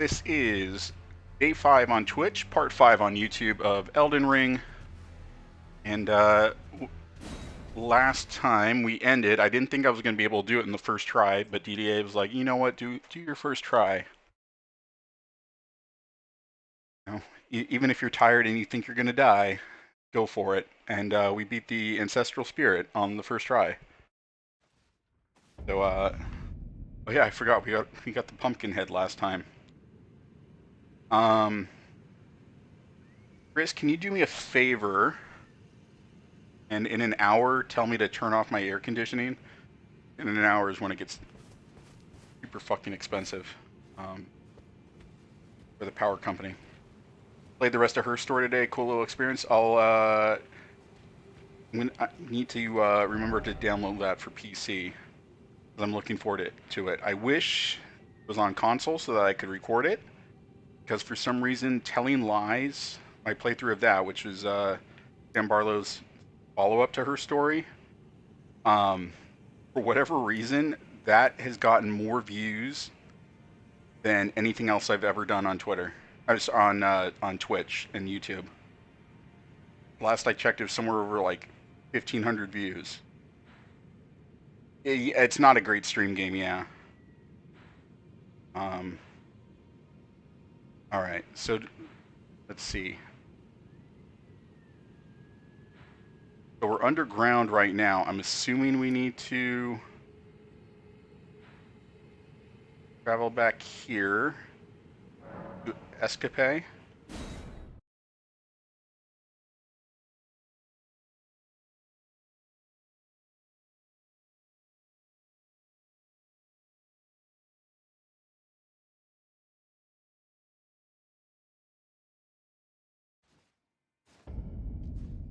This is day 5 on Twitch, part 5 on YouTube of Elden Ring. And last time we ended, I didn't think I was going to be able to do it in the first try, but DDA was like, you know what, do your first try. You know, even if you're tired and you think you're going to die, go for it. And we beat the Ancestral Spirit on the first try. So, oh yeah, I forgot, we got the pumpkin head last time. Um, Chris, can you do me a favor? And in an hour, tell me to turn off my air conditioning. And in an hour is when it gets super fucking expensive for the power company. Played the rest of her story today. Cool little experience. I need to remember to download that for PC. I'm looking forward to it. I wish it was on console so that I could record it. Because for some reason, Telling Lies, my playthrough of that, which was Sam Barlow's follow-up to her story, for whatever reason, that has gotten more views than anything else I've ever done on Twitter. I was on Twitch and YouTube. Last I checked, it was somewhere over like 1,500 views. It's not a great stream game, yeah. All right, so let's see. So we're underground right now. I'm assuming we need to travel back here to Escape.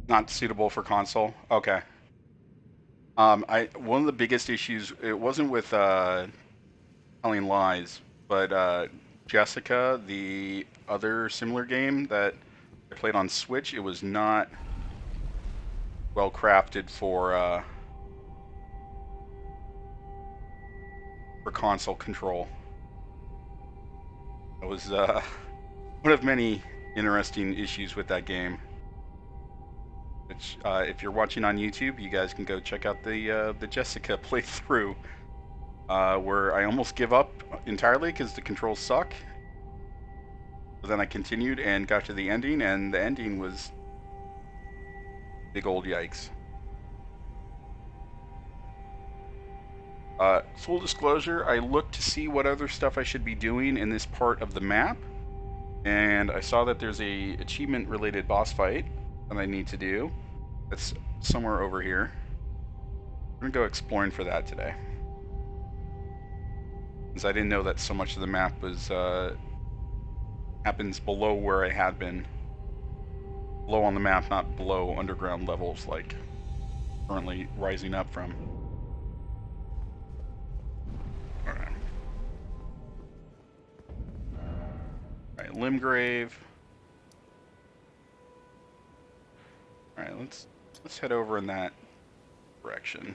Not suitable for console. Okay. One of the biggest issues, it wasn't with Telling Lies, but Jessica, the other similar game that I played on Switch, it was not well crafted for console control. It was one of many interesting issues with that game. Which, if you're watching on YouTube, you guys can go check out the Jessica playthrough, where I almost give up entirely because the controls suck. But then I continued and got to the ending, and the ending was big old yikes. Full disclosure, I looked to see what other stuff I should be doing in this part of the map, and I saw that there's a achievement-related boss fight that I need to do. That's somewhere over here. I'm gonna go exploring for that today, because I didn't know that so much of the map was happens below where I had been. Below on the map, not below underground levels like currently rising up from. Alright. Alright, Limgrave. Alright, let's head over in that direction.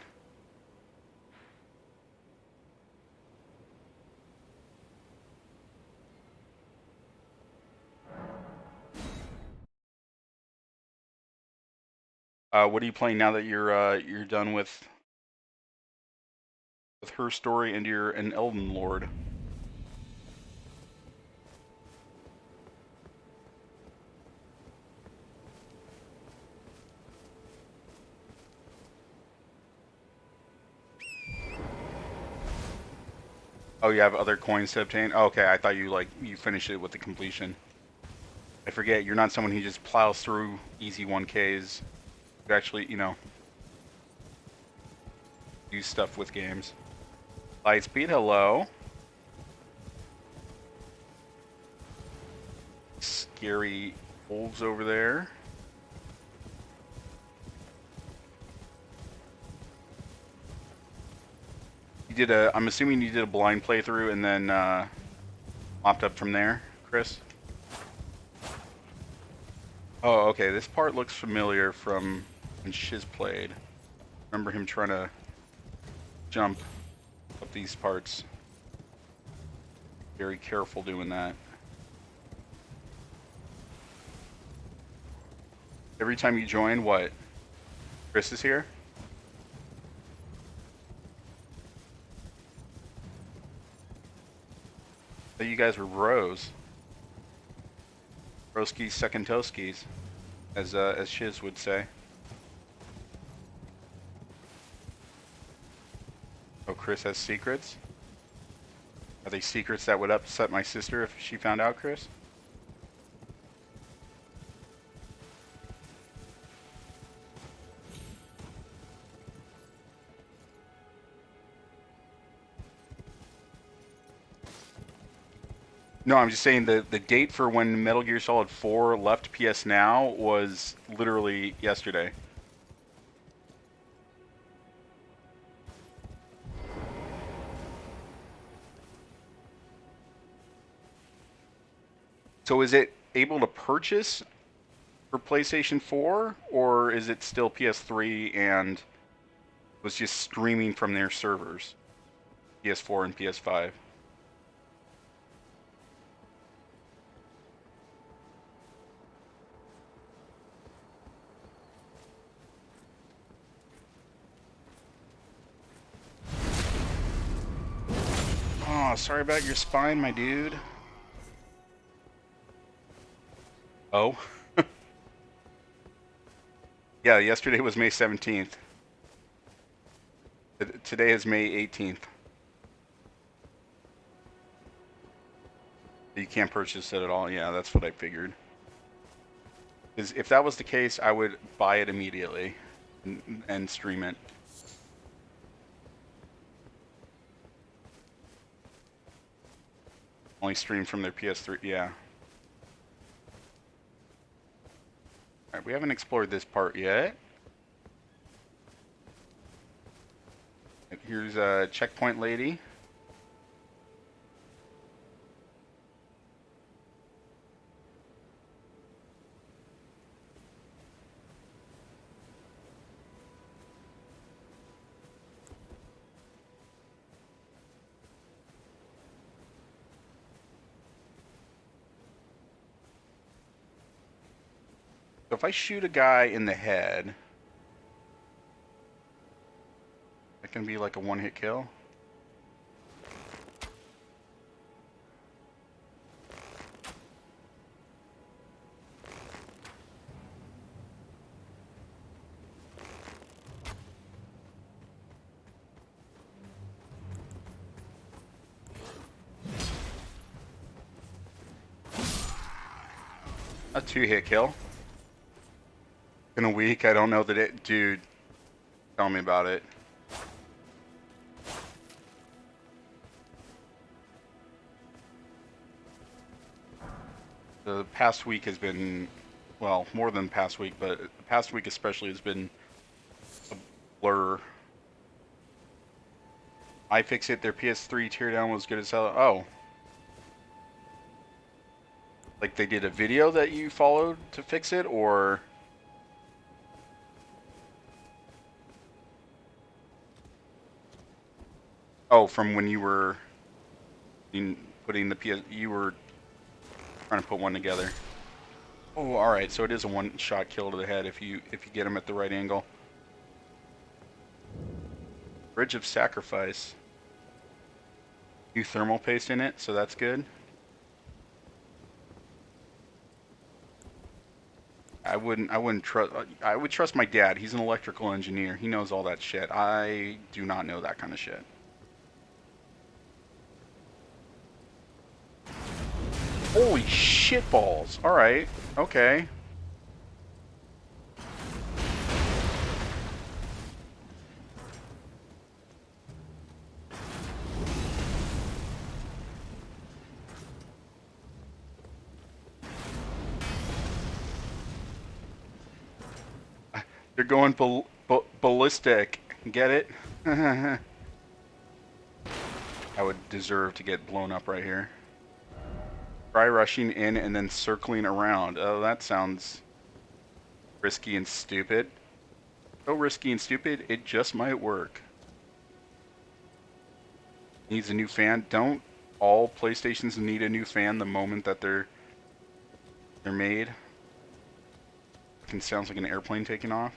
What are you playing now that you're done with her story and you're an Elden Lord? Oh, you have other coins to obtain? Oh, okay, I thought you finished it with the completion. I forget, you're not someone who just plows through easy 1Ks. You actually, do stuff with games. Lightspeed, hello. Scary wolves over there. I'm assuming you did a blind playthrough and then mopped up from there, Chris? Oh, okay, this part looks familiar from when Shiz played. Remember him trying to jump up these parts. Very careful doing that. Every time you join, what? Chris is here? So you guys were bros. Broskies, second toskies, as Shiz would say. Oh, Chris has secrets? Are they secrets that would upset my sister if she found out, Chris? No, I'm just saying the date for when Metal Gear Solid 4 left PS Now was literally yesterday. So is it able to purchase for PlayStation 4, or is it still PS3 and was just streaming from their servers? PS4 and PS5. Oh, sorry about your spine, my dude. Oh. Yeah, yesterday was May 17th. Today is May 18th. You can't purchase it at all. Yeah, that's what I figured. Because if that was the case, I would buy it immediately and stream it. Only stream from their PS3. Yeah. Alright, we haven't explored this part yet. Here's a checkpoint lady. So if I shoot a guy in the head, that can be like a one-hit kill. A two-hit kill. In a week, I don't know that it... Dude, tell me about it. The past week has been... Well, more than the past week, but the past week especially has been a blur. iFixit, their PS3 teardown was good as hell. Oh. Like they did a video that you followed to fix it, or... Oh, from when you were putting the PS... You were trying to put one together. Oh, alright, so it is a one-shot kill to the head if you get him at the right angle. Bridge of Sacrifice. New thermal paste in it, so that's good. I wouldn't trust... I would trust my dad. He's an electrical engineer. He knows all that shit. I do not know that kind of shit. Holy shitballs. Alright. Okay. They're going ballistic. Get it? I would deserve to get blown up right here. Try rushing in and then circling around. Oh, that sounds risky and stupid. So risky and stupid, it just might work. Needs a new fan. Don't all PlayStations need a new fan the moment that they're made. It sounds like an airplane taking off.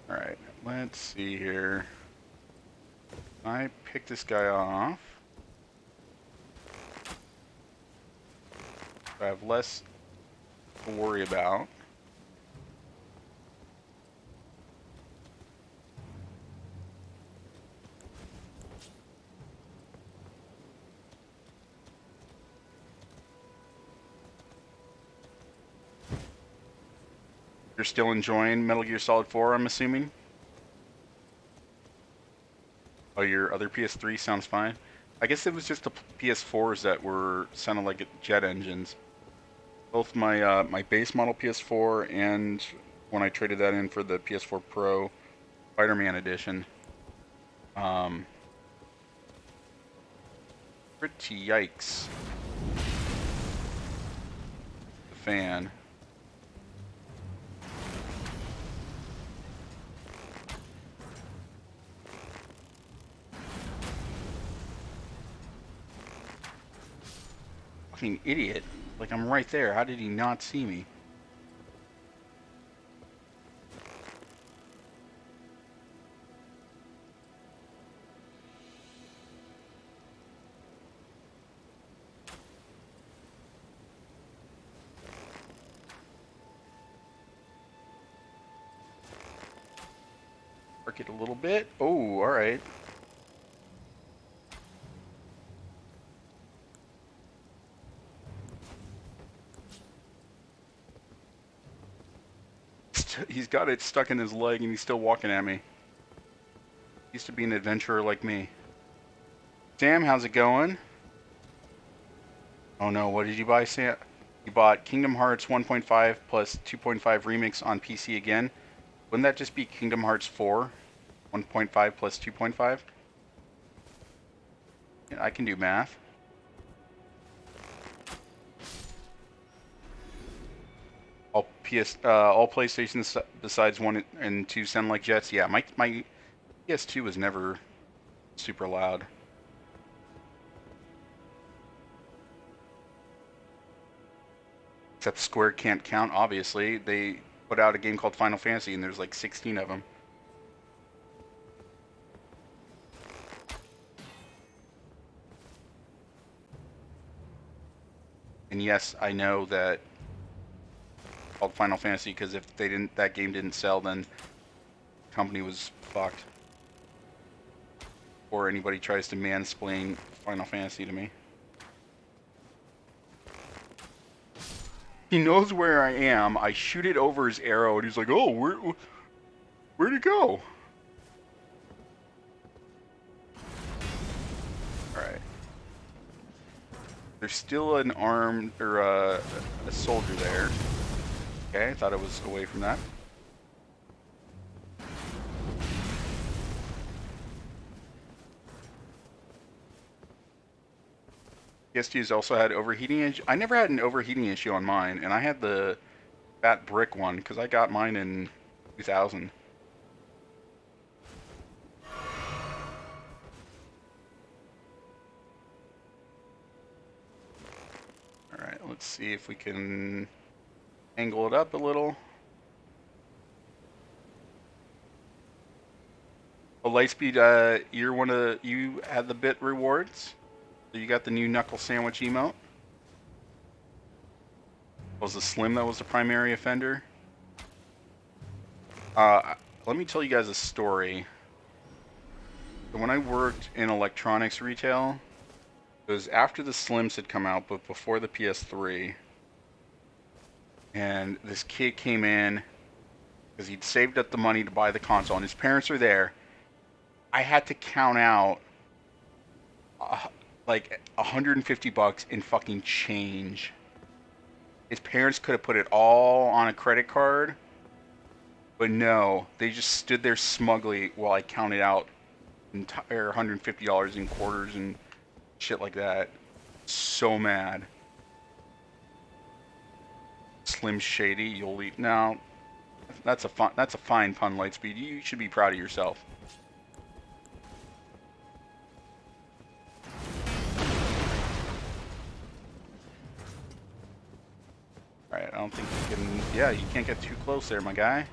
Alright, let's see here. I pick this guy off. I have less to worry about. You're still enjoying Metal Gear Solid 4, I'm assuming? Oh, your other PS3 sounds fine. I guess it was just the PS4s that were sounded like jet engines. Both my my base model PS4 and when I traded that in for the PS4 Pro Spider-Man edition. Pretty yikes. The fan. Fucking idiot. Like, I'm right there. How did he not see me? Work it a little bit. Oh, alright. He's got it stuck in his leg and he's still walking at me. Used to be an adventurer like me. Sam, how's it going? Oh no, what did you buy, Sam? You bought Kingdom Hearts 1.5 plus 2.5 Remix on PC again. Wouldn't that just be Kingdom Hearts 4? 1.5 plus 2.5? Yeah, I can do math. All PlayStations besides 1 and 2 sound like jets. Yeah, my PS2 was never super loud. Except Square can't count, obviously. They put out a game called Final Fantasy and there's like 16 of them. And yes, I know that called Final Fantasy because if that game didn't sell, then the company was fucked. Or anybody tries to mansplain Final Fantasy to me. He knows where I am. I shoot it over his arrow, and he's like, "Oh, where'd it go?" All right. There's still an armed or a soldier there. Okay, I thought I was away from that. PS2's also had overheating issue. I never had an overheating issue on mine, and I had the fat brick one because I got mine in 2000. All right, let's see if we can angle it up a little. Well, Lightspeed, you had the bit rewards. So you got the new knuckle sandwich emote. Was the Slim that was the primary offender? Let me tell you guys a story. So when I worked in electronics retail, it was after the Slims had come out, but before the PS3. And this kid came in because he'd saved up the money to buy the console, and his parents are there. I had to count out like $150 in fucking change. His parents could have put it all on a credit card, but no, they just stood there smugly while I counted out entire $150 in quarters and shit like that. So mad. Slim Shady, you'll eat now. That's a fine pun, Lightspeed. You should be proud of yourself. don't think you can... Yeah, you can't get too close there, my guy.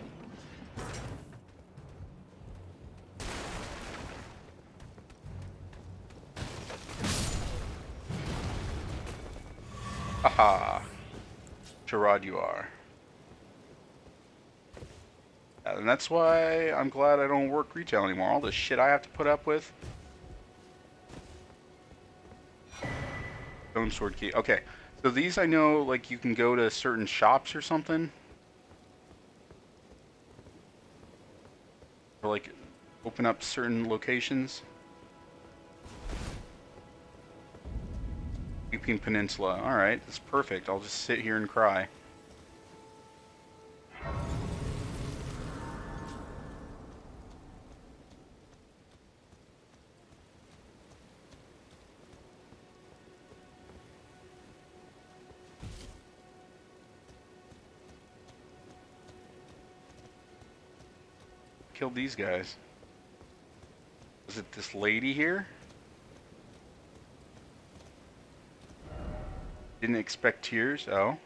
Haha. Charade you are. And that's why I'm glad I don't work retail anymore. All the shit I have to put up with. Stone sword key. Okay. So these I know, like, you can go to certain shops or something. Or, like, open up certain locations. Weeping Peninsula. Alright, that's perfect. I'll just sit here and cry. Killed these guys. Was it this lady here? Didn't expect tears. Oh.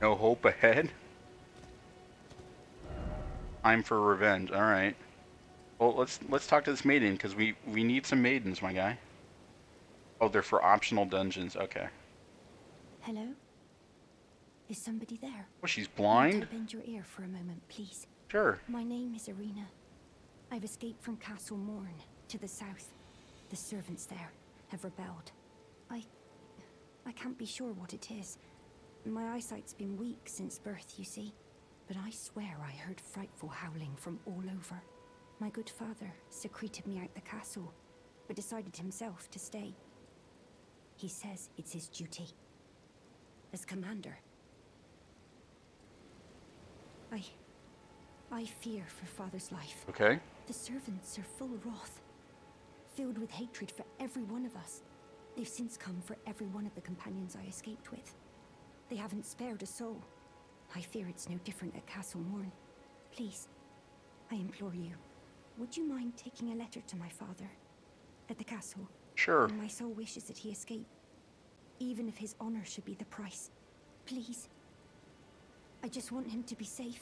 No hope ahead. Time for revenge. All right. Well, let's talk to this maiden because we need some maidens, my guy. Oh, they're for optional dungeons. Okay. Hello? Is somebody there? Oh, she's blind? Might I bend your ear for a moment, please? Sure. My name is Irina. I've escaped from Castle Morn to the south. The servants there have rebelled. I can't be sure what it is. My eyesight's been weak since birth, you see. But I swear I heard frightful howling from all over. My good father secreted me out the castle, but decided himself to stay. He says it's his duty. As commander. I fear for father's life. Okay. The servants are full of wrath, filled with hatred for every one of us. They've since come for every one of the companions I escaped with. They haven't spared a soul. I fear it's no different at Castle Morn. Please, I implore you, would you mind taking a letter to my father at the castle? Sure. And my soul wishes that he escape, even if his honor should be the price. Please. I just want him to be safe.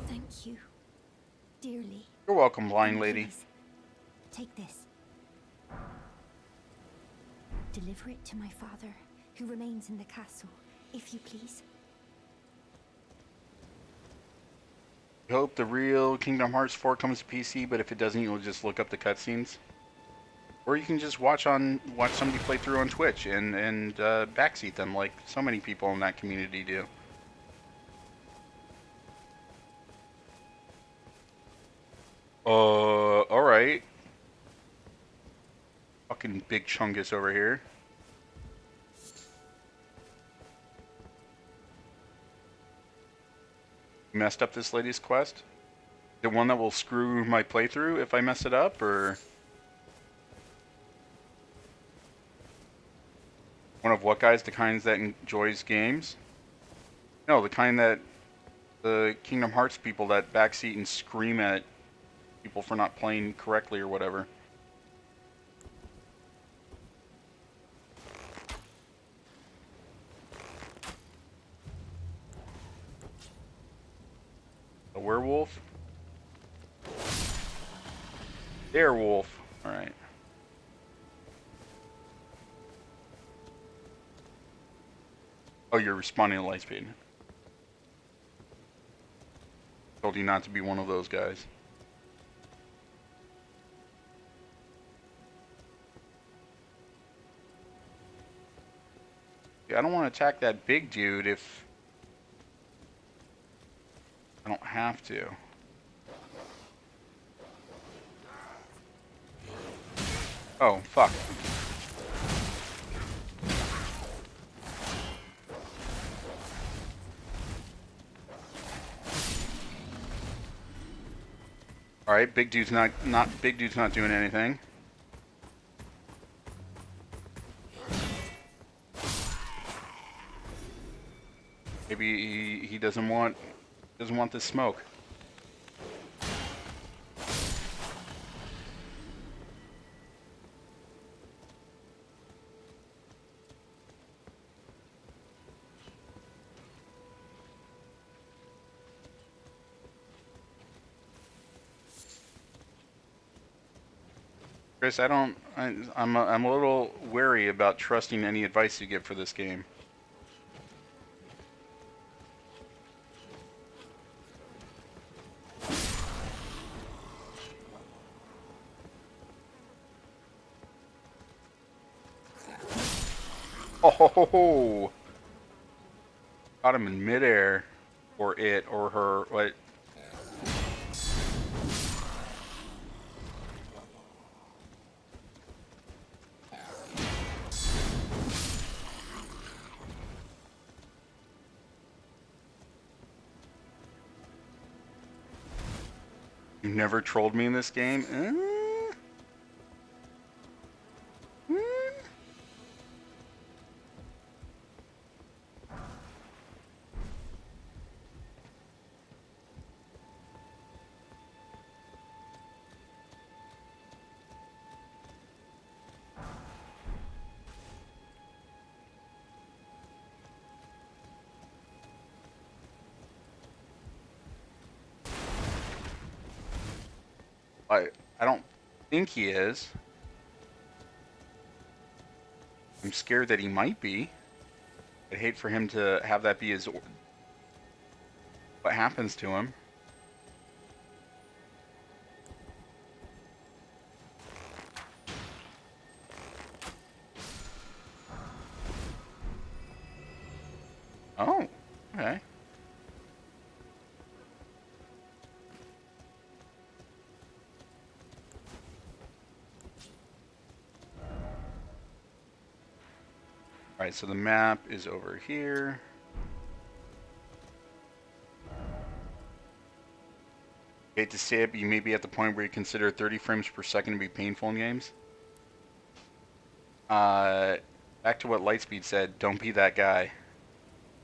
Thank you. Dearly. You're welcome, blind lady. Please, take this. Deliver it to my father, who remains in the castle, if you please. I hope the real Kingdom Hearts 4 comes to PC, but if it doesn't, you'll just look up the cutscenes. Or you can just watch somebody play through on Twitch and backseat them like so many people in that community do. Alright. Fucking big chungus over here. Messed up this lady's quest? The one that will screw my playthrough if I mess it up, or... One of what guys? The kinds that enjoys games? No, the kind that... The Kingdom Hearts people that backseat and scream at people for not playing correctly or whatever. A werewolf? Werewolf. Alright. Oh, you're responding to Lightspeed. Told you not to be one of those guys. Yeah, I don't want to attack that big dude if I don't have to. Oh, fuck. Alright, big dude's not doing anything. Maybe he doesn't want this smoke. Chris, I'm a little wary about trusting any advice you give for this game. Oh, caught him in midair, or it, or her. What? You never trolled me in this game? I don't think he is. I'm scared that he might be. I'd hate for him to have that be his. What happens to him? Oh, okay. Alright, so the map is over here. Hate to say it, but you may be at the point where you consider 30 frames per second to be painful in games. Back to what Lightspeed said, don't be that guy.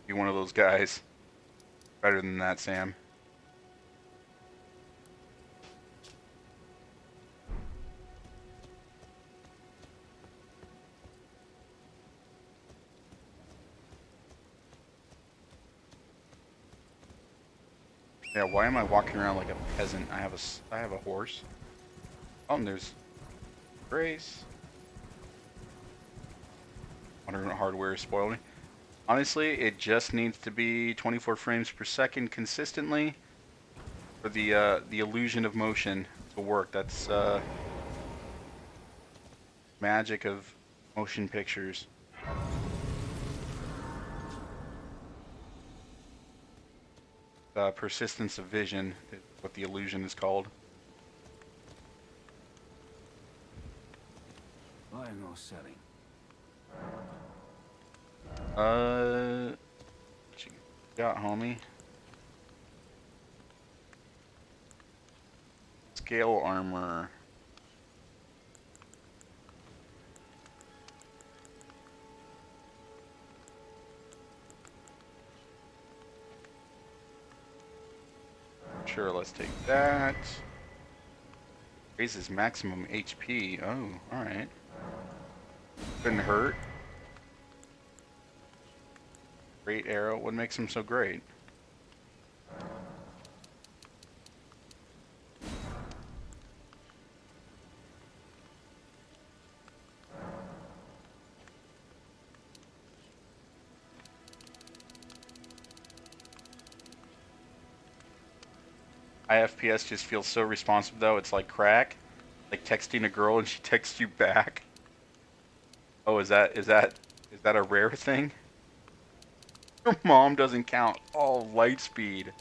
Be one of those guys. Better than that, Sam. Yeah, why am I walking around like a peasant? I have a horse. Oh, and there's Grace. Modern hardware is spoiling me. Honestly, it just needs to be 24 frames per second consistently for the illusion of motion to work. That's magic of motion pictures. Persistence of vision is what the illusion is called. Buying or selling? What you got, homie? Scale armor. Sure, let's take that. Raises maximum HP. Oh, alright. Couldn't hurt. Great arrow. What makes him so great? IFPS just feels so responsive though. It's like crack. Like texting a girl and she texts you back. Oh, is that a rare thing? Your mom doesn't count. Oh, light speed.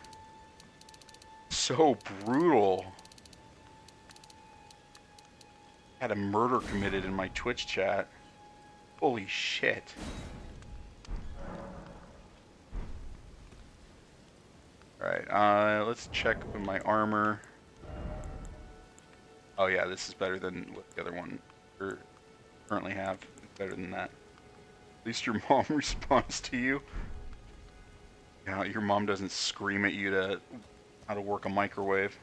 So brutal. Had a murder committed in my Twitch chat. Holy shit. Alright, let's check with my armor. Oh yeah, this is better than what the other one currently have. It's better than that. At least your mom responds to you. Yeah, your mom doesn't scream at you to how to work a microwave.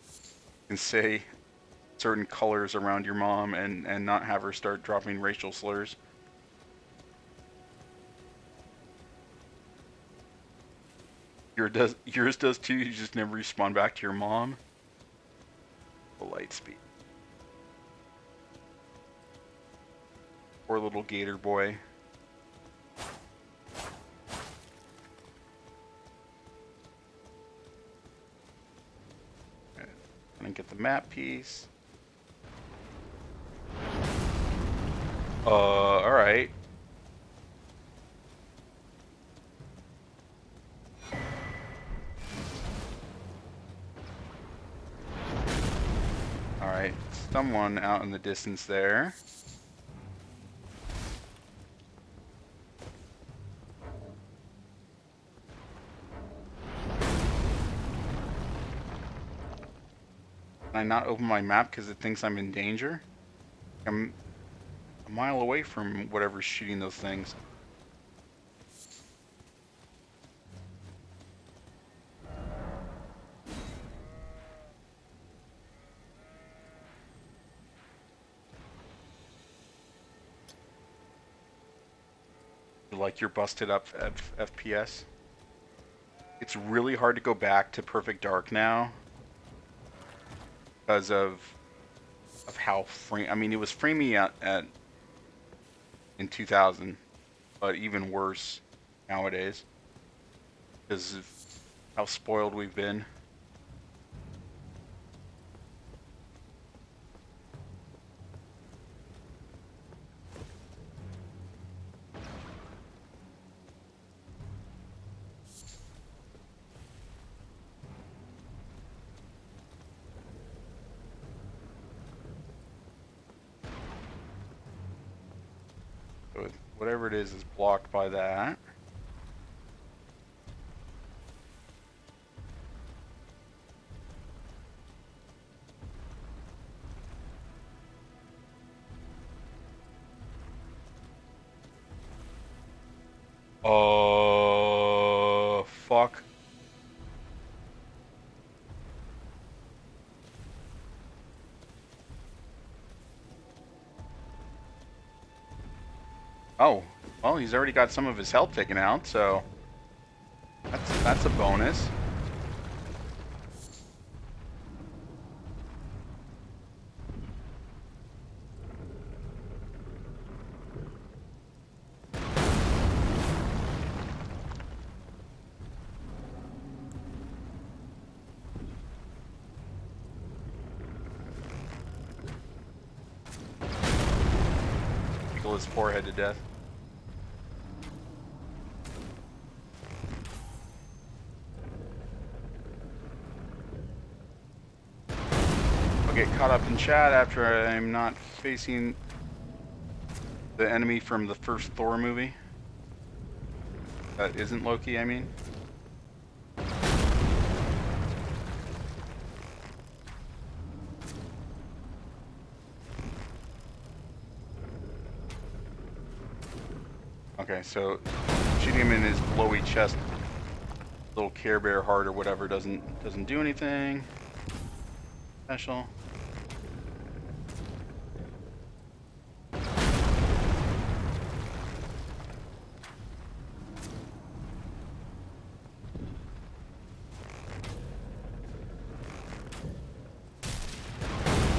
You can say certain colors around your mom and not have her start dropping racial slurs. Yours does too, you just never respond back to your mom. the light speed. Poor little gator boy. Gonna get the map piece. Alright. Alright, someone out in the distance there. Can I not open my map because it thinks I'm in danger? I'm a mile away from whatever's shooting those things. Like your busted up FPS. It's really hard to go back to perfect dark now because of how frame. I mean, it was framey at in 2000, but even worse nowadays because of how spoiled we've been. So whatever it is blocked by that. Oh, fuck. Oh, well, he's already got some of his health taken out, so that's a bonus. Tickle his forehead to death. I'll get caught up in chat after I'm not facing the enemy from the first Thor movie. That isn't Loki, I mean. Okay, so shooting him in his blowy chest, little Care Bear heart or whatever doesn't do anything special.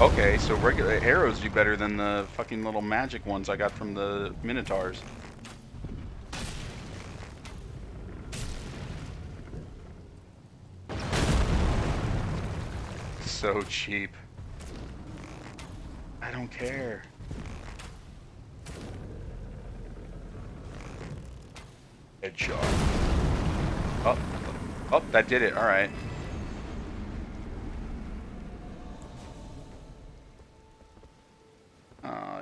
Okay, so regular arrows do better than the fucking little magic ones I got from the Minotaurs. So cheap. I don't care. Headshot. Oh, oh, that did it. All right.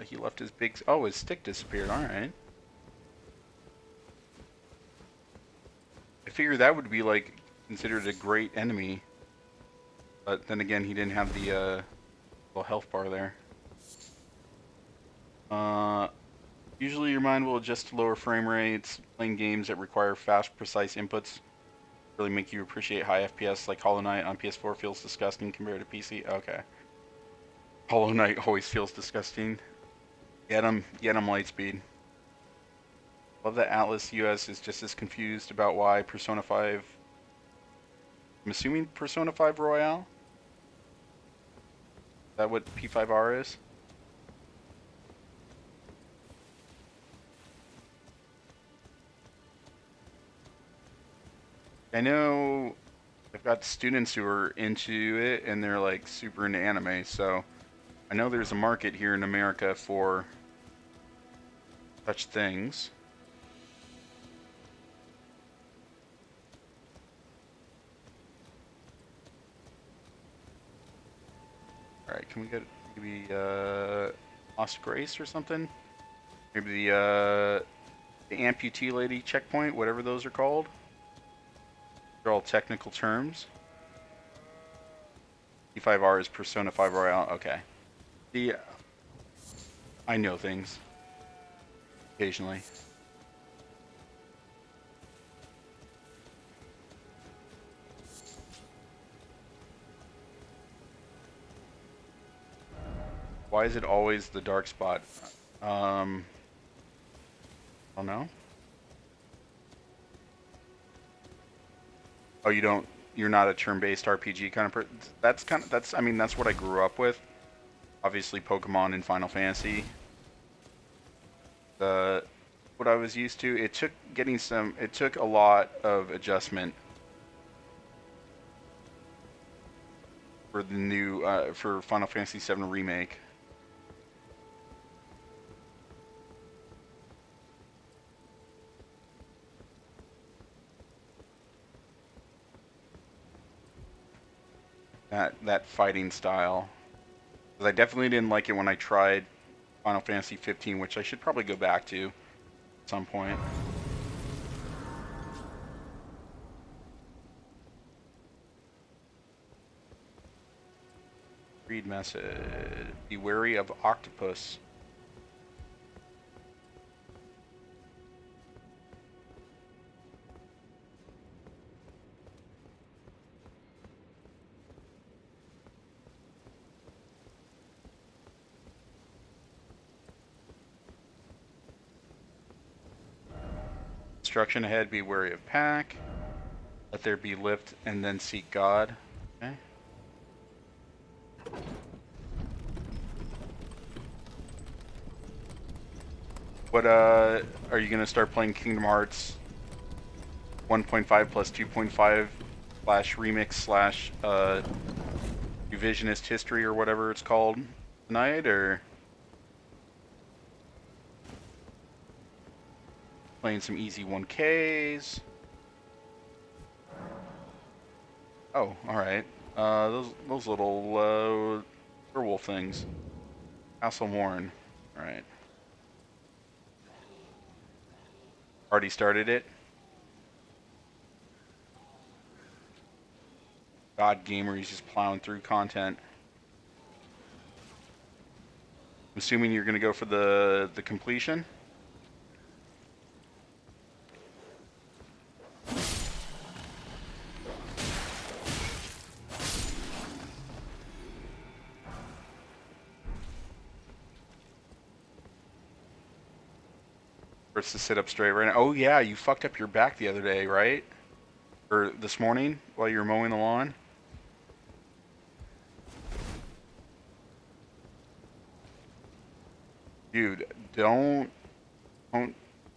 He left his big. Oh, his stick disappeared. All right. I figured that would be like considered a great enemy, but then again, he didn't have the little health bar there. Usually your mind will adjust to lower frame rates. Playing games that require fast, precise inputs really make you appreciate high FPS, like Hollow Knight on PS4 feels disgusting compared to PC. Okay. Hollow Knight always feels disgusting. Get him Lightspeed. Love that Atlas US is just as confused about why Persona 5... I'm assuming Persona 5 Royale? that what P5R is? I know I've got students who are into it and they're like super into anime, so I know there's a market here in America for such things. Alright, can we get maybe Lost Grace or something? Maybe the amputee lady checkpoint, whatever those are called. They're all technical terms. P5R is Persona 5 Royale. Okay. I know things. Occasionally. Why is it always the dark spot? I don't know. Oh, you're not a turn-based RPG kind of person? I mean, that's what I grew up with. Obviously, Pokemon and Final Fantasy. What I was used to, it took a lot of adjustment for the new, for Final Fantasy VII Remake. That fighting style. Because I definitely didn't like it when I tried Final Fantasy 15, which I should probably go back to at some point. Read message. Be wary of octopus. Instruction ahead, be wary of pack. Let there be lift and then seek God. Okay. What, are you gonna start playing Kingdom Hearts 1.5 plus 2.5 slash remix slash, revisionist history or whatever it's called tonight, or playing some easy 1Ks? Oh, alright. Those little, werewolf things. Castle Morn. Alright. Already started it? God Gamer, he's just plowing through content. I'm assuming you're gonna go for the completion? First to sit up straight right now. Oh yeah, you fucked up your back the other day, right? Or this morning while you were mowing the lawn? Dude, don't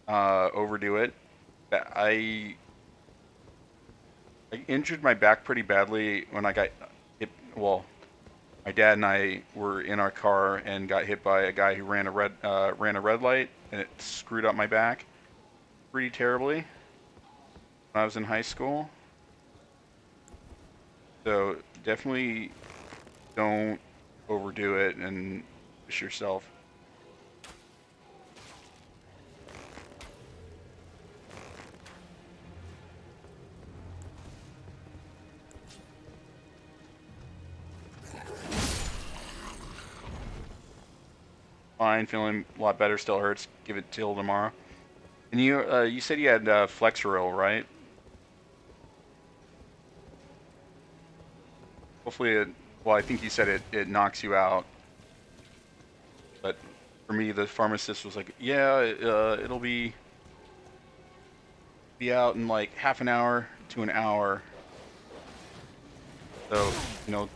overdo it. I injured my back pretty badly when I got hit. Well, my dad and I were in our car and got hit by a guy who ran a red light, and it screwed up my back pretty terribly when I was in high school. So definitely don't overdo it and push yourself. Fine, feeling a lot better. Still hurts. Give it till tomorrow. And you said you had Flexeril, right? Hopefully well, I think you said it knocks you out. But for me, the pharmacist was like, yeah, it'll be out in like half an hour to an hour. So,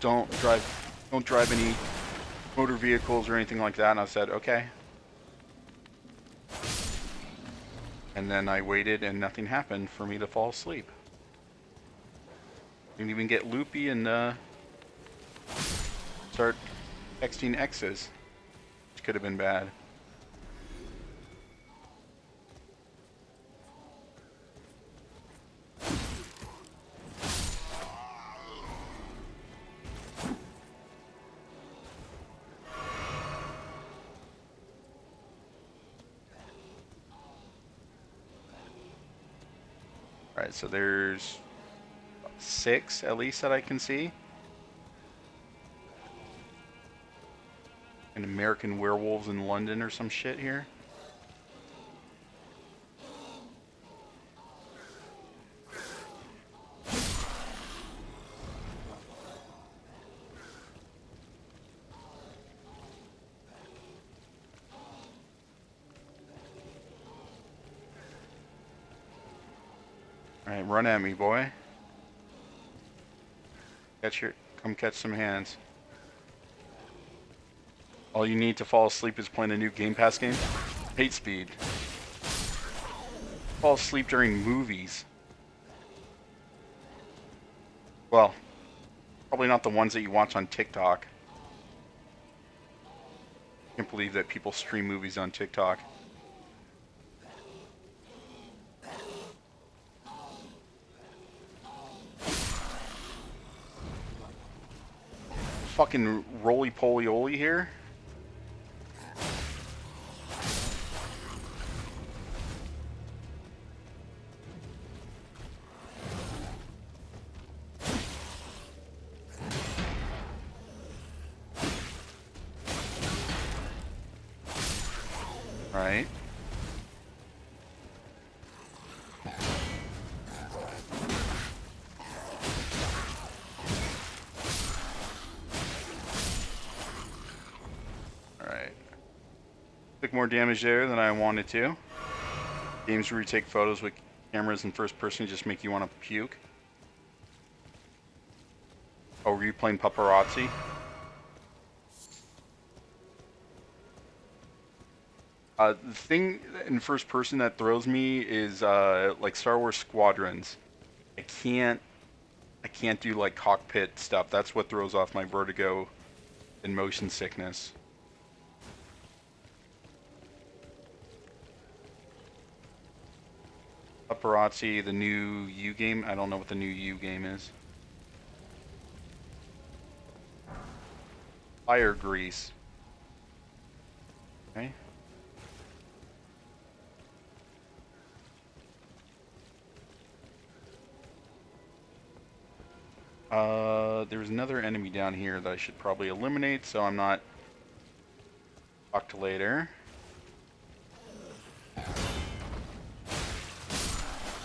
don't drive any motor vehicles or anything like that, and I said, okay. And then I waited and nothing happened for me to fall asleep. Didn't even get loopy and start texting exes, which could have been bad. Alright, so there's 6 at least that I can see. And American werewolves in London or some shit here. Alright, run at me, boy. Come catch some hands. All you need to fall asleep is playing a new Game Pass game? Hate speed. Fall asleep during movies. Well, probably not the ones that you watch on TikTok. Can't believe that people stream movies on TikTok. Fucking roly-poly-oly here. Right. Alright. Took more damage there than I wanted to. Games where you take photos with cameras in first person just make you want to puke. Oh, were you playing paparazzi? The thing in first person that throws me is like Star Wars Squadrons. I can't do like cockpit stuff. That's what throws off my vertigo and motion sickness. Paparazzi, the new U game. I don't know what the new U game is. Fire grease. Okay. There's another enemy down here that I should probably eliminate, so I'm not. Talk to later. That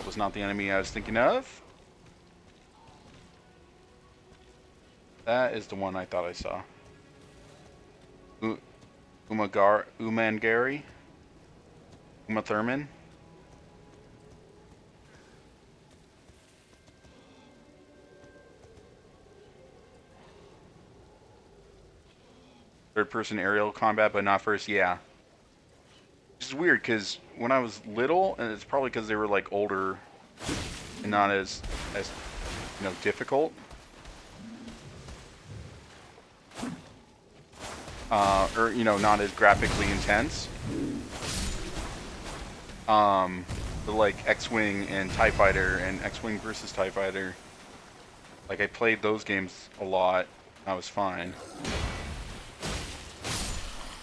was not the enemy I was thinking of. That is the one I thought I saw. Umangari? Uma Thurman? Third person aerial combat, but not first, yeah. Which is weird, because when I was little, and it's probably because they were like older and not as you know, difficult. Or, you know, not as graphically intense. The like X-Wing and TIE Fighter and X-Wing versus TIE Fighter. Like, I played those games a lot. I was fine.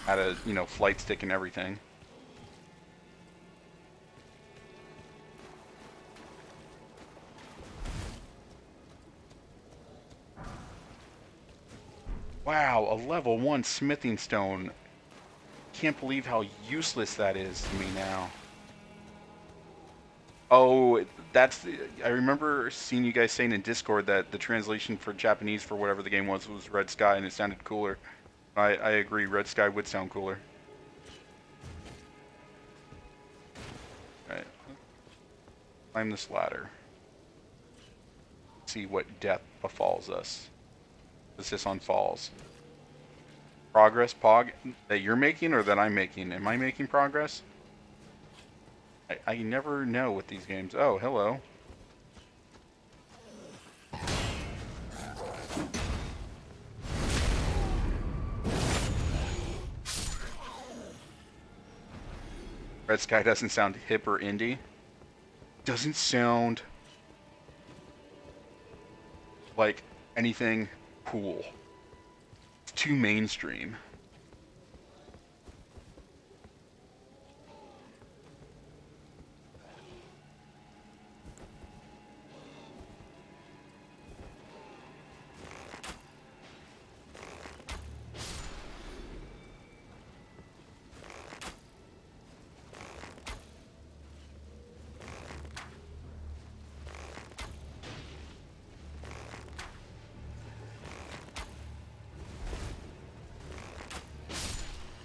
Had a, you know, flight stick and everything. Wow, a level 1 smithing stone. Can't believe how useless that is to me now. Oh, I remember seeing you guys saying in Discord that the translation for Japanese for whatever the game was Red Sky, and it sounded cooler. I agree, Red Sky would sound cooler. Alright. Climb this ladder. See what death befalls us. Is this on falls? Progress, Pog, that you're making or that I'm making? Am I making progress? I never know with these games. Oh, hello. Red Sky doesn't sound hip or indie. Doesn't sound like anything cool. It's too mainstream.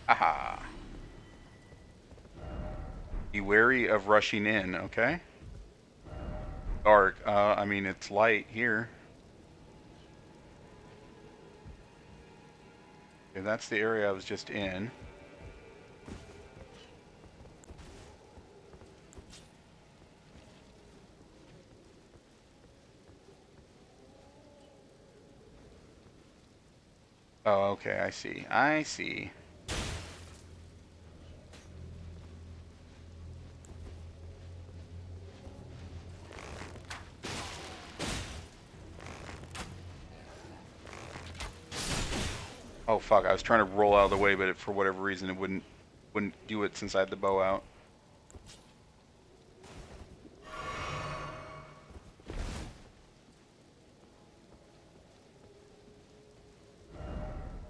Haha. Be wary of rushing in, okay? Dark. I mean, it's light here. Okay, that's the area I was just in. Oh, okay, I see. I see. Oh fuck, I was trying to roll out of the way, but for whatever reason it wouldn't do it since I had the bow out.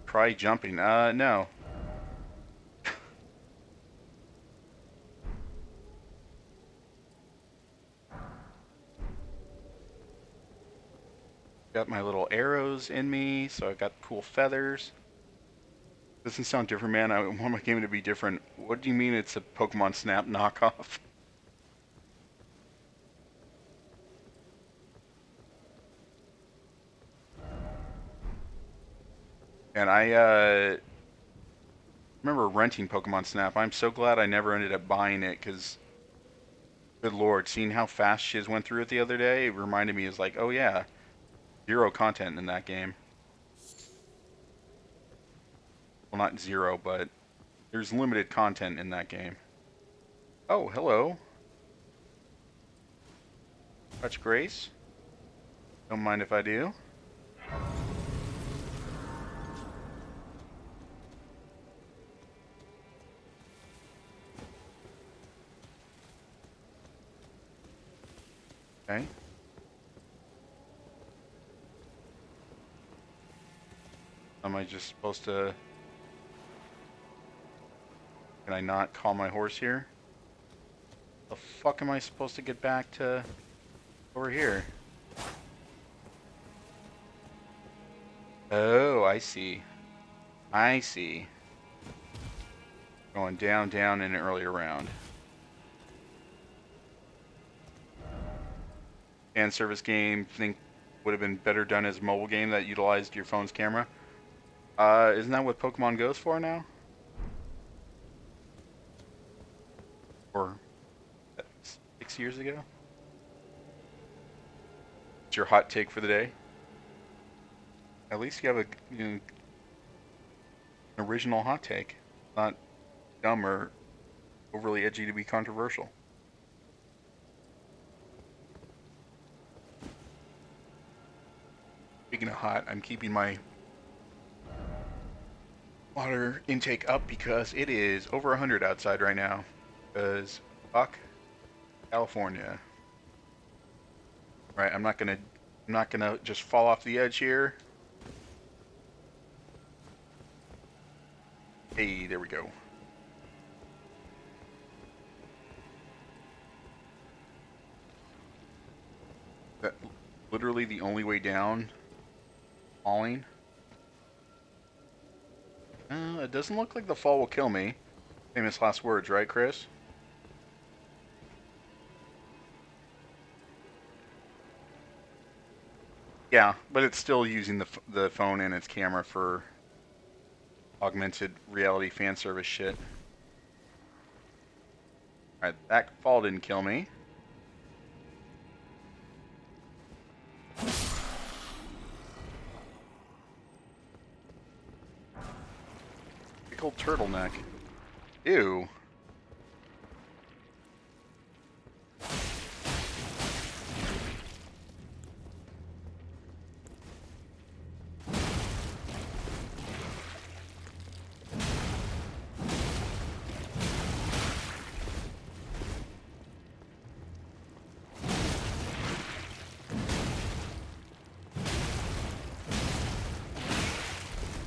Try jumping. No. Got my little arrows in me, so I got cool feathers. Doesn't sound different, man. I want my game to be different. What do you mean it's a Pokemon Snap knockoff? And I remember renting Pokemon Snap. I'm so glad I never ended up buying it, because, good lord, seeing how fast Shiz went through it the other day, it reminded me, it's like, oh yeah, zero content in that game. Well, not zero, but there's limited content in that game. Oh, hello. Touch Grace. Don't mind if I do. Okay. Am I just supposed to... Can I not call my horse here? The fuck am I supposed to get back to over here? Oh, I see. I see. Going down, down in an earlier round. Fan service game, think would have been better done as a mobile game that utilized your phone's camera. Isn't that what Pokemon Go's for now? Or 6 years ago? What's your hot take for the day? At least you have an original hot take. Not dumb or overly edgy to be controversial. Speaking of hot, I'm keeping my water intake up because it is over 100 outside right now. Because fuck California. Right, I'm not gonna just fall off the edge here. Hey, there we go. That literally the only way down. Falling. It doesn't look like the fall will kill me. Famous last words, right, Chris? Yeah, but it's still using the phone and its camera for augmented reality fan service shit. Alright, that fall didn't kill me. Big old turtleneck. Ew.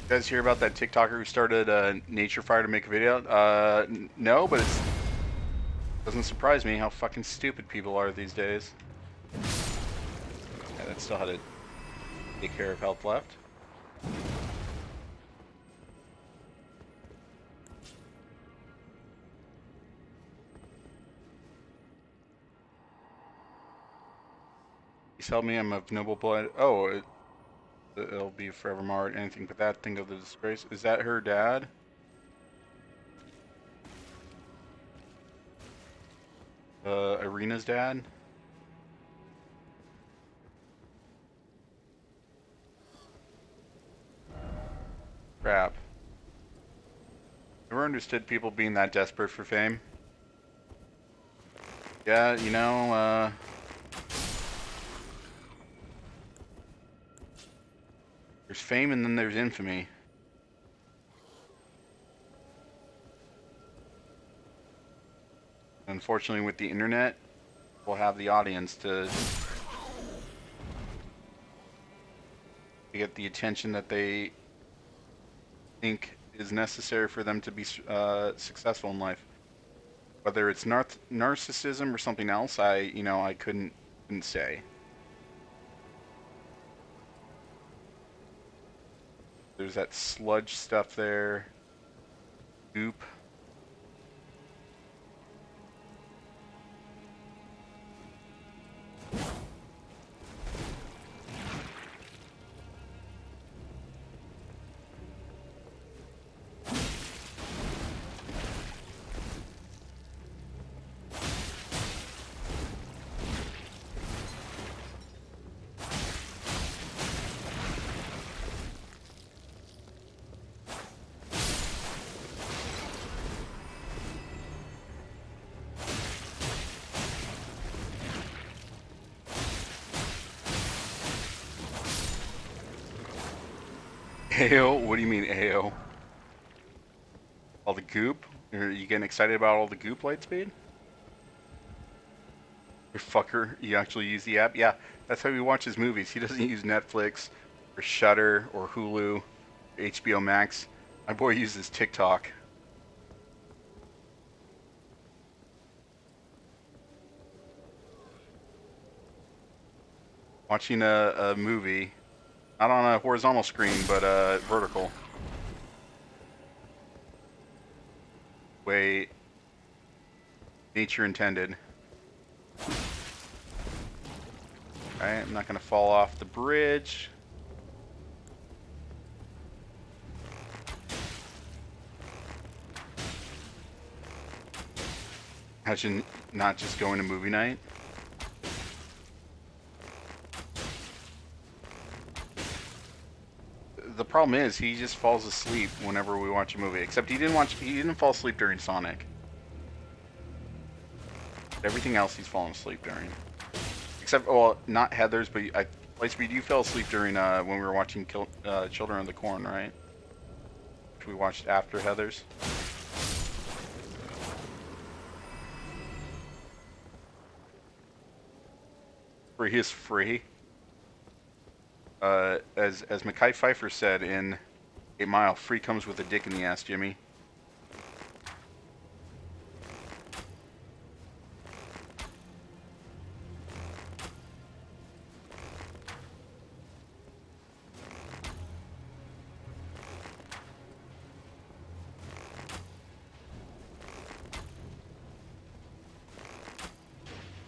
You guys hear about that TikToker who started Nature Fire to make a video? No, but it doesn't surprise me how fucking stupid people are these days. Yeah, that's still how to take care of health left. Please tell me I'm of noble blood. Oh, it'll be forever marred. Anything but that. Think of the disgrace. Is that her dad? Irina's dad? Crap. Never understood people being that desperate for fame. Yeah, you know, there's fame and then there's infamy. Unfortunately, with the internet, we'll have the audience to get the attention that they think is necessary for them to be successful in life. Whether it's narcissism or something else, I couldn't say. There's that sludge stuff there. Goop. AO? What do you mean AO? All the goop? Are you getting excited about all the goop light speed? You fucker, you actually use the app? Yeah, that's how he watches movies. He doesn't use Netflix or Shudder or Hulu or HBO Max. My boy uses TikTok. Watching a movie, not on a horizontal screen, but vertical. Way nature intended. Alright, I'm not gonna fall off the bridge. Imagine not just going to movie night. The problem is he just falls asleep whenever we watch a movie. Except he didn't fall asleep during Sonic. Everything else he's fallen asleep during. Except, well, not Heather's, but Lightspeed, you fell asleep during when we were watching Children of the Corn, right? Which we watched after Heather's. Free is free. As Mekhi Phifer said in 8 Mile, free comes with a dick in the ass, Jimmy.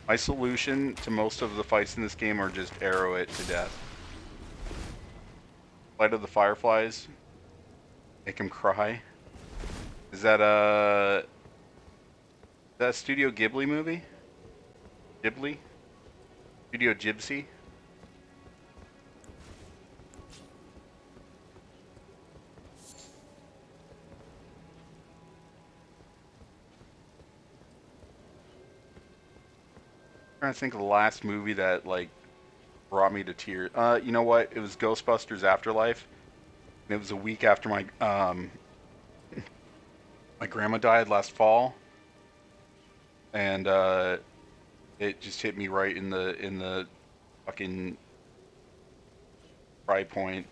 My solution to most of the fights in this game are just arrow it to death. Light of the Fireflies. Make him cry. Is that a Studio Ghibli movie? Ghibli? Studio Gypsy? Trying to think of the last movie that like brought me to tears. You know what? It was Ghostbusters Afterlife. And it was a week after my grandma died last fall, and it just hit me right in the fucking cry point.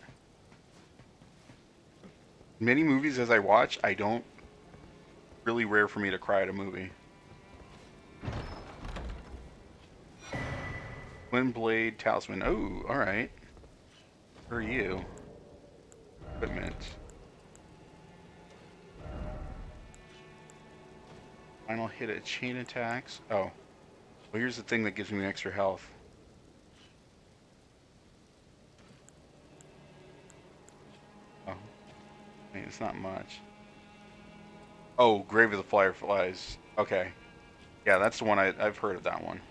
Many movies as I watch, I don't really rare for me to cry at a movie. Twin Blade Talisman. Oh, all right. Who are you? Equipment. Final hit at chain attacks. Oh, well, here's the thing that gives me extra health. Oh, I mean, it's not much. Oh, Grave of the Fireflies. Okay. Yeah, that's the one I've heard of that one.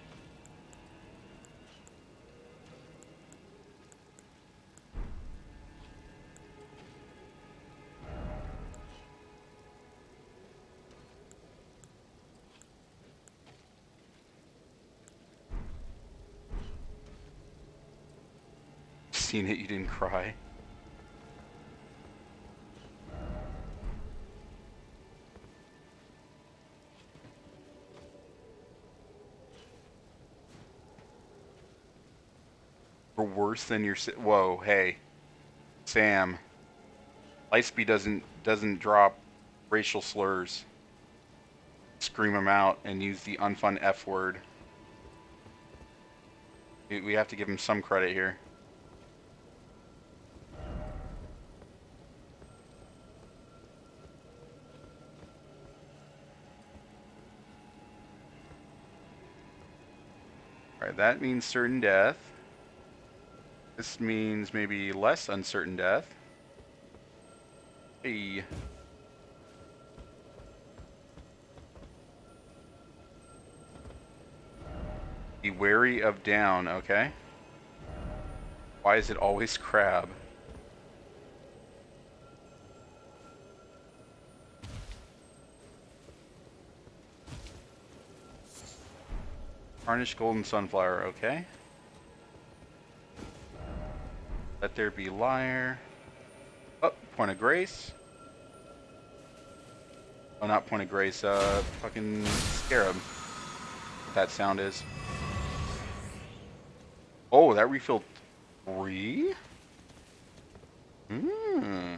Seen it, you didn't cry. Or worse than your. Whoa, hey, Sam. Lightspeed doesn't drop racial slurs. Scream them out and use the unfun F word. We have to give him some credit here. Alright, that means certain death. This means maybe less uncertain death. Hey. Be wary of down, okay? Why is it always crab? Tarnished golden sunflower, okay? Let there be liar. Oh, point of grace. Oh, not point of grace, fucking scarab. What that sound is. Oh, that refilled 3? Hmm.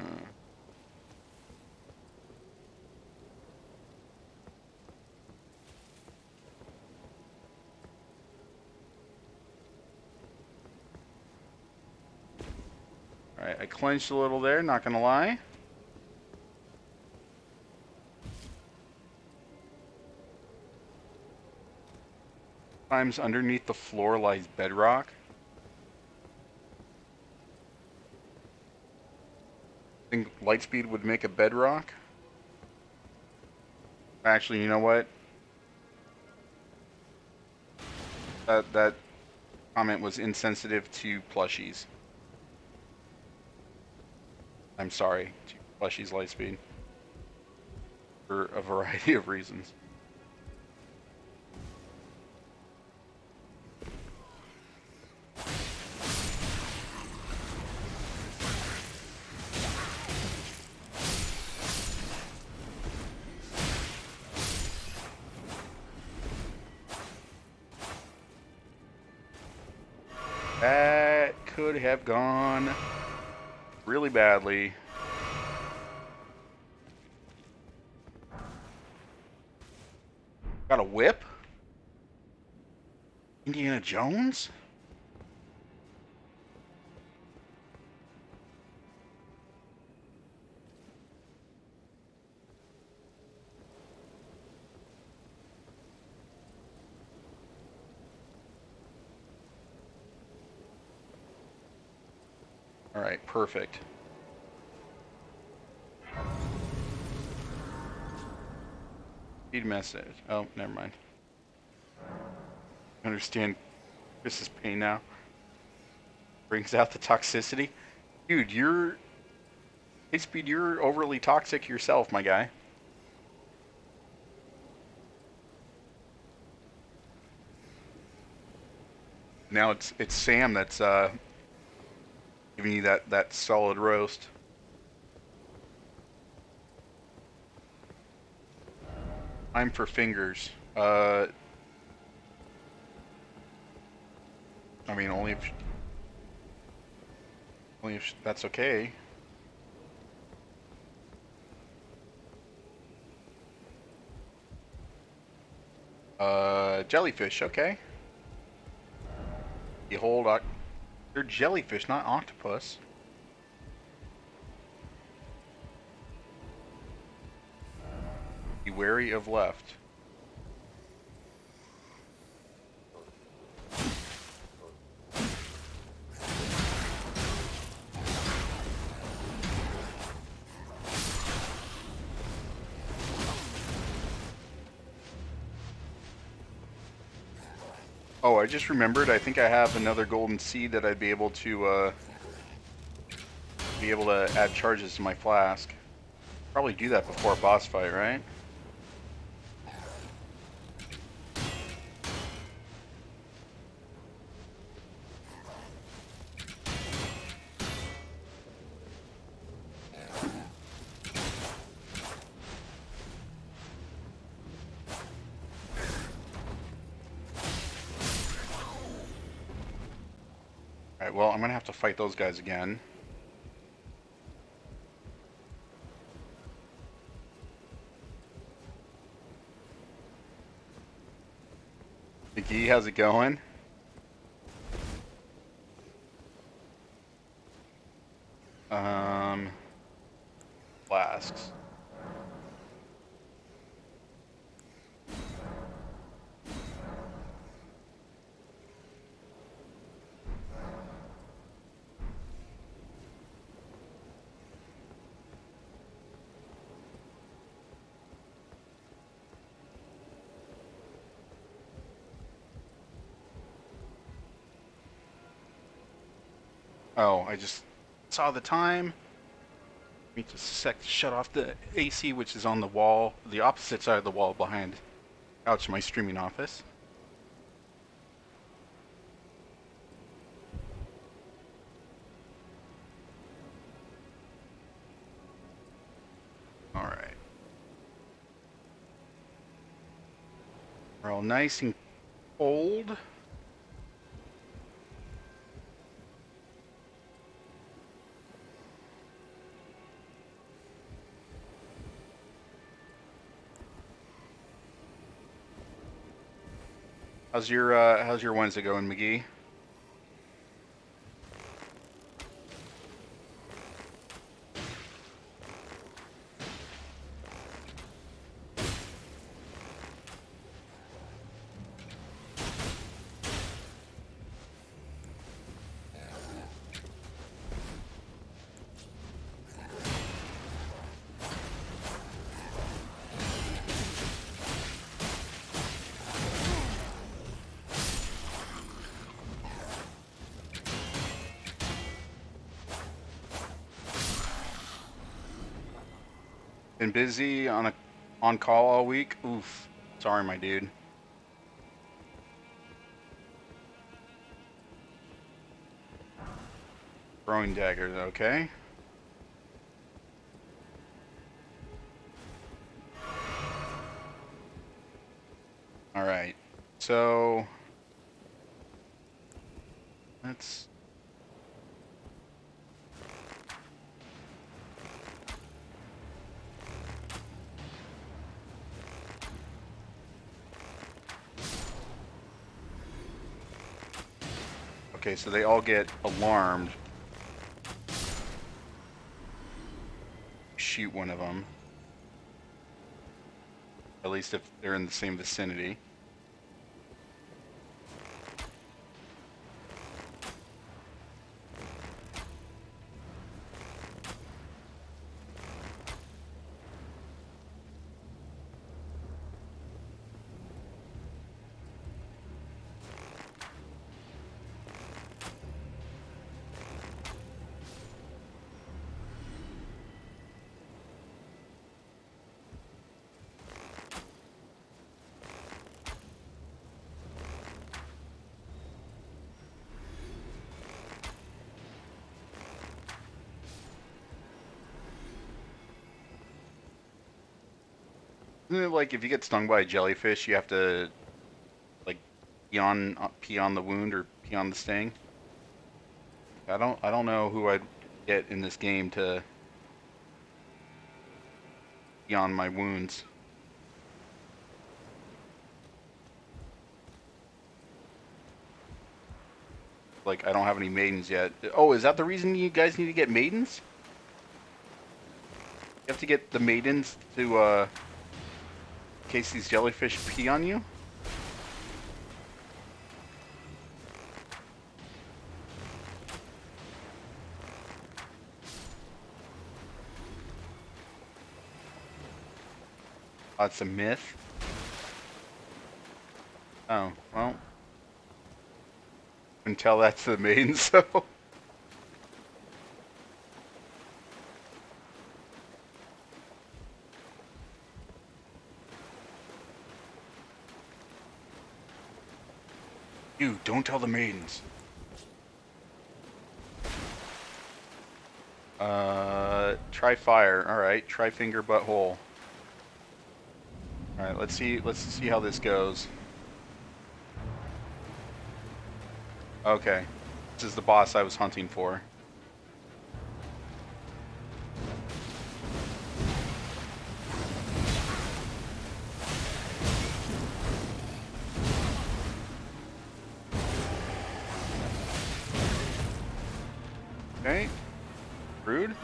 Alright, I clenched a little there, not gonna lie. Sometimes underneath the floor lies bedrock. Think Lightspeed would make a bedrock? Actually, you know what? That comment was insensitive to plushies. I'm sorry, to plushies Lightspeed. For a variety of reasons. That could have gone really badly. Got a whip? Indiana Jones? Alright, perfect. Read message. Oh, never mind. Understand Chris's pain now. Brings out the toxicity. Dude, hey Speed, you're overly toxic yourself, my guy. Now it's Sam that's giving you that solid roast. Time for fingers. I mean, only if that's okay. Jellyfish, okay. Behold, they're jellyfish, not octopus. Be wary of left. Oh, I just remembered. I think I have another golden seed that I'd be able to add charges to my flask. Probably do that before a boss fight, right? Alright, well, I'm gonna have to fight those guys again. McGee, how's it going? Flasks. Oh, I just saw the time. Need to shut off the AC, which is on the wall, the opposite side of the wall behind couch in my streaming office. Alright. We're all nice and cold. How's your Wednesday going, McGee? Been busy on call all week. Oof. Sorry, my dude. Throwing daggers, okay. Alright. So let's okay, so they all get alarmed. Shoot one of them. At least if they're in the same vicinity. Isn't it like if you get stung by a jellyfish, you have to like pee on the wound or pee on the sting? I don't know who I'd get in this game to pee on my wounds. Like I don't have any maidens yet. Oh, is that the reason you guys need to get maidens? You have to get the maidens to in case these jellyfish pee on you? Oh, it's a myth. Oh, well. I can tell that's the maiden, so. You, don't tell the maidens. Try fire. Alright, try finger butthole. Alright, let's see how this goes. Okay. This is the boss I was hunting for. Okay. Rude.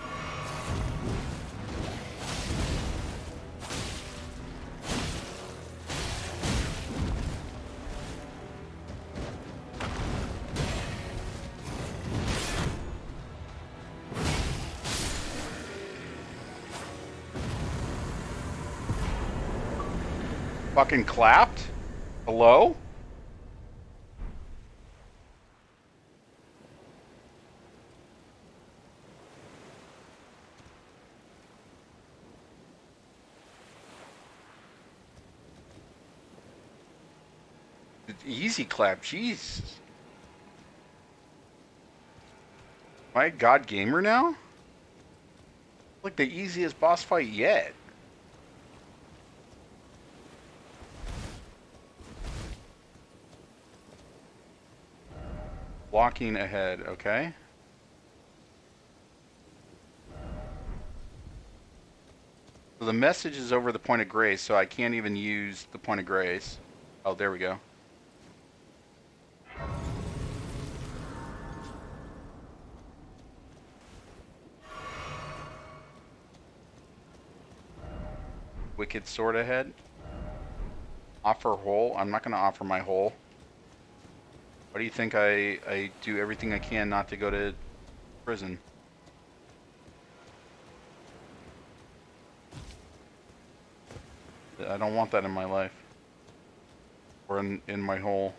Fucking clapped? Hello? Easy clap, jeez. Am I a god gamer now? Like the easiest boss fight yet. Blocking ahead, okay. So the message is over the point of grace, so I can't even use the point of grace. Oh, there we go. Wicked sword ahead. Offer hole. I'm not going to offer my hole. Why do you think I do everything I can not to go to prison? I don't want that in my life. Or in my hole.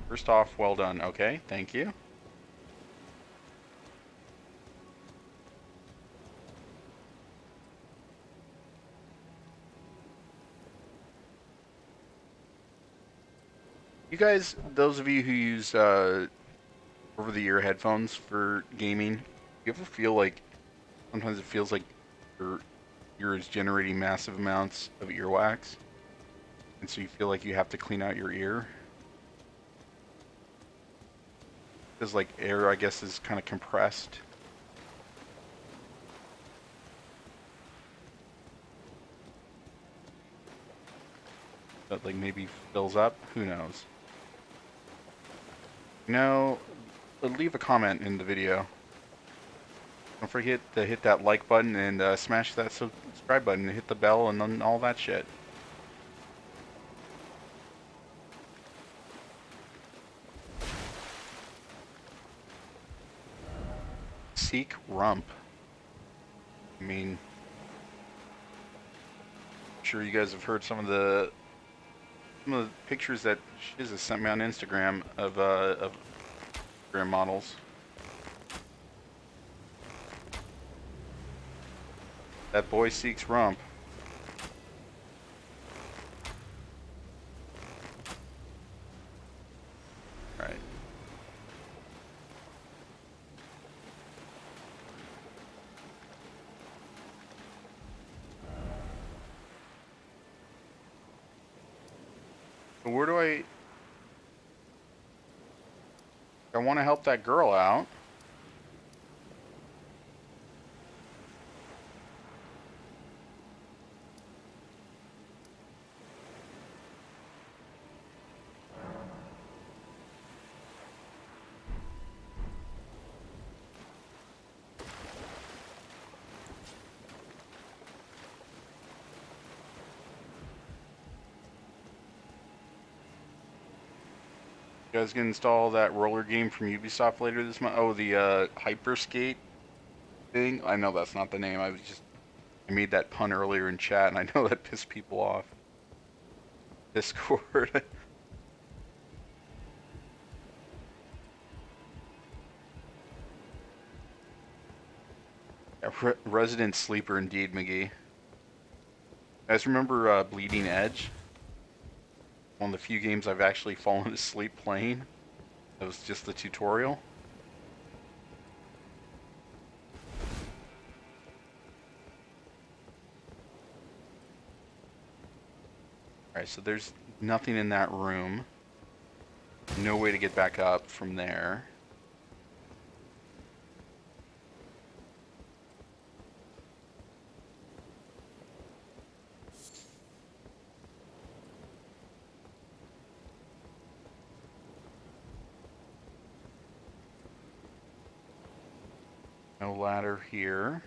First off, well done. Okay, thank you. You guys, those of you who use over-the-ear headphones for gaming, you ever feel like sometimes it feels like your ear is generating massive amounts of earwax, and so you feel like you have to clean out your ear? Because like air, I guess, is kind of compressed. But like maybe fills up. Who knows? You know, leave a comment in the video. Don't forget to hit that like button and smash that subscribe button and hit the bell and then all that shit. Seek rump. I mean, I'm sure you guys have heard some of the pictures that Shiz has sent me on Instagram of Instagram models. That boy seeks rump. Alright. Where do I want to help that girl out. You guys can install that roller game from Ubisoft later this month. Oh, the Hyperskate thing. I know that's not the name. I made that pun earlier in chat, and I know that pissed people off. Discord. Resident sleeper indeed, McGee. You guys remember Bleeding Edge? One of the few games I've actually fallen asleep playing. It was just the tutorial. Alright, so there's nothing in that room. No way to get back up from there. No ladder here.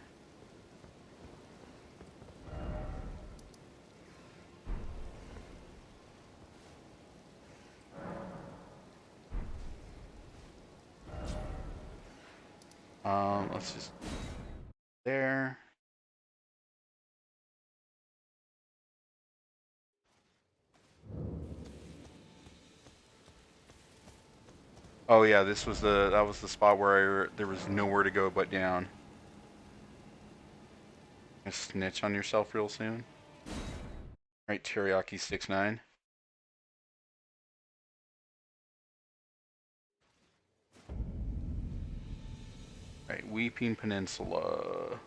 Let's just there. Oh yeah, that was the spot where there was nowhere to go but down. Gonna snitch on yourself real soon. Right, Teriyaki 69. Right, Weeping Peninsula.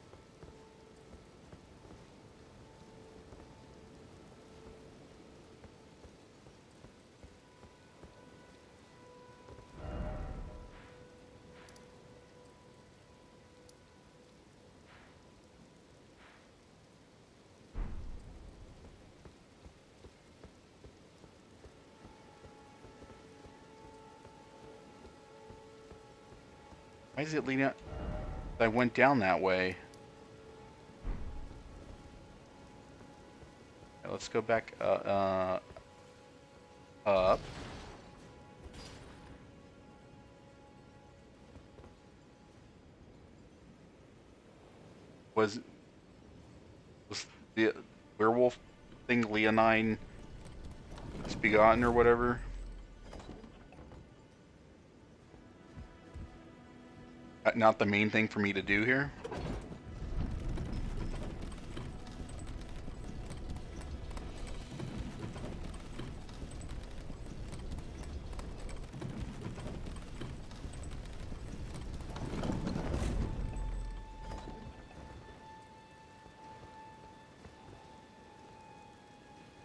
Why is it leading up? I went down that way. Okay, let's go back up. Was the werewolf thing Leonine the Misbegotten or whatever? Not the main thing for me to do here.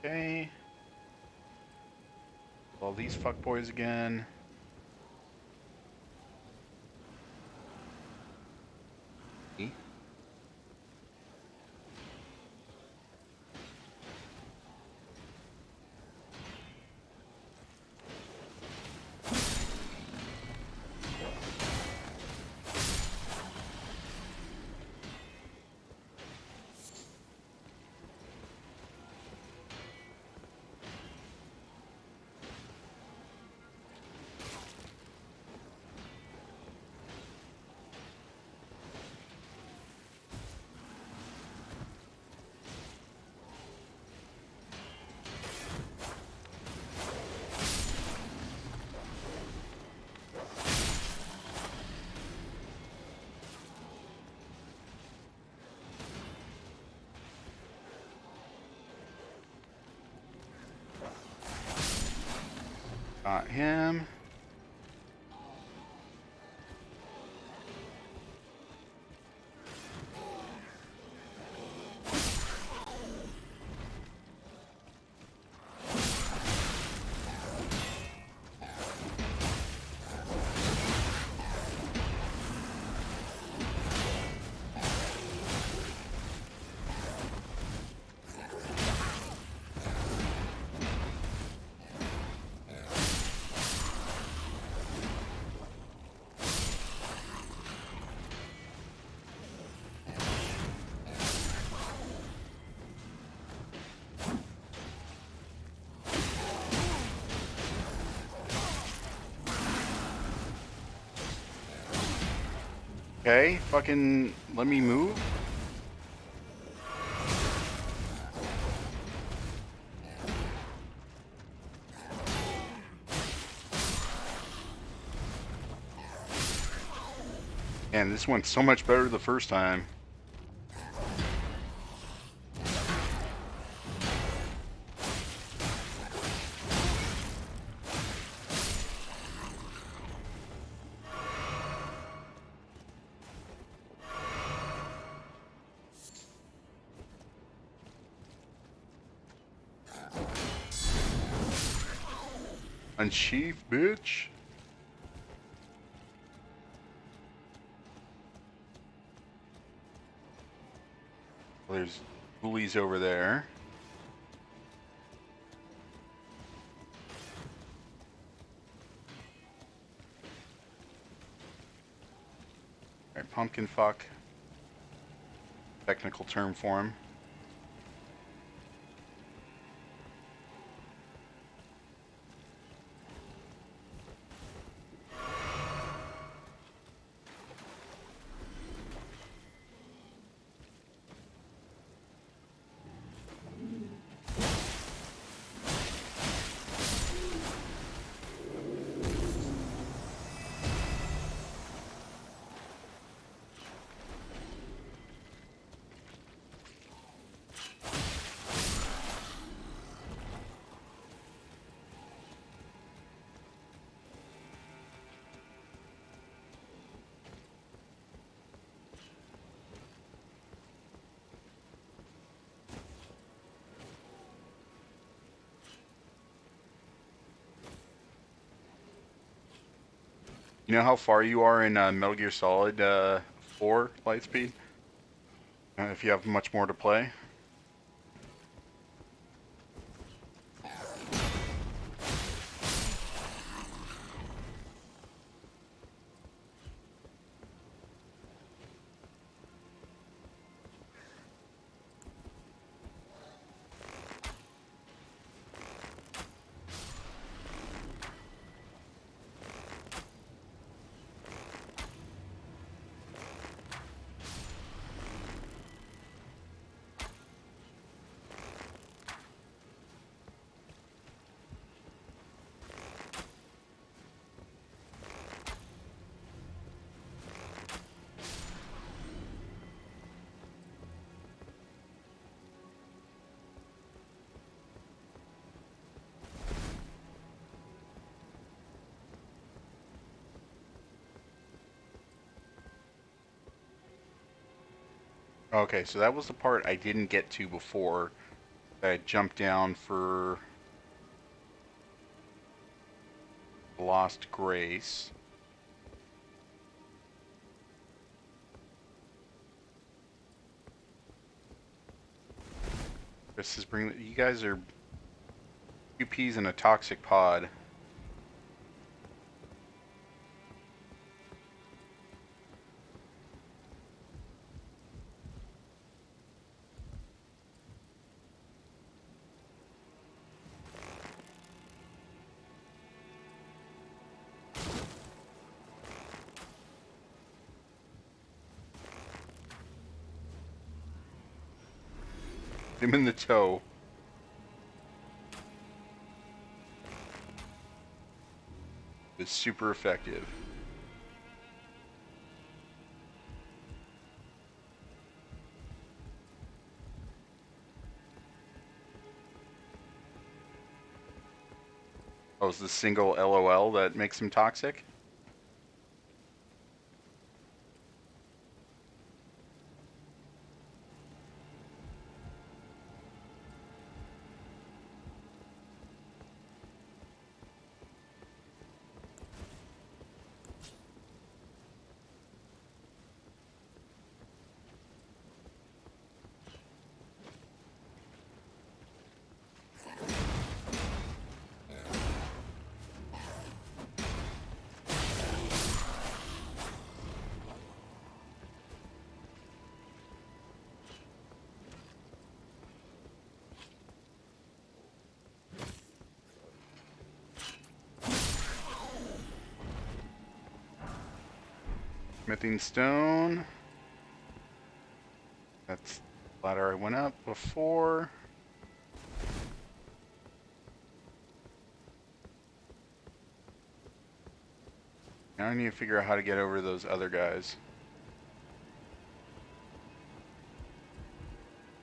Okay. All these fuckboys again. Got him. Okay, fucking let me move. Man, this went so much better the first time. Unsheath, bitch. Well, there's ghoulies over there. Alright, pumpkin fuck. Technical term for him. You know how far you are in Metal Gear Solid 4 Lightspeed? If you have much more to play. Okay, so that was the part I didn't get to before. I jumped down for Lost Grace. This is bringing. You guys are UPs in a toxic pod. Him in the toe. Is super effective. Oh, is the single LOL that makes him toxic? Smithing stone. That's the ladder I went up before. Now I need to figure out how to get over those other guys.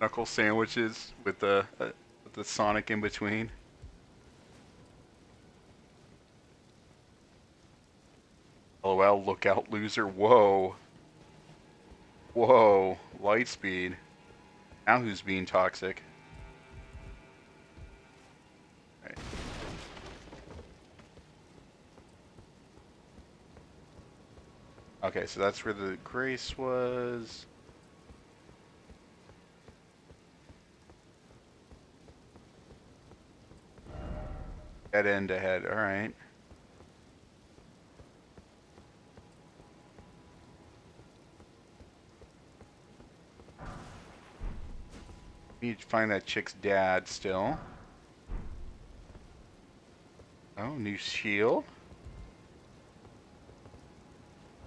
Knuckle sandwiches with the Sonic in between. LOL, look out, loser. Whoa. Whoa. Light speed. Now who's being toxic? Right. Okay, so that's where the grace was. Dead end ahead, alright. Need to find that chick's dad still. Oh, new shield.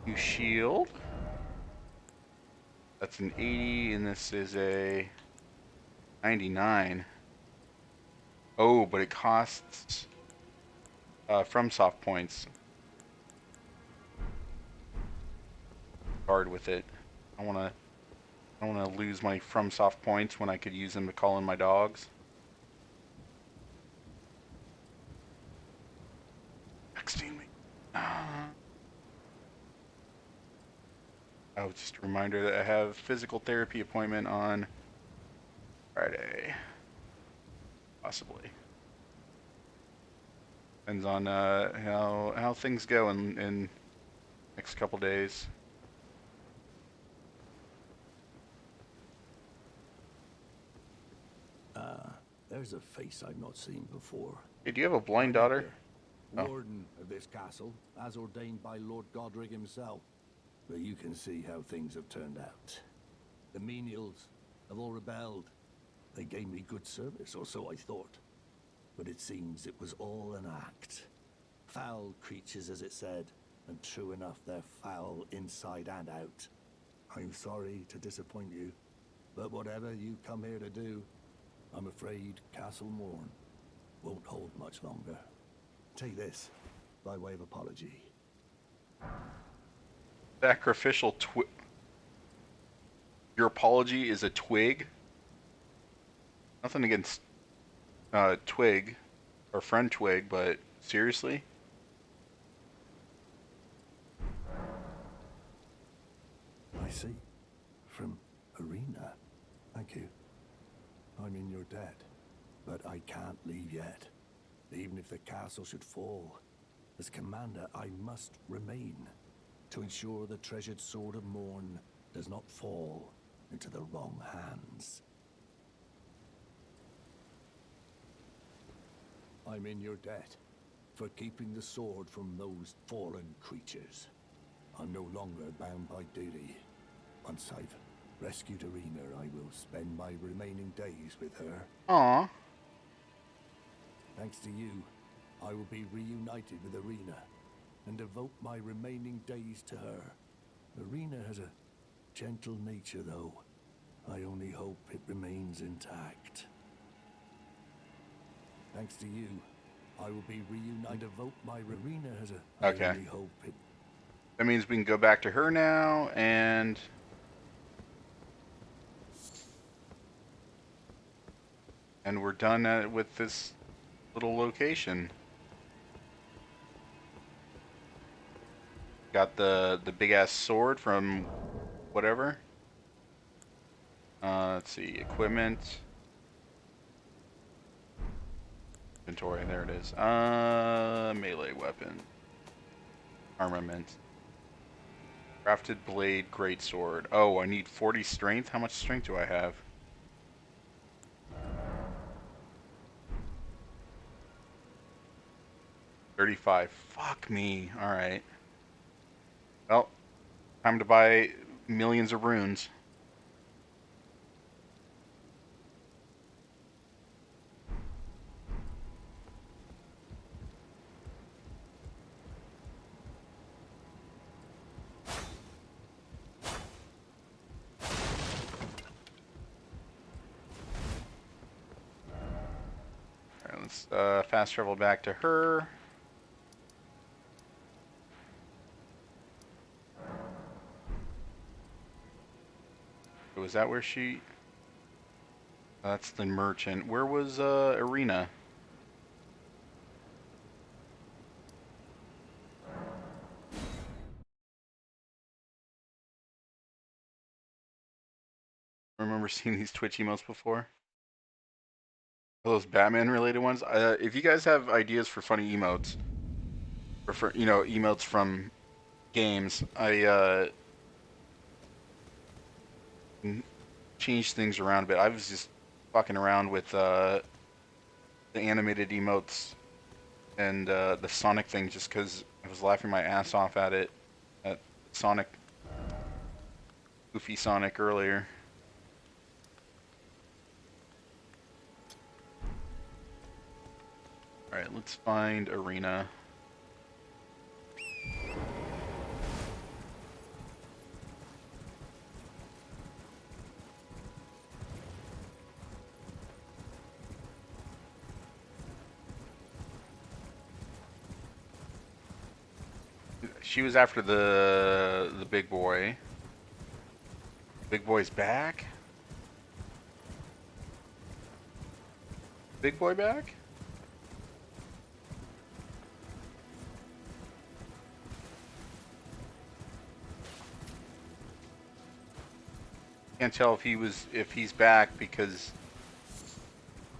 New shield. That's an 80, and this is a 99. Oh, but it costs from soft points. Hard with it. I don't wanna lose my from soft points when I could use them to call in my dogs. Texting me. Oh, just a reminder that I have physical therapy appointment on Friday. Possibly. Depends on how things go in next couple days. There's a face I've not seen before. Hey, do you have a blind daughter? Oh. Warden of this castle, as ordained by Lord Godric himself. But you can see how things have turned out. The menials have all rebelled. They gave me good service, or so I thought. But it seems it was all an act. Foul creatures, as it said, and true enough, they're foul inside and out. I'm sorry to disappoint you, but whatever you come here to do, I'm afraid Castle Morn won't hold much longer. Take this, by way of apology. Sacrificial twig. Your apology is a twig? Nothing against Twig, or friend Twig, but seriously? I see. From Arena. Thank you. I'm in your debt, but I can't leave yet. Even if the castle should fall, as commander I must remain, to ensure the treasured Sword of Morn does not fall into the wrong hands. I'm in your debt for keeping the sword from those fallen creatures. I'm no longer bound by duty. Once I've rescued Arena, I will spend my remaining days with her. Aww. Thanks to you, I will be reunited with Arena and devote my remaining days to her. Arena has a gentle nature, though. I only hope it remains intact. Thanks to you, I will be reunited. Devote my Arena has a. Okay. I only hope it. That means we can go back to her now, and we're done with this little location. Got the big ass sword from whatever. Let's see, equipment, inventory. There it is. Melee weapon, armament, crafted blade, greatsword. Oh, I need 40 strength. How much strength do I have? $35. Fuck me. All right. Well, time to buy millions of runes. Let's fast travel back to her. Was that where she... That's the merchant. Where was Arena? I remember seeing these Twitch emotes before. Those Batman related ones. If you guys have ideas for funny emotes, or for, you know, emotes from games, I changed things around a bit. I was just fucking around with the animated emotes and the Sonic thing just because I was laughing my ass off at it, at Sonic, Goofy Sonic earlier. Alright, let's find Arena. She was after the big boy. Big boy's back? Big boy back? Can't tell if he's back because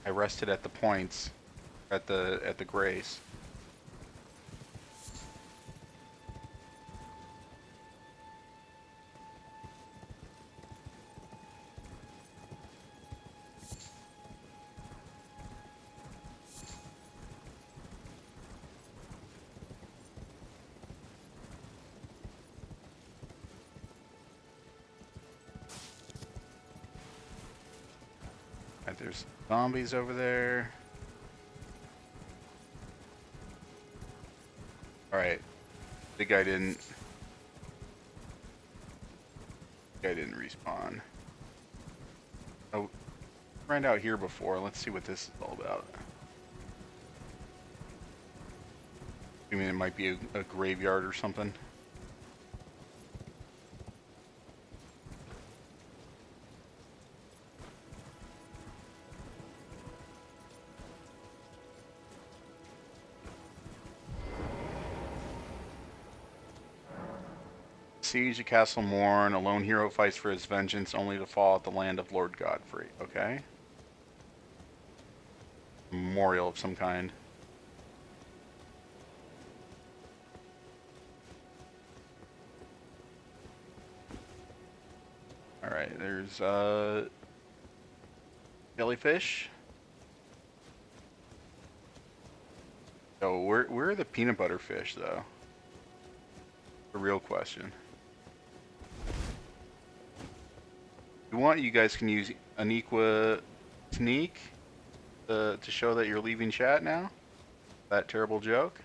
I rested at the points at the Grace. Right, there's zombies over there. Alright. The guy didn't respawn. Oh, ran out here before. Let's see what this is all about. I mean, it might be a graveyard or something. Siege of Castle Morn. A lone hero fights for his vengeance only to fall at the land of Lord Godfrey. Okay. Memorial of some kind. Alright, there's jellyfish. So where are the peanut butter fish though? The real question. If you want, you guys can use Aniqua Sneak to show that you're leaving chat now. That terrible joke.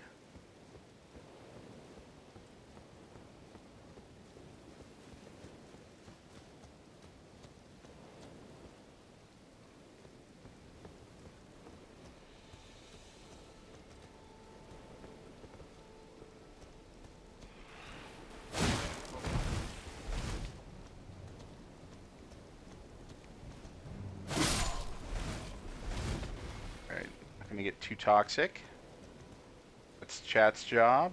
Gonna get too toxic. That's chat's job.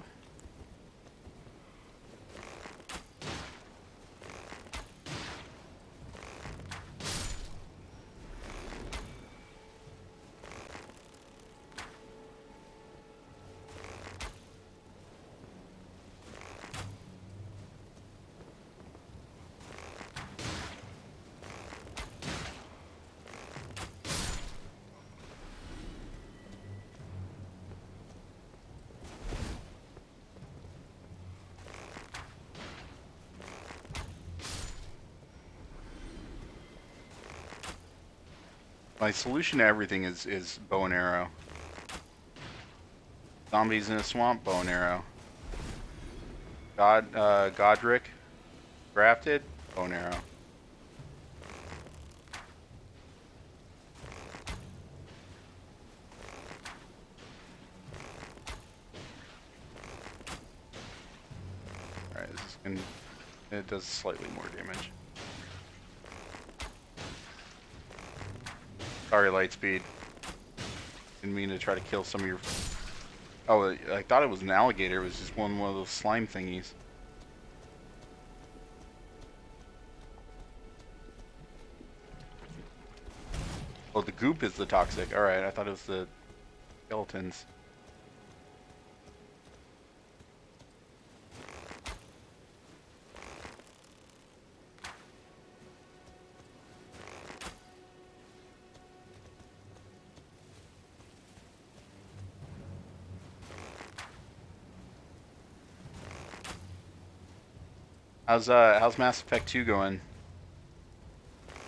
My solution to everything is bow and arrow. Zombies in a swamp, bow and arrow. Godric, grafted, bow and arrow. and it does slightly more damage. Sorry, Lightspeed. Didn't mean to try to kill some of your... Oh, I thought it was an alligator. It was just one of those slime thingies. Oh, the goop is the toxic. Alright, I thought it was the skeletons. How's Mass Effect 2 going,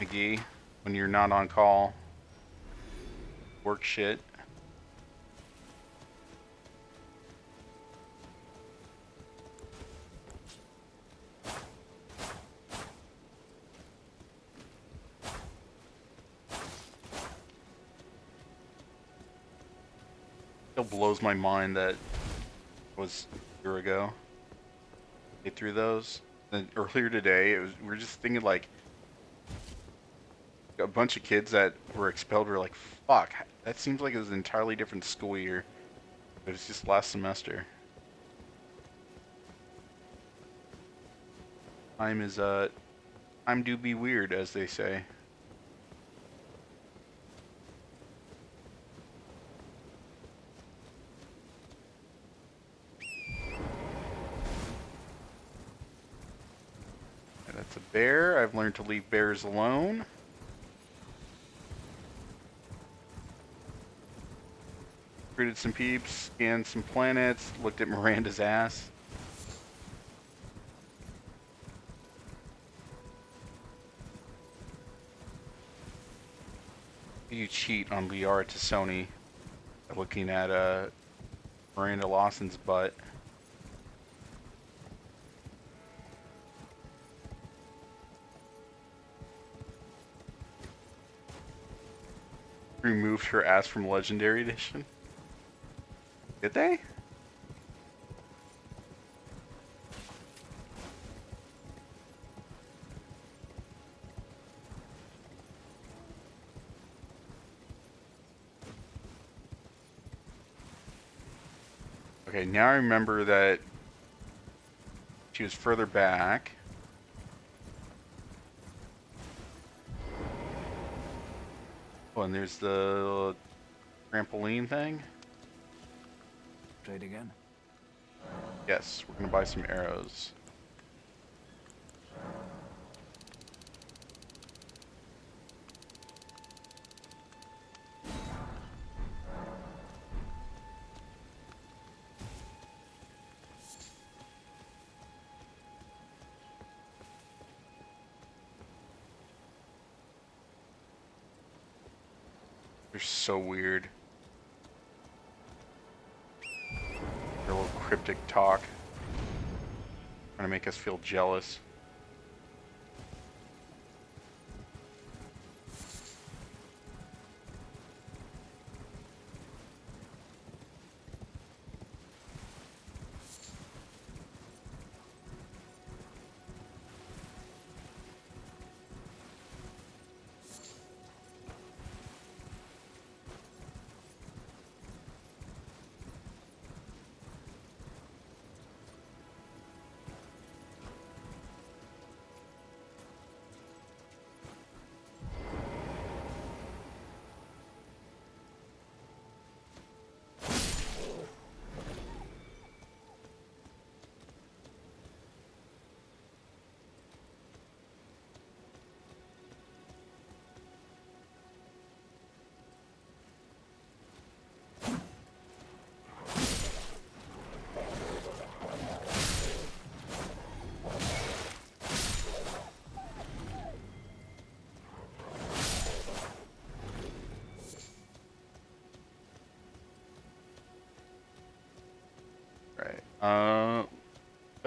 McGee? When you're not on call, work shit. Still blows my mind that it was a year ago. Get through those. Then earlier today, we were just thinking like a bunch of kids that were expelled were like, fuck, that seems like it was an entirely different school year. But it's just last semester. Time do be weird, as they say. And that's a bear. I've learned to leave bears alone. Recruited some peeps, scanned some planets, looked at Miranda's ass. You cheat on Liara to Sony by looking at Miranda Lawson's butt. Removed her ass from Legendary Edition. Did they? Okay, now I remember that she was further back. Oh, and there's the trampoline thing. Trade again? Yes, we're gonna buy some arrows. They're so weird. Their little cryptic talk. Trying to make us feel jealous.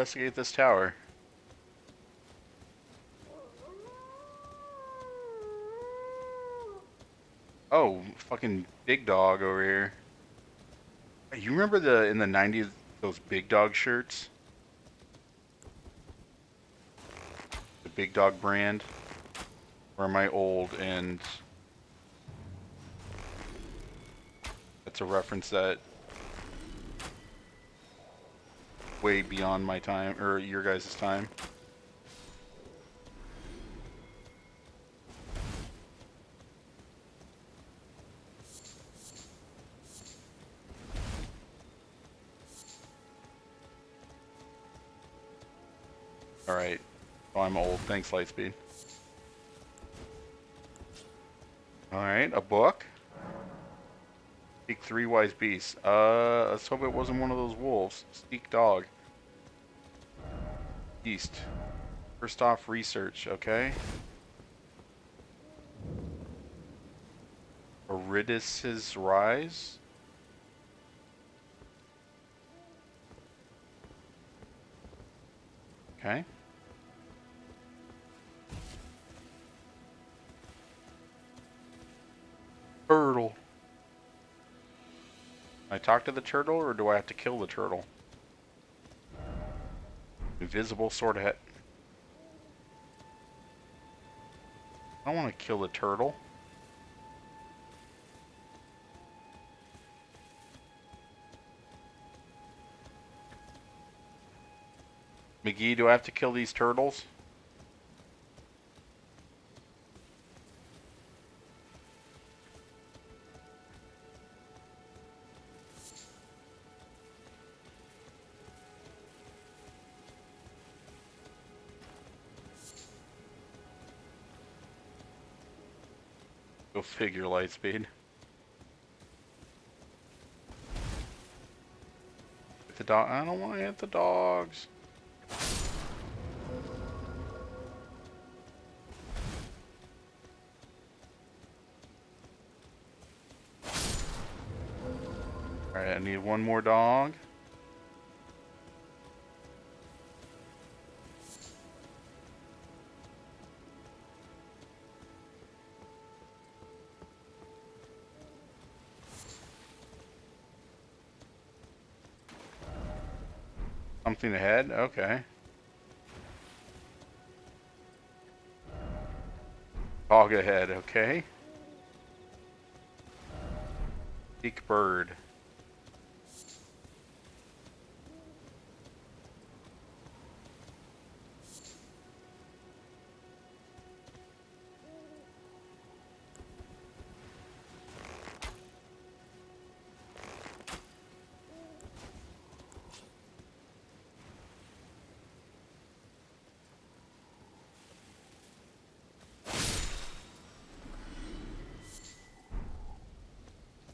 Investigate this tower. Oh, fucking big dog over here. You remember in the 90s those big dog shirts? The Big Dog brand? Or am I old and that's a reference that way beyond my time, or your guys' time? Alright. Oh, I'm old. Thanks, Lightspeed. Alright, a book. Seek 3 wise beasts. Let's hope it wasn't one of those wolves. Seek dog. Beast. First off, research, okay? Aridus's rise. Okay. Turtle. Can I talk to the turtle, or do I have to kill the turtle? Invisible sword head. I don't want to kill the turtle. McGee, do I have to kill these turtles? Go figure, Lightspeed. Hit the dog. I don't want to hit the dogs. Alright, I need one more dog. Something ahead? Okay. Dog ahead, okay. Seek bird.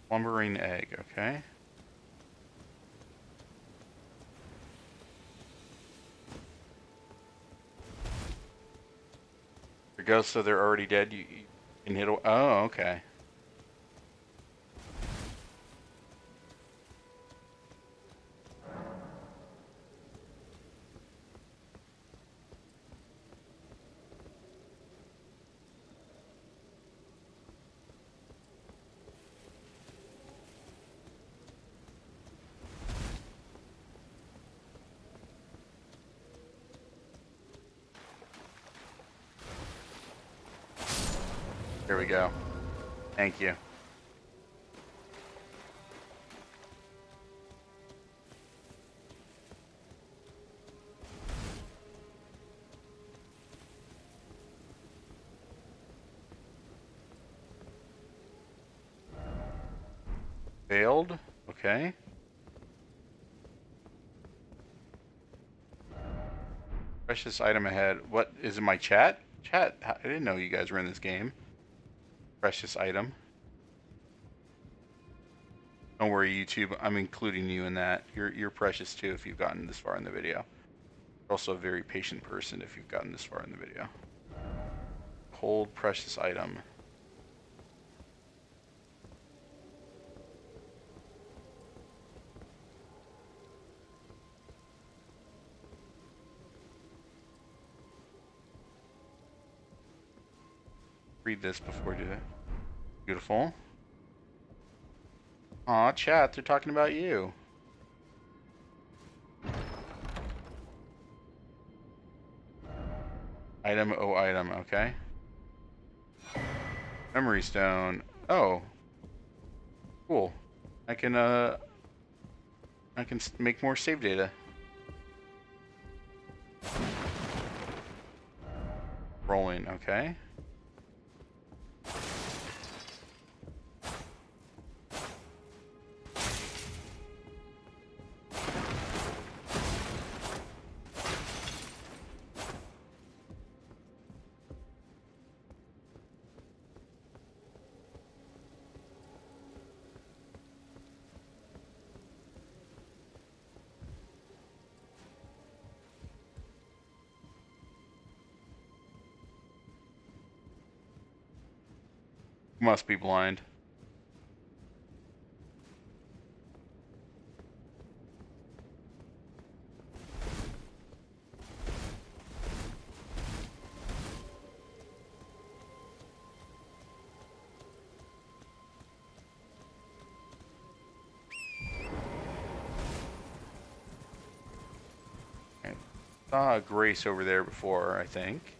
Slumbering egg, okay. There goes, so they're already dead. You can hit. Oh, okay. There we go. Thank you. Failed? Okay. Precious item ahead. What is in my chat? Chat? I didn't know you guys were in this game. Precious item. Don't worry, YouTube. I'm including you in that. You're precious too if you've gotten this far in the video. You're also a very patient person if you've gotten this far in the video. Hold precious item. Read this before you do that. Beautiful. Aw, chat, they're talking about you. Item, oh, item, okay. Memory stone. Oh. Cool. I can make more save data. Rolling, okay. Must be blind. I saw a Grace over there before, I think.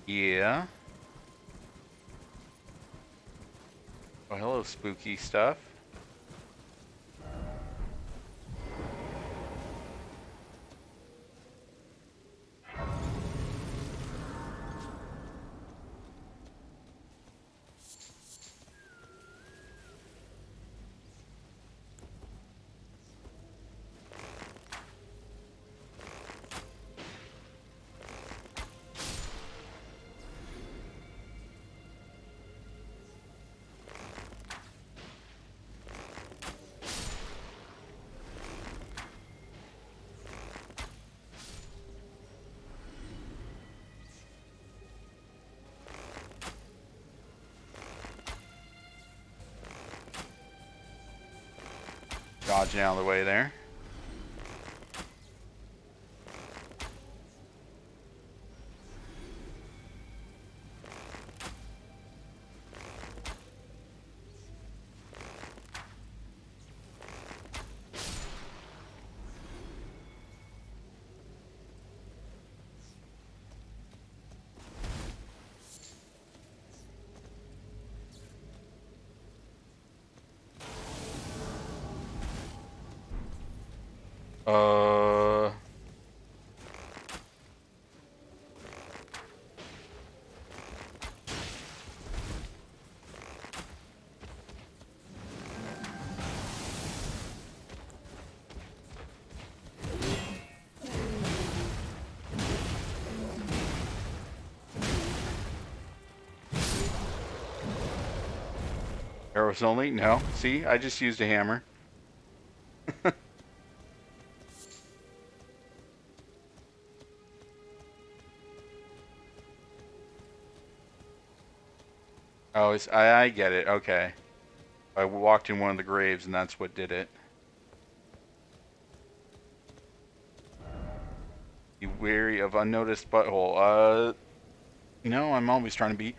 Yeah. Oh, hello, spooky stuff. Dodging out of the way there. Uh... Arrows only? No. See, I just used a hammer. Oh, I get it. Okay. I walked in one of the graves, and that's what did it. Be wary of unnoticed butthole. You know, I'm always trying to be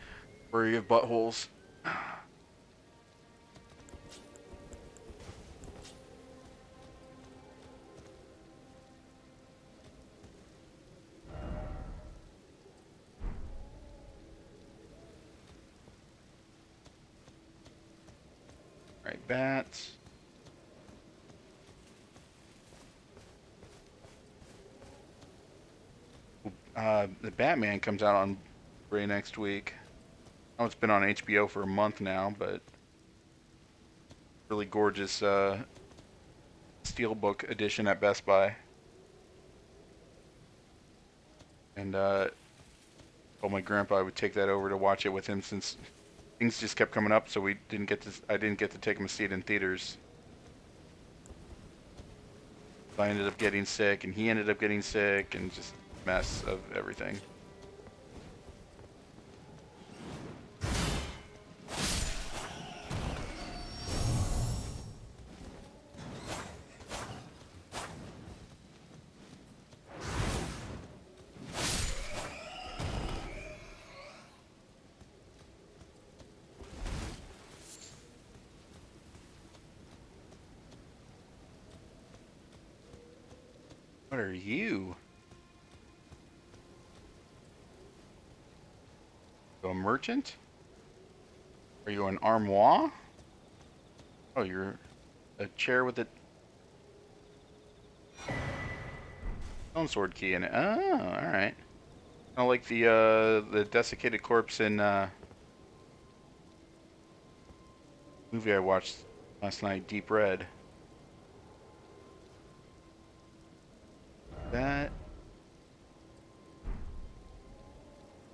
wary of buttholes. Alright, bats. The Batman comes out on Blu-ray next week. I know it's been on HBO for a month now, but really gorgeous Steelbook edition at Best Buy. And told my grandpa I would take that over to watch it with him since things just kept coming up, so I didn't get to take him to see it in theaters. So I ended up getting sick, and he ended up getting sick, and just a mess of everything. What are you? So a merchant? Are you an armoire? Oh, you're a chair with a stone sword key in it. Oh, alright. I like the desiccated corpse in movie I watched last night, Deep Red. That.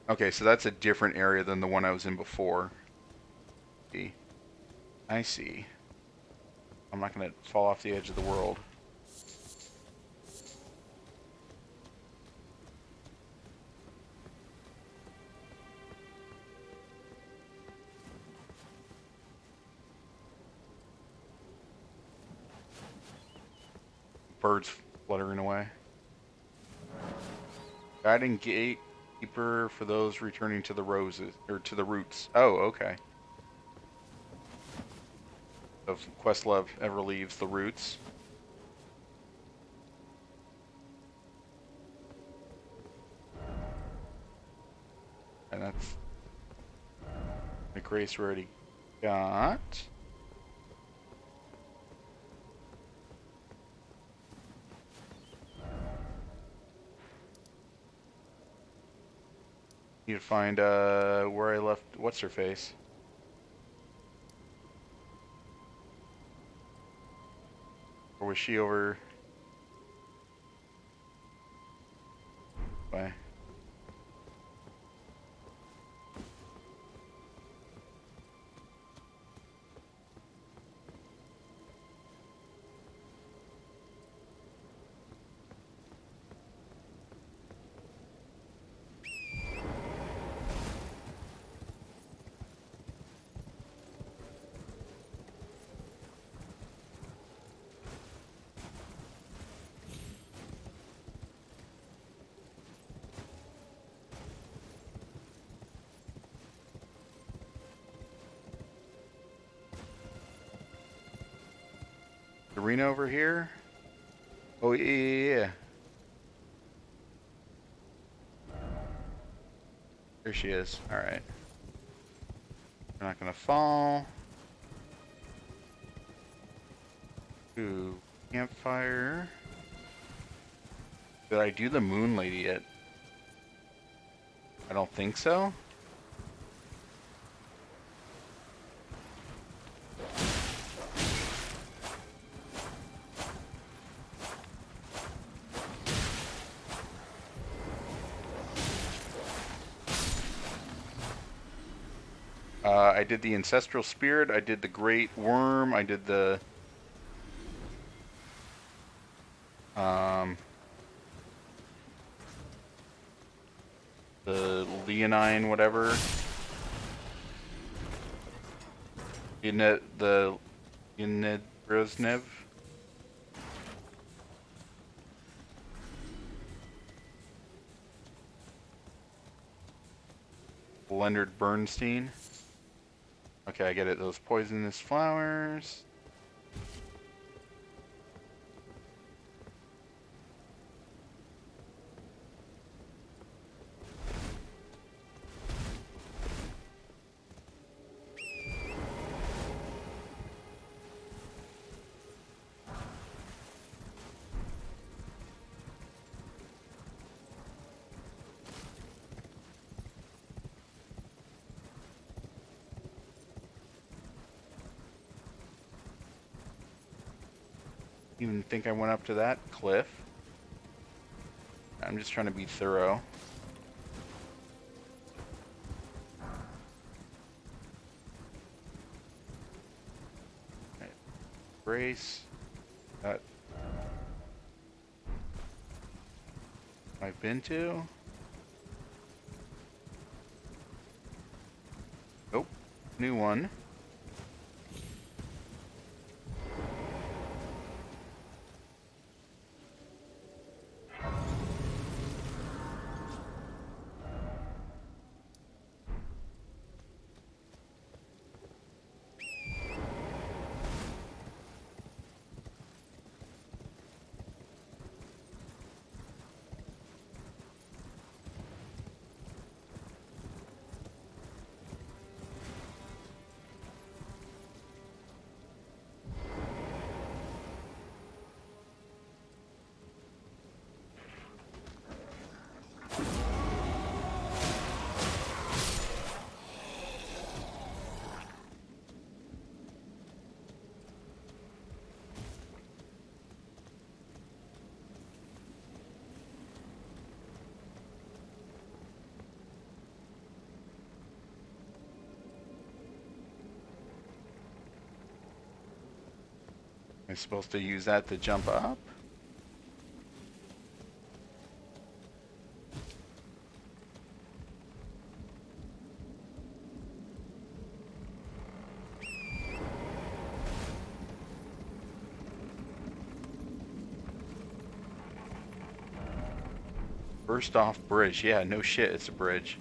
Okay, so that's a different area than the one I was in before. See? I see. I'm not gonna fall off the edge of the world. Birds fluttering away. Guiding gatekeeper for those returning to the roses or to the roots. Oh, okay. If Questlove ever leaves the roots. And that's the grace we already got. Need to find where I left what's her face. Or was she over by Arena over here? Oh yeah. There she is. Alright. We're not gonna fall. Ooh, campfire. Did I do the moon lady yet? I don't think so. I did the ancestral spirit. I did the great worm. I did the Leonine whatever. The Brezhnev. Leonard Bernstein. Okay, I get it. Those poisonous flowers. Even think I went up to that cliff. I'm just trying to be thorough. Okay. Grace. That I've been to. Nope. New one. I'm supposed to use that to jump up? Burst off bridge. Yeah, no shit, it's a bridge.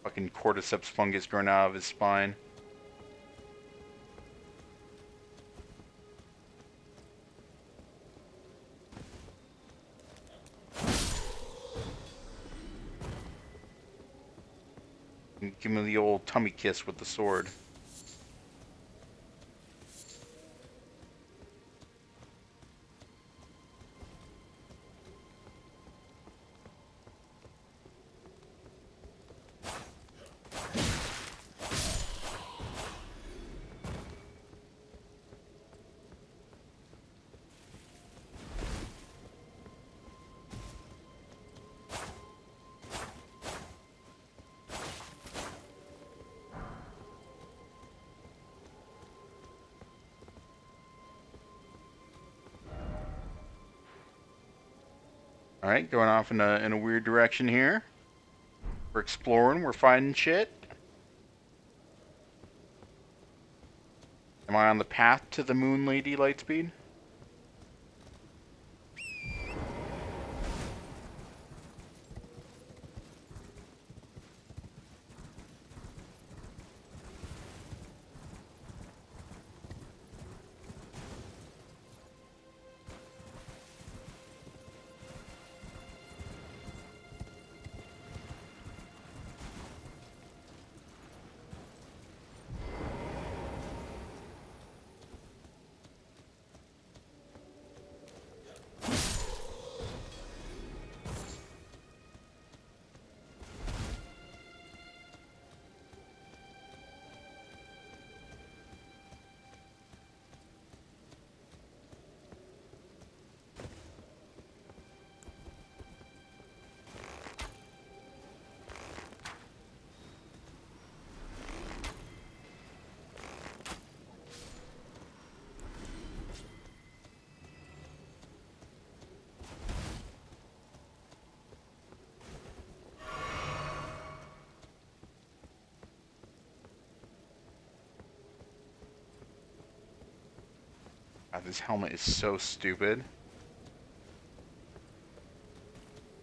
Fucking cordyceps fungus growing out of his spine. Give him the old tummy kiss with the sword. Alright, going off in a weird direction here. We're exploring, we're finding shit. Am I on the path to the Moon Lady Lightspeed? God, this helmet is so stupid.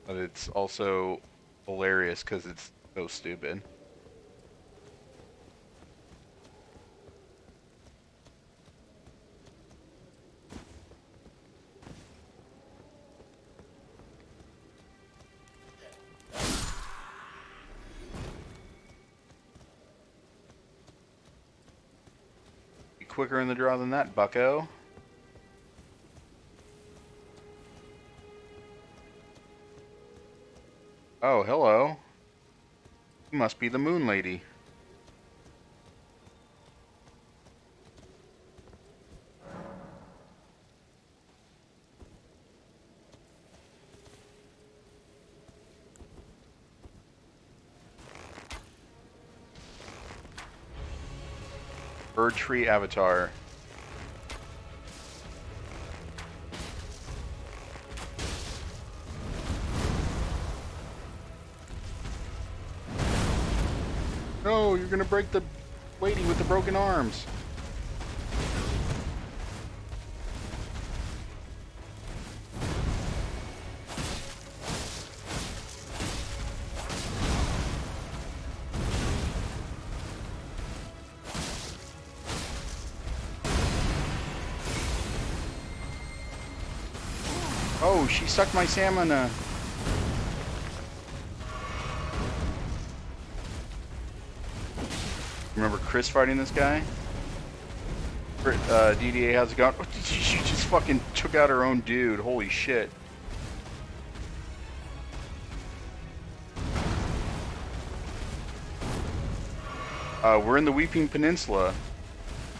But it's also hilarious because it's so stupid. Be quicker in the draw than that, bucko. Oh, hello. You must be the Moon Lady. Bird Tree Avatar. No, you're gonna break the lady with the broken arms. Oh, she sucked my stamina. Remember Chris fighting this guy? DDA, how's it going? Oh, she just fucking took out her own dude. Holy shit. We're in the Weeping Peninsula.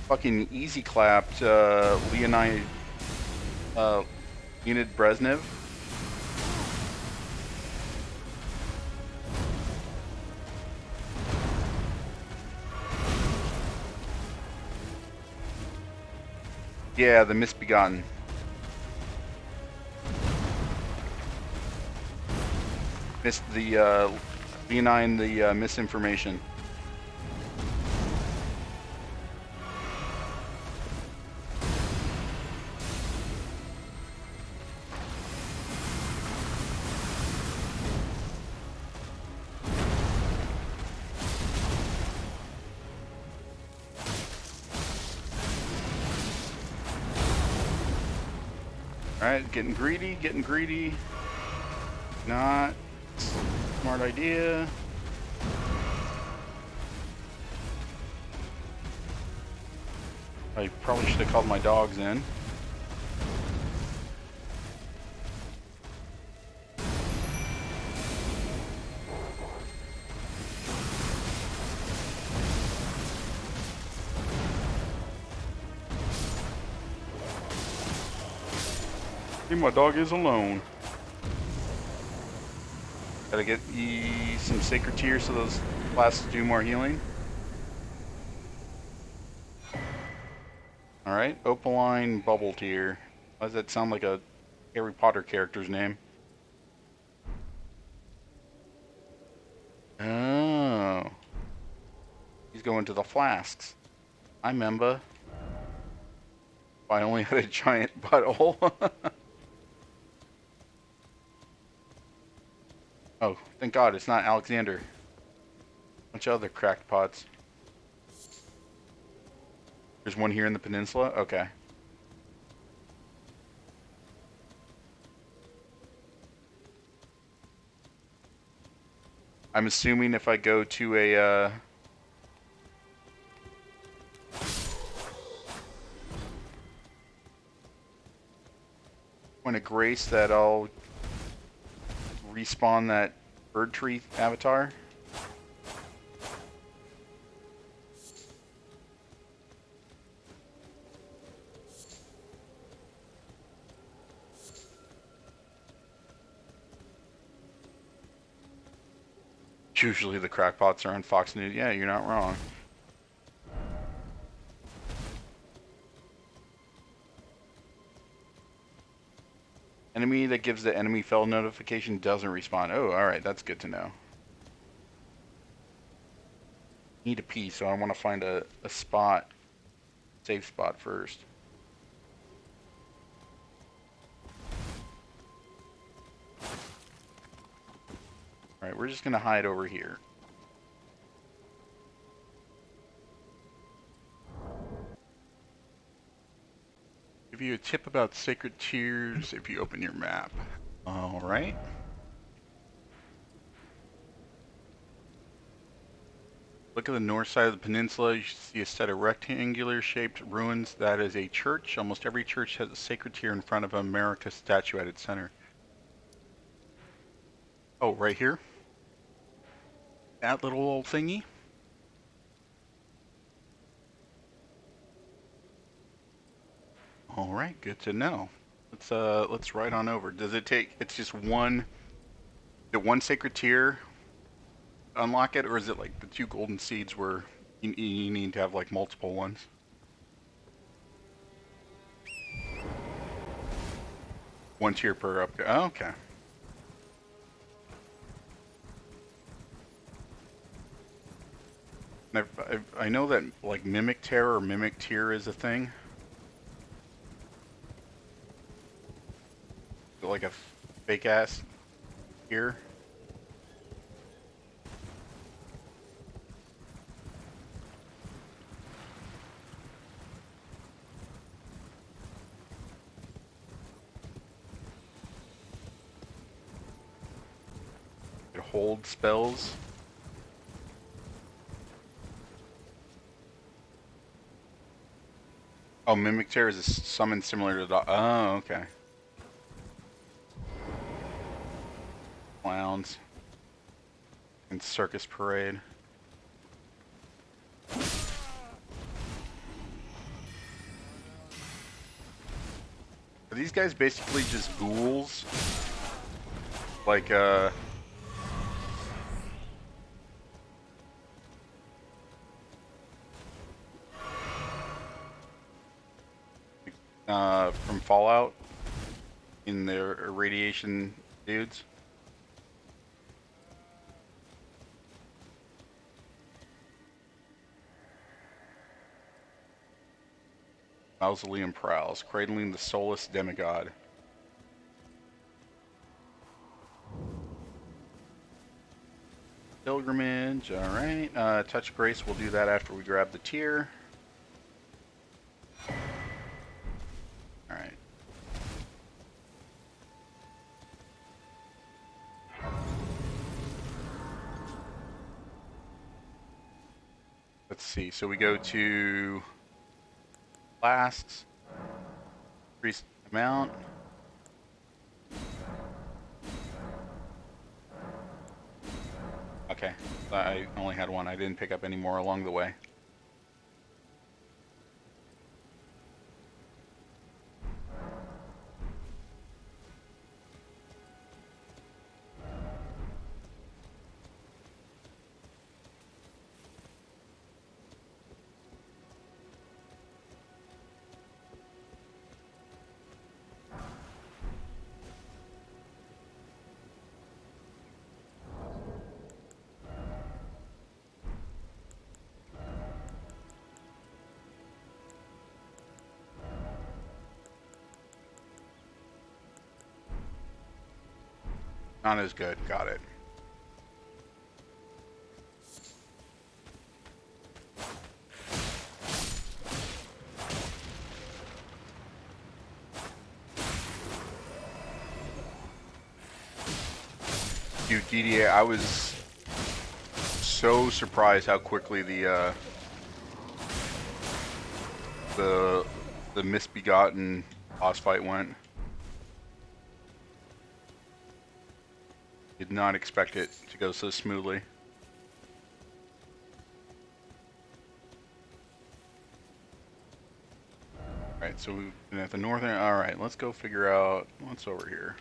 Fucking easy clapped Leonine Leonid Brezhnev. Yeah, the Misbegotten. Missed the Leonine the misinformation. Alright, getting greedy, getting greedy. Not smart idea. I probably should have called my dogs in. My dog is alone. Gotta get some sacred tears so those flasks do more healing. Alright, Opaline Bubble Tear. Why does that sound like a Harry Potter character's name? Oh. He's going to the flasks. I remember. If I only had a giant butthole. Oh, thank God it's not Alexander. Bunch of other cracked pots. There's one here in the peninsula? Okay. I'm assuming if I go to a, Point of Grace that I'll respawn that bird tree avatar. Usually the crackpots are on Fox News. Yeah, you're not wrong. Enemy that gives the enemy fell notification doesn't respawn. Oh, alright, that's good to know. Need a pee, so I want to find a spot, safe spot first. Alright, we're just going to hide over here. Give you a tip about sacred tears if you open your map. Alright. Look at the north side of the peninsula. You should see a set of rectangular shaped ruins. That is a church. Almost every church has a sacred tear in front of America's statue at its center. Oh, right here? That little old thingy? Alright, good to know. Let's ride on over. Does it take, it's just one sacred tear unlock it, or is it like the 2 golden seeds where you need to have like multiple ones? One tier per upgrade. Oh, okay. I know that like Mimic Terror or Mimic Tier is a thing. Like a fake ass tier. It hold spells. Oh, Mimic Tear is a summon similar to the... Oh, okay. Clowns. And Circus Parade. Are these guys basically just ghouls? Like, from Fallout? In their irradiation dudes? Mausoleum Prowls, cradling the soulless demigod. Pilgrimage, alright. Touch Grace, we'll do that after we grab the tier. Alright. Let's see, so we go to flasks, increase amount. Okay, I only had one. I didn't pick up any more along the way. Not as good. Got it. Dude, DDA, I was so surprised how quickly the Misbegotten boss fight went. Did not expect it to go so smoothly. Alright, so we've been at the northern... Alright, let's go figure out what's over here.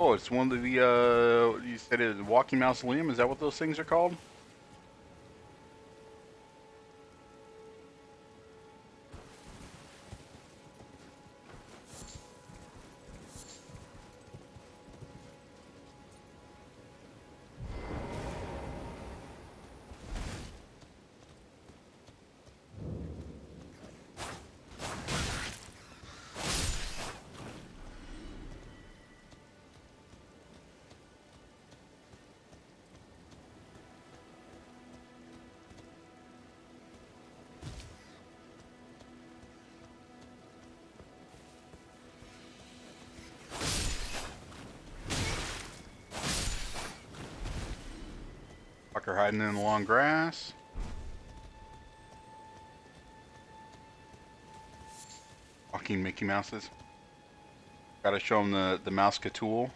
Oh, it's one of the, you said it was Walking Mausoleum? Is that what those things are called? Fucker hiding in the long grass. Walking Mickey Mouses. Gotta show him the mouse tool.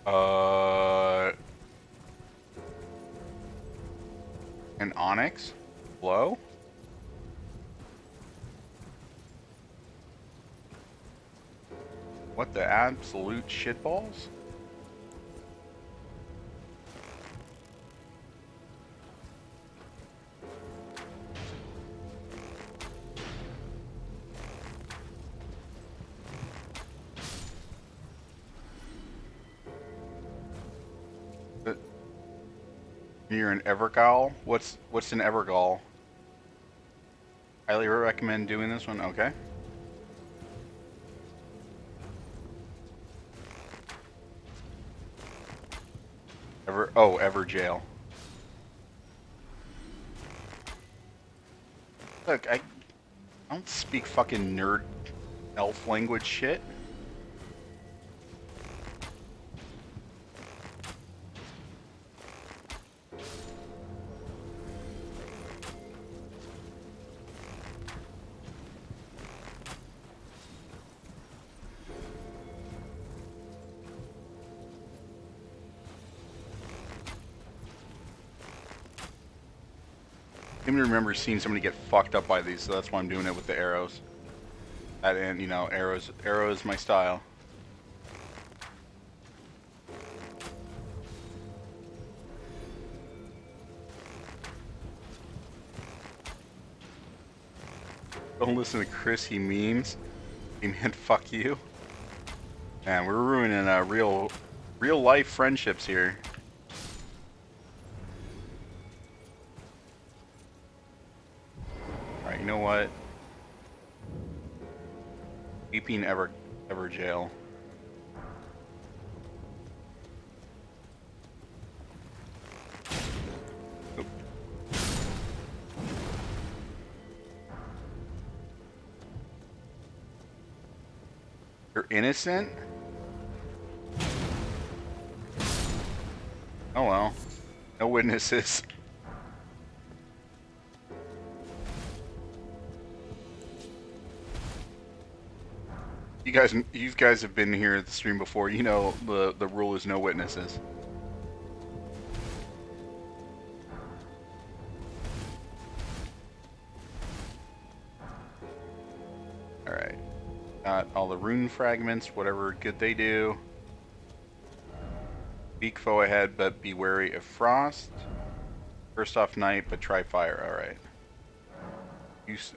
Uh, onyx. Blow. What the absolute shitballs? You're an Evergaol? What's an Evergaol? Highly recommend doing this one. Okay. Evergaol. Look, I don't speak fucking nerd elf language shit. I even remember seeing somebody get fucked up by these, so that's why I'm doing it with the arrows. And you know, arrow is my style. Don't listen to Chris, he memes. He meant fuck you. Man, we're ruining real life friendships here. Alright, you know what? Weeping Evergaol. Oop. You're innocent? Oh well. No witnesses. You guys have been here at the stream before. You know the rule is no witnesses. All right. Got all the rune fragments, whatever good they do. Weak foe ahead, but be wary of frost. First off, night, but try fire. All right.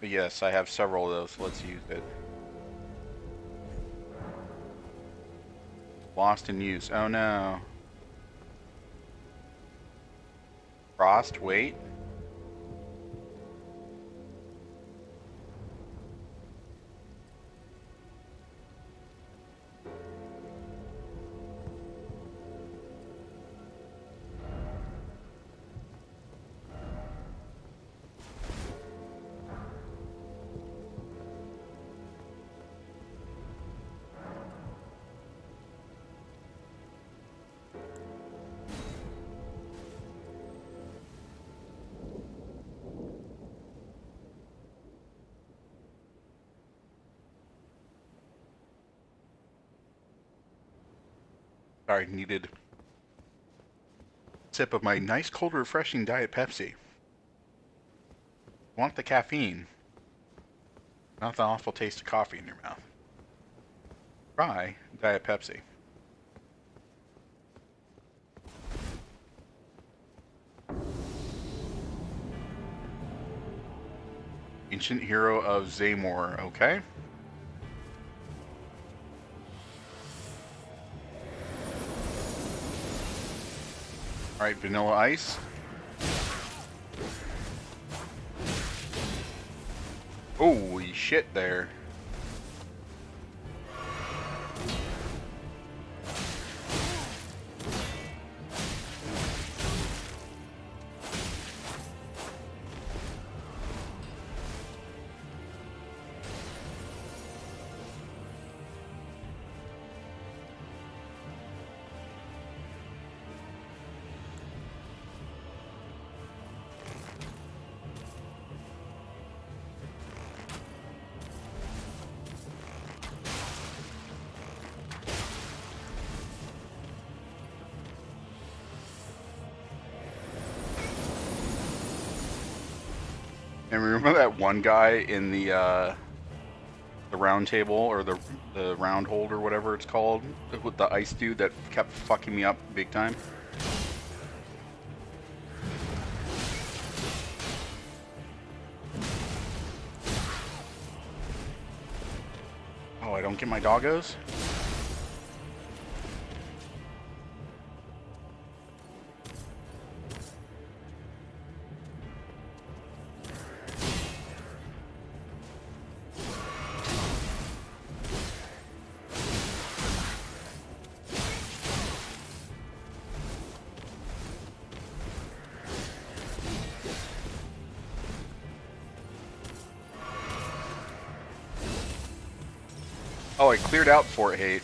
Yes, I have several of those. Let's use it. Lost in use. Oh no. Frost, wait. Sorry, needed a sip of my nice cold refreshing Diet Pepsi. Want the caffeine, not the awful taste of coffee in your mouth. Try Diet Pepsi. Ancient Hero of Zaymor, okay. Alright, Vanilla Ice. Holy shit there. And remember that one guy in the round table, or the round hold, or whatever it's called, with the ice dude that kept fucking me up big time? Oh, I don't get my doggos? Oh, I cleared out Fort Hate.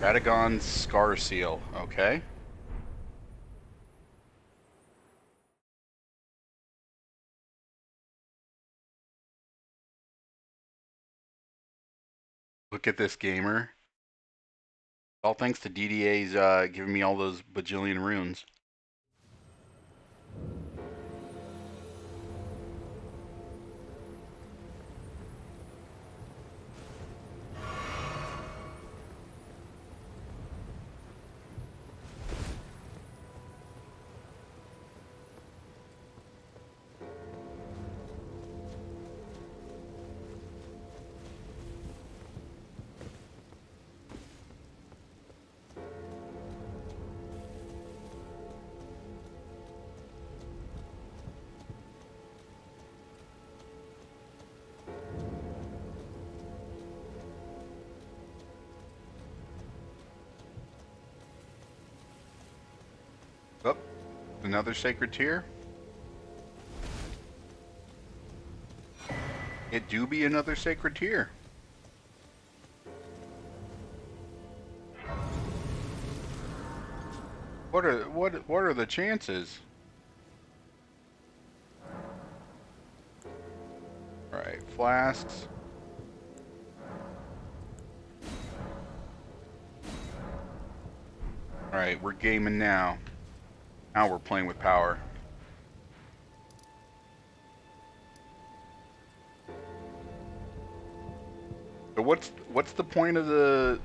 Radagon's Scar Seal, okay. Look at this gamer. All thanks to DDA's giving me all those bajillion runes. Oh, another sacred tear. It do be another sacred tear. What are the chances? All right, flasks. All right, we're gaming now. Now we're playing with power. So what's the point of the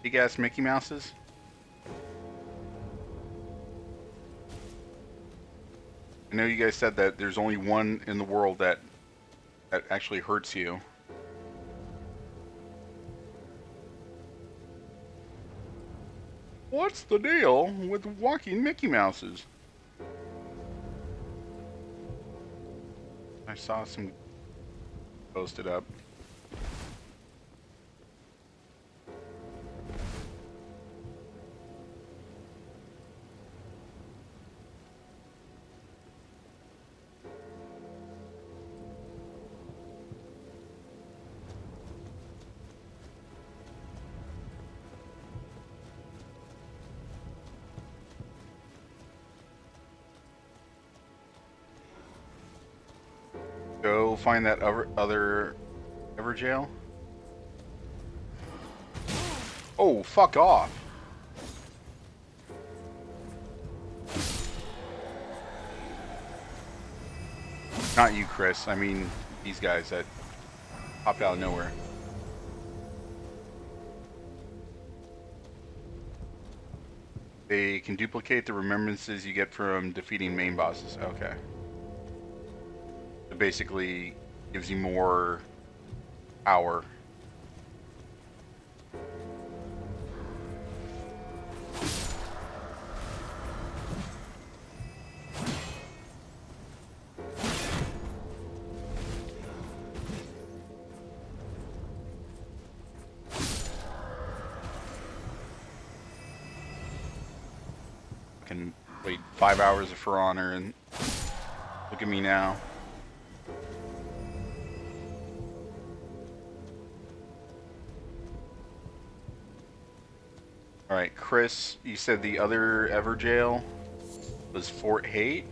big ass Mickey Mouses? I know you guys said that there's only one in the world that actually hurts you. What's the deal with walking Mickey Mouses? I saw some posted up. Go find that other Evergaol. Oh, fuck off. Not you, Chris. I mean, these guys that popped out of nowhere. They can duplicate the remembrances you get from defeating main bosses. Okay. It basically gives you more power. Played 5 hours of For Honor and look at me now. Alright, Chris, you said the other Evergaol was Fort Hate?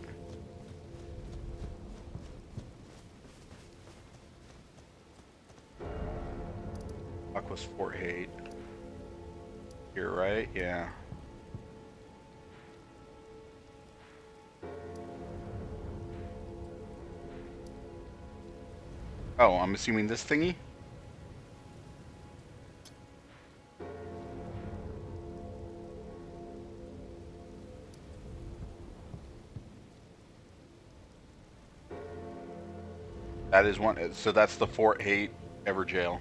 Fuck was Fort Hate? Here, right? Yeah. Oh, I'm assuming this thingy? That is one. So that's the Fort Hate Evergaol.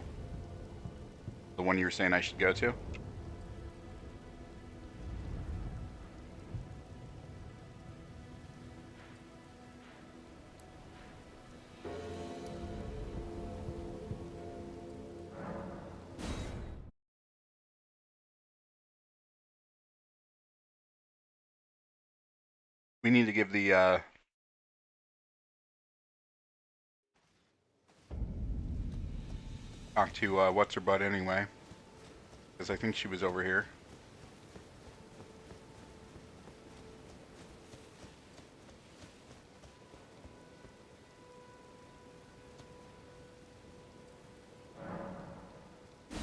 The one you were saying I should go to? We need to give the talk to what's her butt anyway, because I think she was over here.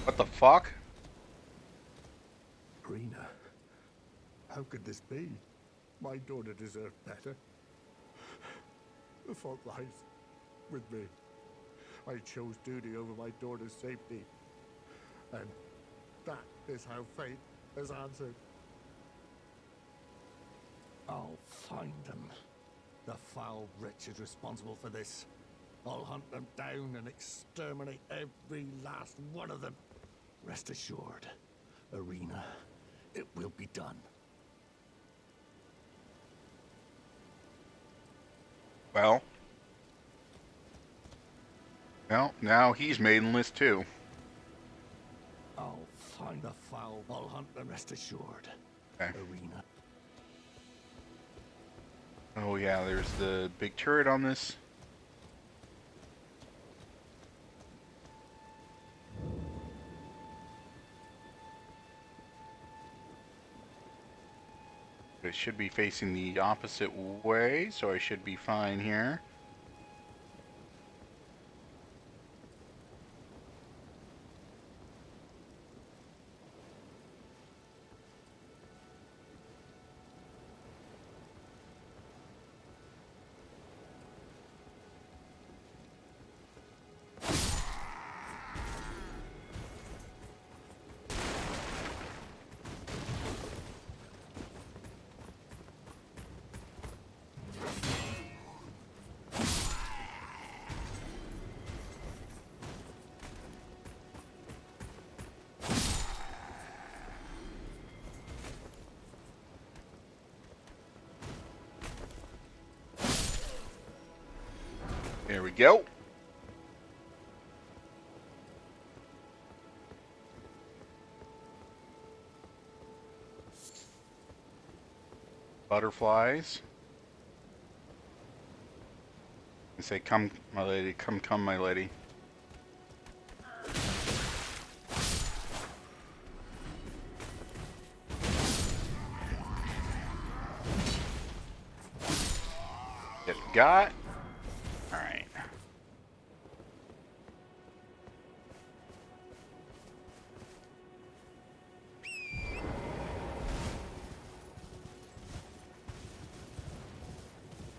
What the fuck? Rena, how could this be? My daughter deserved better. The fault lies with me. I chose duty over my daughter's safety. And that is how fate has answered. I'll find them. The foul wretches responsible for this. I'll hunt them down and exterminate every last one of them. Rest assured, Arena, it will be done. Well, now he's maidenless too. I'll find the foul. I'll hunt them. Rest assured, Okay. Arena. Oh yeah, there's the big turret on this. It should be facing the opposite way, so I should be fine here. There we go. Butterflies. And say, come, my lady, come, my lady. Get got. All right.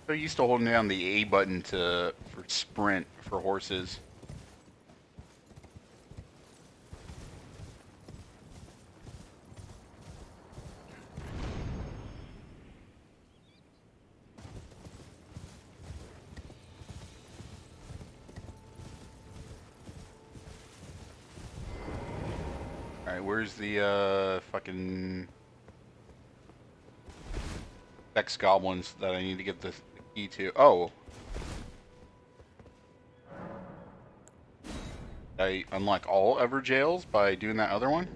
So used to holding down the A button for sprint for horses. Alright, where's the fucking Vex goblins that I need to get the key to? Oh. I unlock all Evergaols by doing that other one?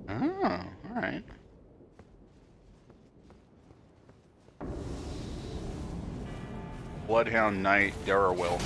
Oh, alright. Bloodhound Knight Darrowell.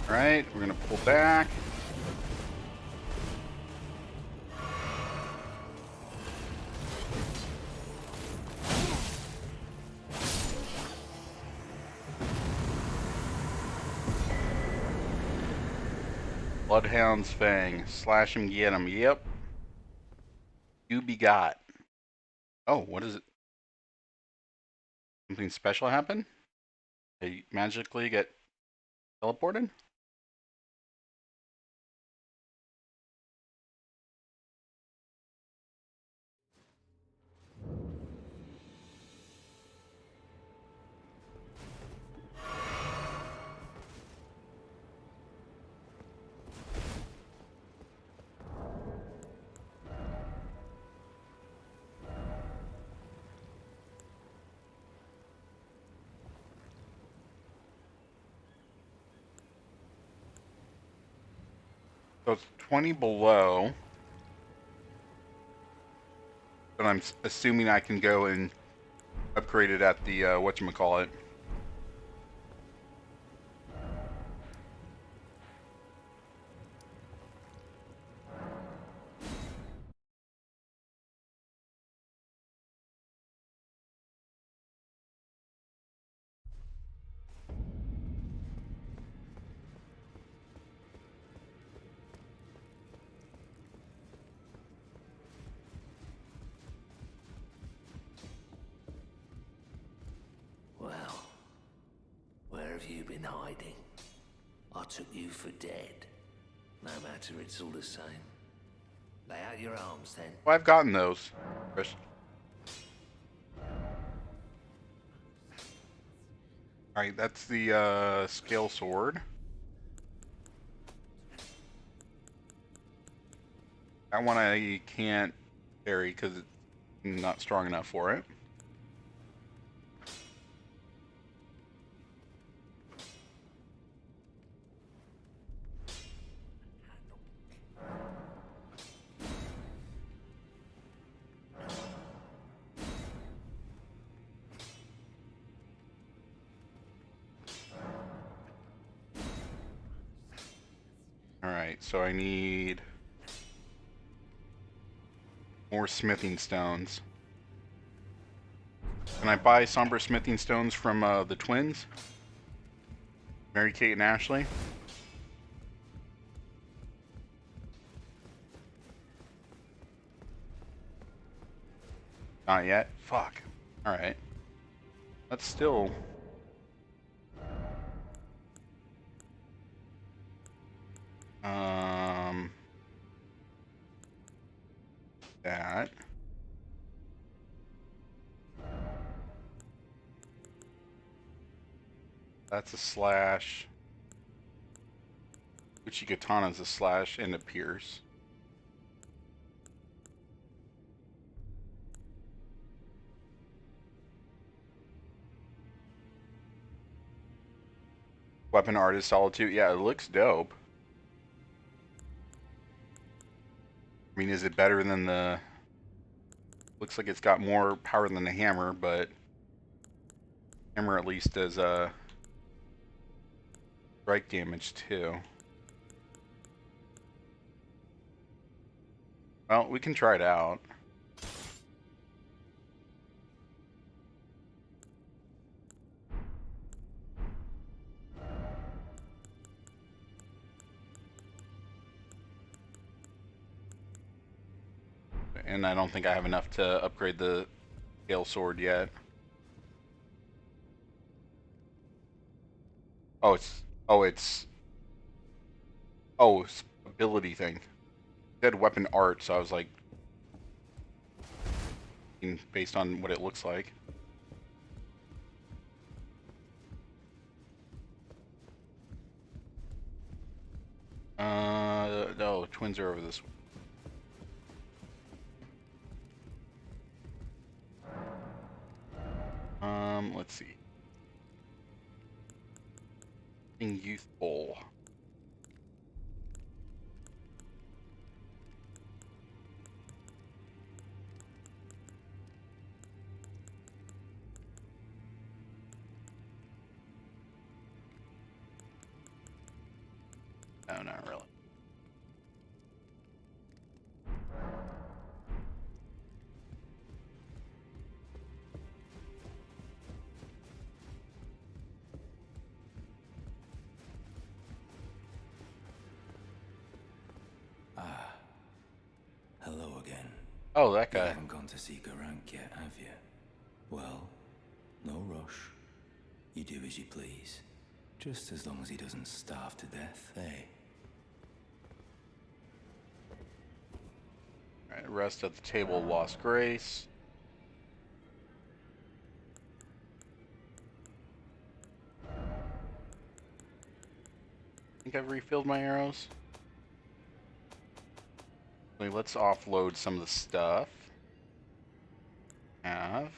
Alright, we're gonna pull back. Bloodhound's Fang. Slash him, get him. Yep. You begot. Oh, what is it? Something special happen? They magically get teleported? So it's 20 below. But I'm assuming I can go and upgrade it at the, whatchamacallit. Well, where have you been hiding? I took you for dead. No matter, it's all the same. Lay out your arms then. Well, I've gotten those, Chris. Alright, that's the, scale sword. That one I can't carry because it's not strong enough for it. Alright, so I need more smithing stones. Can I buy somber smithing stones from the twins? Mary Kate and Ashley? Not yet? Fuck. Alright. That's still... That. That's a slash. Uchigatana's a slash and a pierce. Weapon Artist Solitude. Yeah, it looks dope. I mean, is it better than the... Looks like it's got more power than the hammer, but... Hammer at least does, strike damage, too. Well, we can try it out. and I don't think I have enough to upgrade the scale sword yet. Oh, it's ability thing. It said weapon art, so I was like, based on what it looks like. No, twins are over this way. Let's see. Being youthful. No, not really. Hello again. Oh, that You guy. haven't gone to see Garank yet, have you? Well, no rush. You do as you please. Just as long as he doesn't starve to death, eh? Alright, rest at the table, lost grace. I think I've refilled my arrows. Let's offload some of the stuff. Have.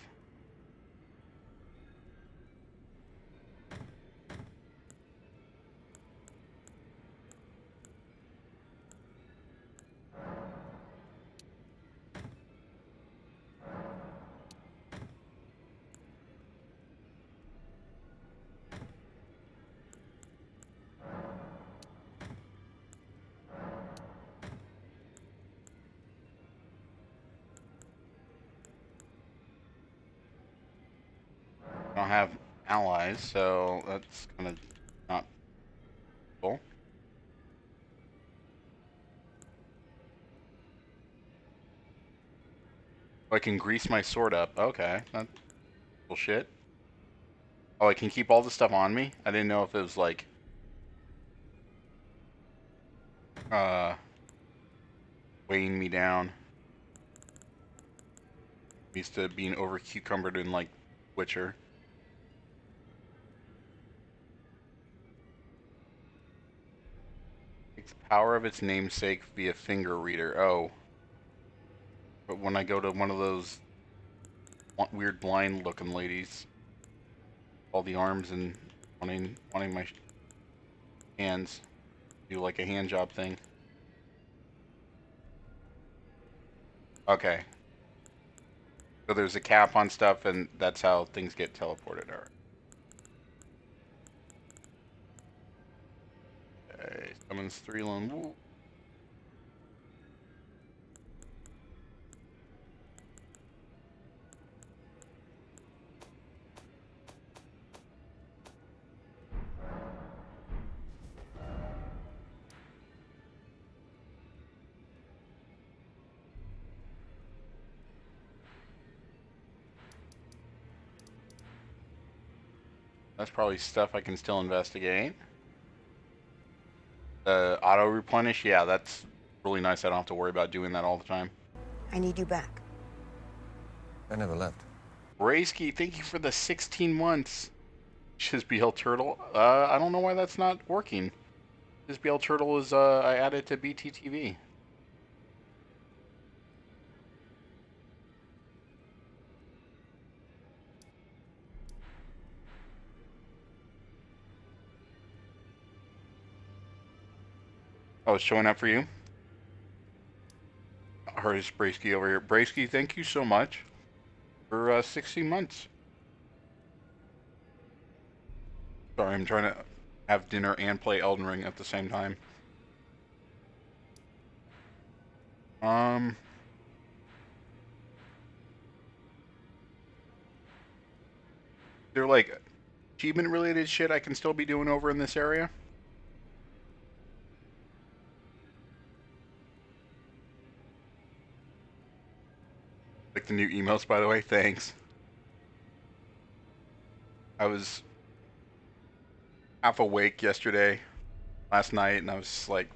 I don't have allies, so that's kind of not cool. Oh, I can grease my sword up. Okay, that's bullshit. Oh, I can keep all the stuff on me? I didn't know if it was like uh weighing me down. Used to being over cucumbered in like Witcher. Takes the power of its namesake via finger reader. Oh. But when I go to one of those weird blind looking ladies, all the arms and wanting my hands, do like a hand job thing. Okay. So there's a cap on stuff, and that's how things get teleported. All right. Okay, summons 3 lone wolf. That's probably stuff I can still investigate. The auto replenish, yeah, that's really nice. I don't have to worry about doing that all the time. I need you back. I never left. Brayski, thank you for the 16 months. Chisbiel Turtle. I don't know why that's not working. Chisbiel Turtle is, I added to BTTV. Oh, it's showing up for you? I heard it's Brayski over here. Brayski, thank you so much for 16 months. Sorry, I'm trying to have dinner and play Elden Ring at the same time. They're like achievement related shit I can still be doing over in this area. Like the new emotes, by the way. Thanks. I was half awake last night, and I was like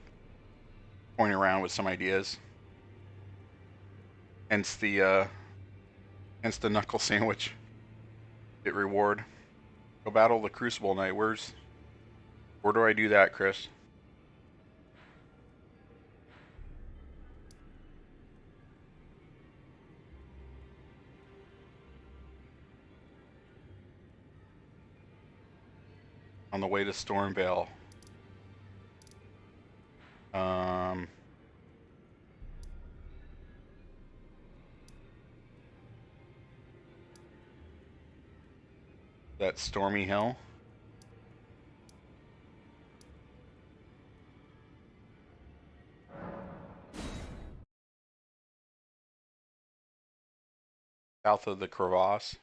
pointing around with some ideas. Hence the knuckle sandwich. Get reward. Go battle the Crucible Knight. Where do I do that, Chris? On the way to Stormvale. That Stormy Hill. South of the crevasse.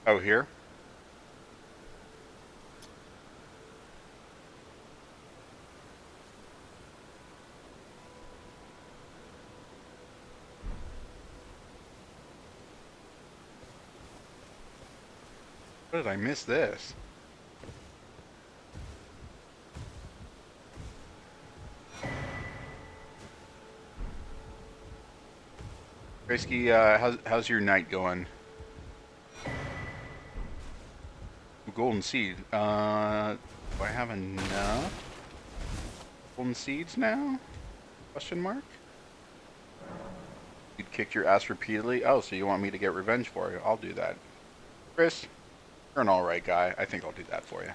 Oh, here? How did I miss this? Risky, how's your night going? Golden seed. Do I have enough golden seeds now? Question mark? You'd kick your ass repeatedly? Oh, so you want me to get revenge for you? I'll do that. Chris, you're an alright guy. I think I'll do that for you.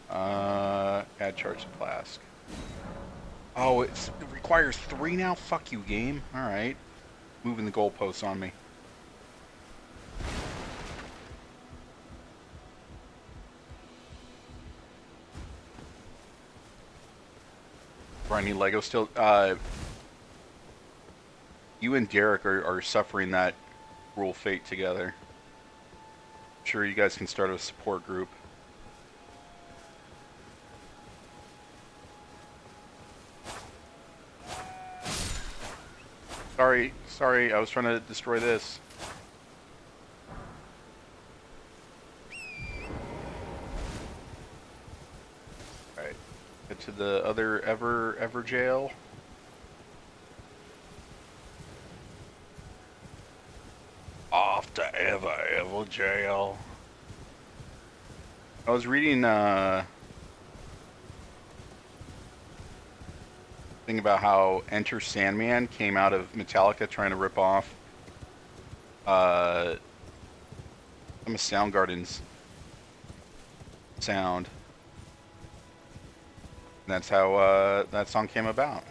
Add charge to flask. Oh, it requires 3 now? Fuck you, game. Alright. Moving the goalposts on me. Do I need Lego still? You and Derek are suffering that cruel fate together. I'm sure you guys can start a support group. Sorry, I was trying to destroy this. Alright. Get to the other Evergaol. Off to Evergaol. I was reading thing about how Enter Sandman came out of Metallica trying to rip off some of Soundgarden's sound. And that's how that song came about.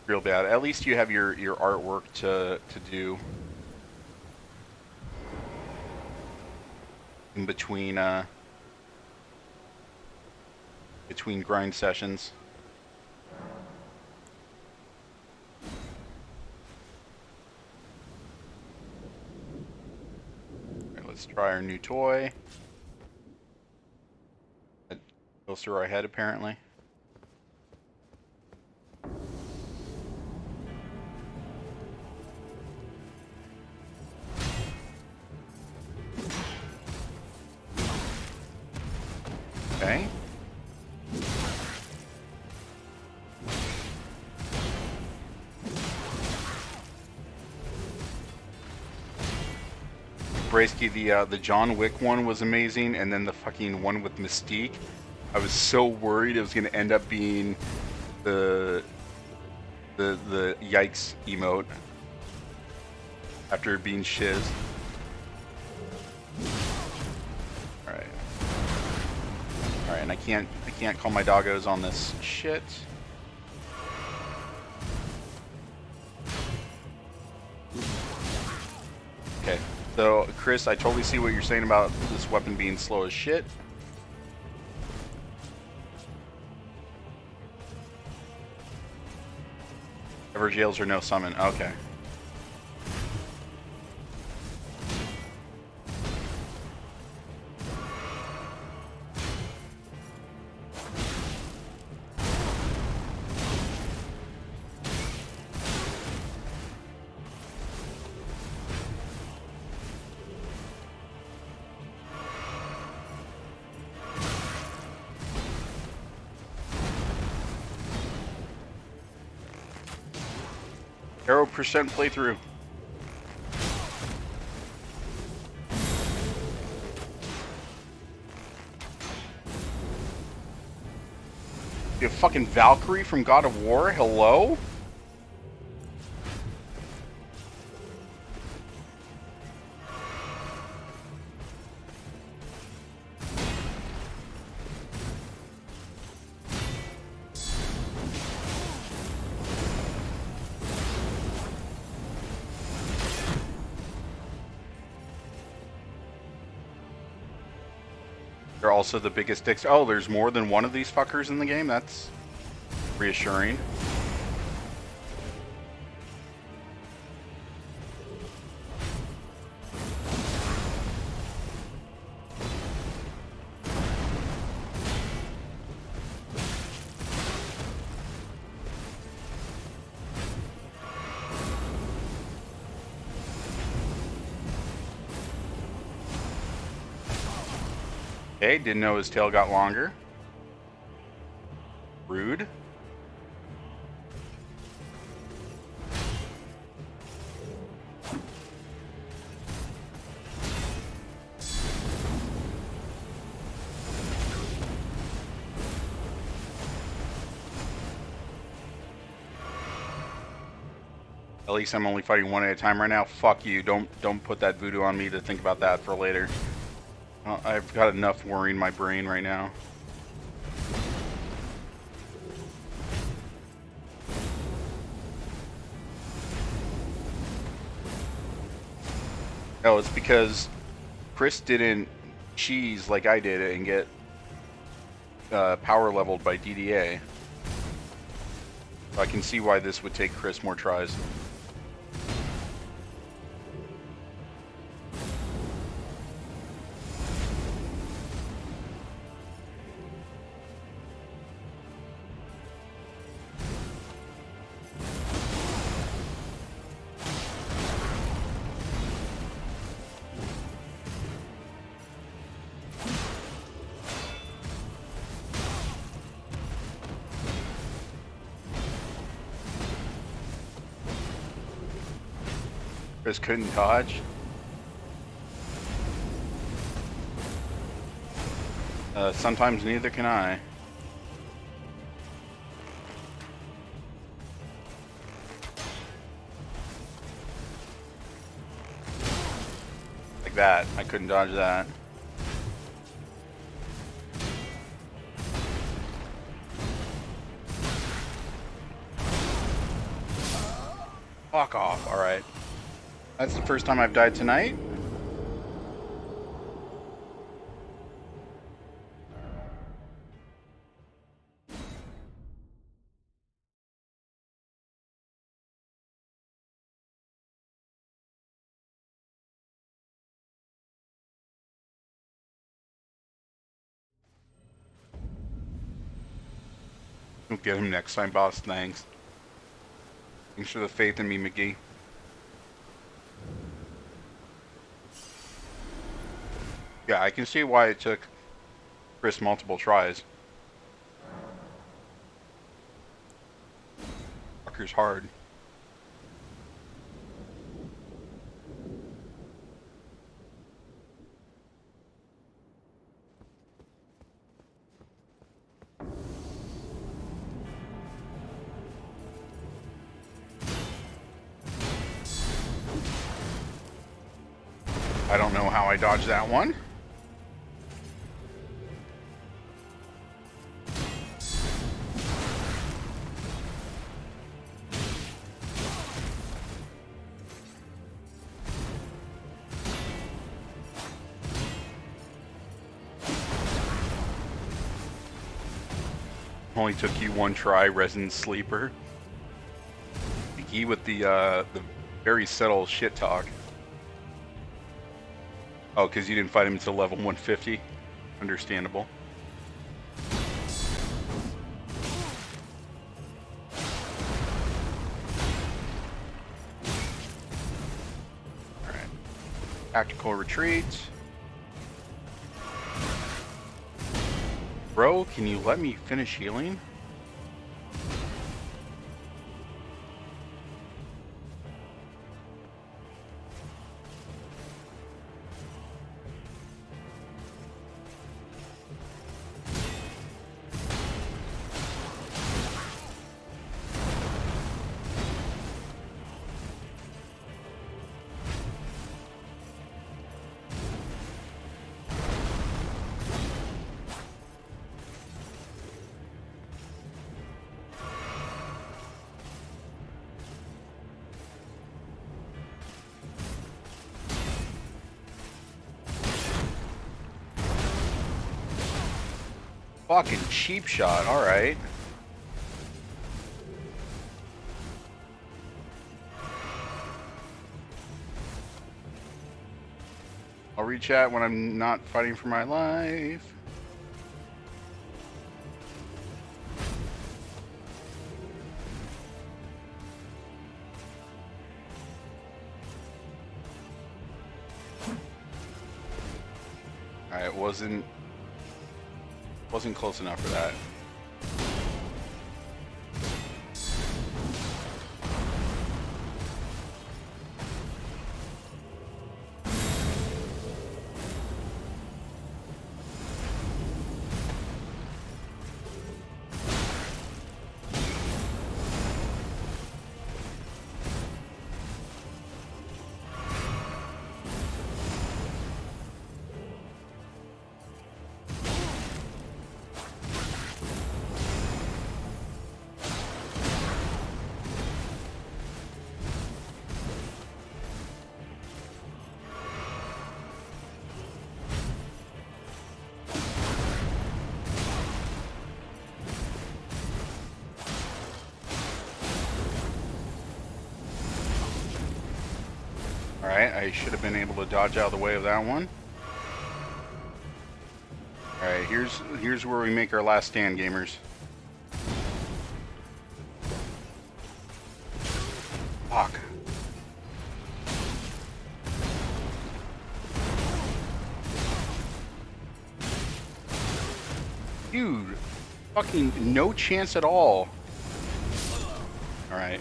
Real bad. At least you have your artwork to do in between grind sessions. Alright, let's try our new toy. It goes through our head apparently. Okay. Braysky, the John Wick one was amazing, and then the fucking one with Mystique. I was so worried it was gonna end up being the yikes emote after being shizzed. Alright, and I can't call my doggos on this shit. Okay, So, Chris, I totally see what you're saying about this weapon being slow as shit. Evergaols are no summon. Okay. Arrow percent playthrough. You fucking Valkyrie from God of War? Hello? They're also the biggest dicks. Oh, there's more than one of these fuckers in the game? That's reassuring. Okay, didn't know his tail got longer. Rude. At least I'm only fighting one at a time right now. Fuck you. Don't put that voodoo on me to think about that for later. I've got enough worrying my brain right now. Oh, it's because Chris didn't cheese like I did and get power leveled by DDA. So I can see why this would take Chris more tries. Chris couldn't dodge. Sometimes neither can I. Like that. I couldn't dodge that. Fuck off. Alright. That's the first time I've died tonight. We'll get him next time, boss. Thanks. Thanks for the faith in me, McGee. Yeah, I can see why it took Chris multiple tries. Fucker's hard. I don't know how I dodged that one. Only took you one try, Resident Sleeper. He with the very subtle shit talk. Oh, because you didn't fight him until level 150? Understandable. Alright. Tactical retreat. Bro, can you let me finish healing? Fucking cheap shot, alright. I'll reach out when I'm not fighting for my life. Alright, wasn't close enough for that. Alright, I should have been able to dodge out of the way of that one. Alright, here's where we make our last stand, gamers. Fuck. Dude, fucking no chance at all. Alright.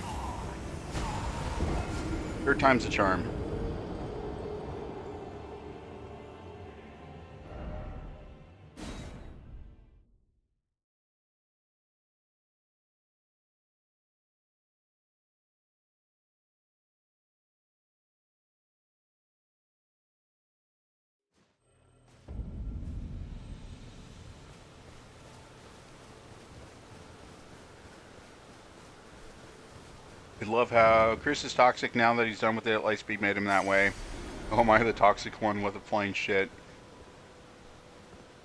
Third time's a charm. I love how Chris is toxic now that he's done with it. Lightspeed made him that way. Oh my, the toxic one with the flying shit.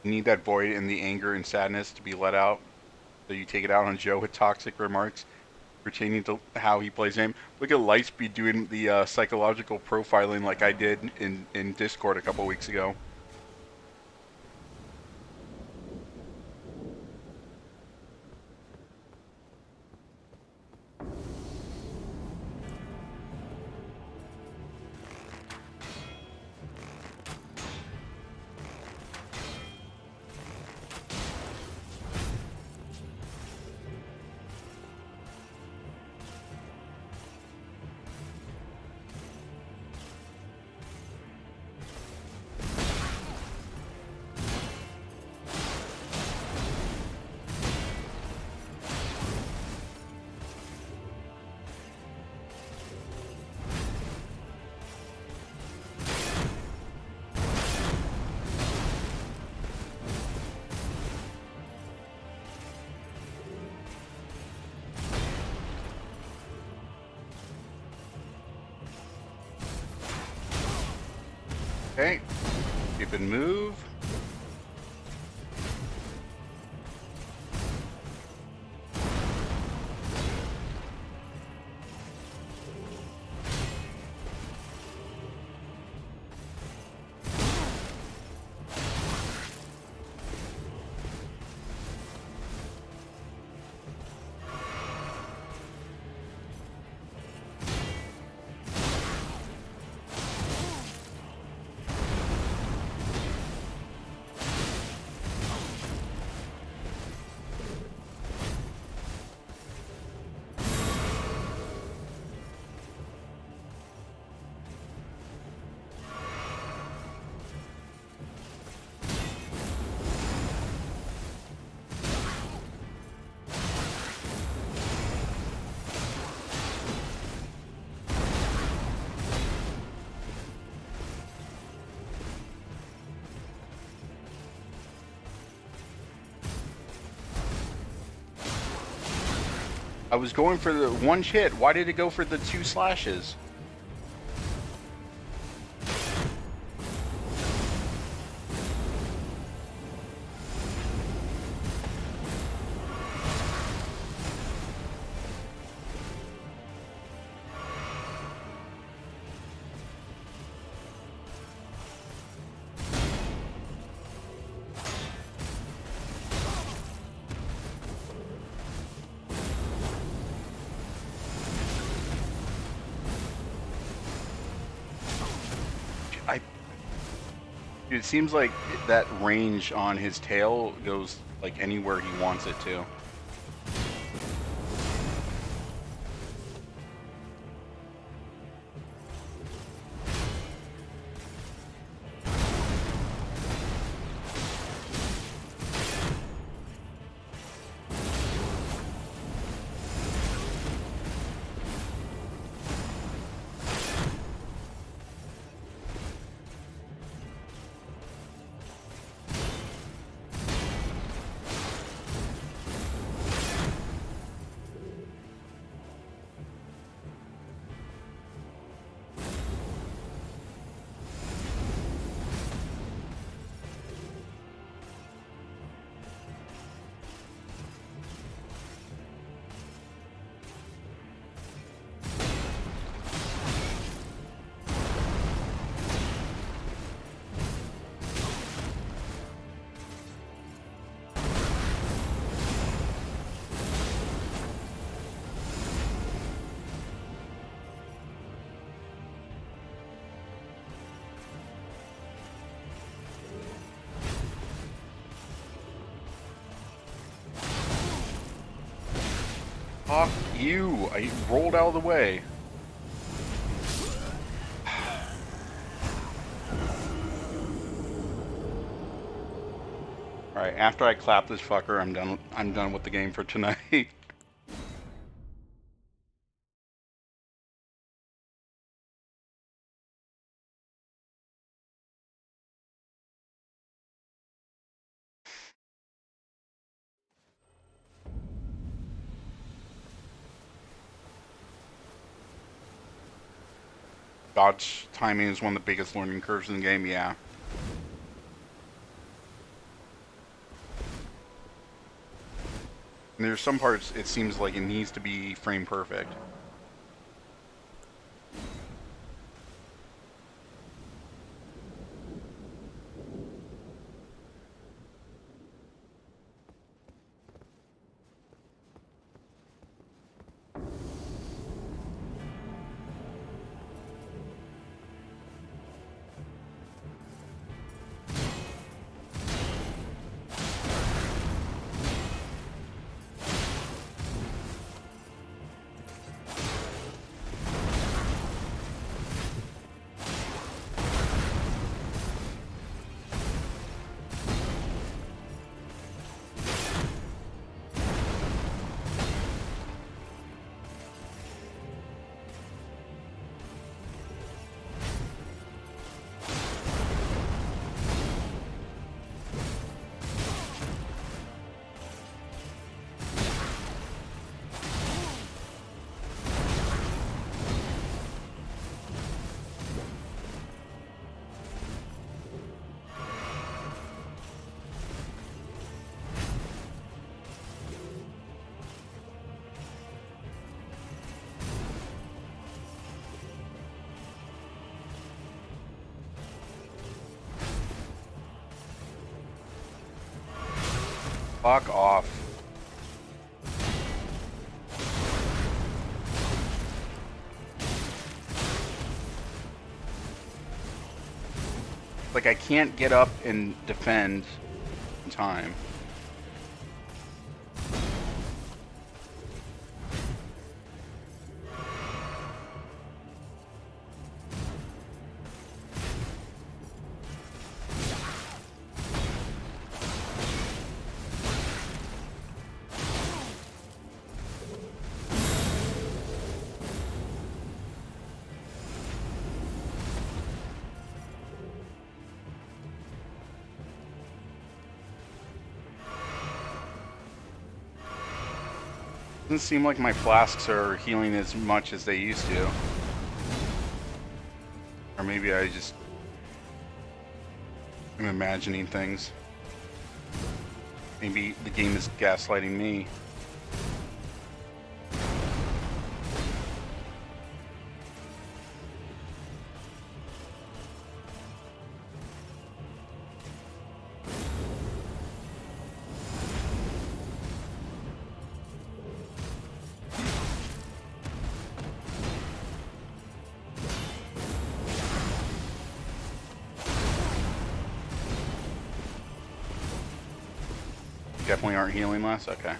You need that void and the anger and sadness to be let out. So you take it out on Joe with toxic remarks pertaining to how he plays him. Look at Lightspeed doing the psychological profiling like I did in Discord a couple weeks ago. Okay, keep and move. was going for the one hit. Why did it go for the 2 slashes? It seems like that range on his tail goes like anywhere he wants it to. Fuck you! I rolled out of the way. Alright, after I clap this fucker, I'm done with the game for tonight. Dodge timing is one of the biggest learning curves in the game, yeah. And there's some parts it seems like it needs to be frame perfect. Fuck off. Like, I can't get up and defend in time. Doesn't seem like my flasks are healing as much as they used to. Or maybe I just am imagining things. Maybe the game is gaslighting me. Definitely aren't healing less? Okay.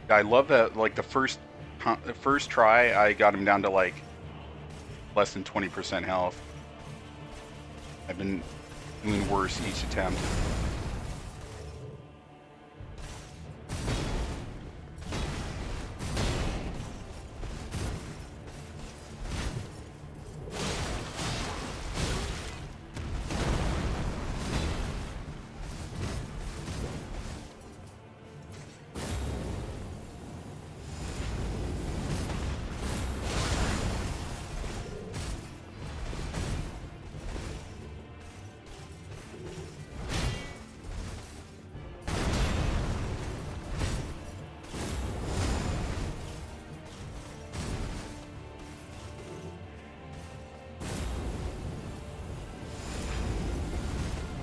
I love that, like, the first try, I got him down to, like, less than 20% health. I've been doing worse each attempt.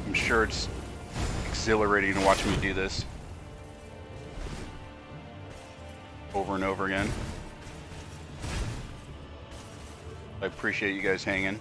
I'm sure it's exhilarating to watch me do this over and over again. I appreciate you guys hanging.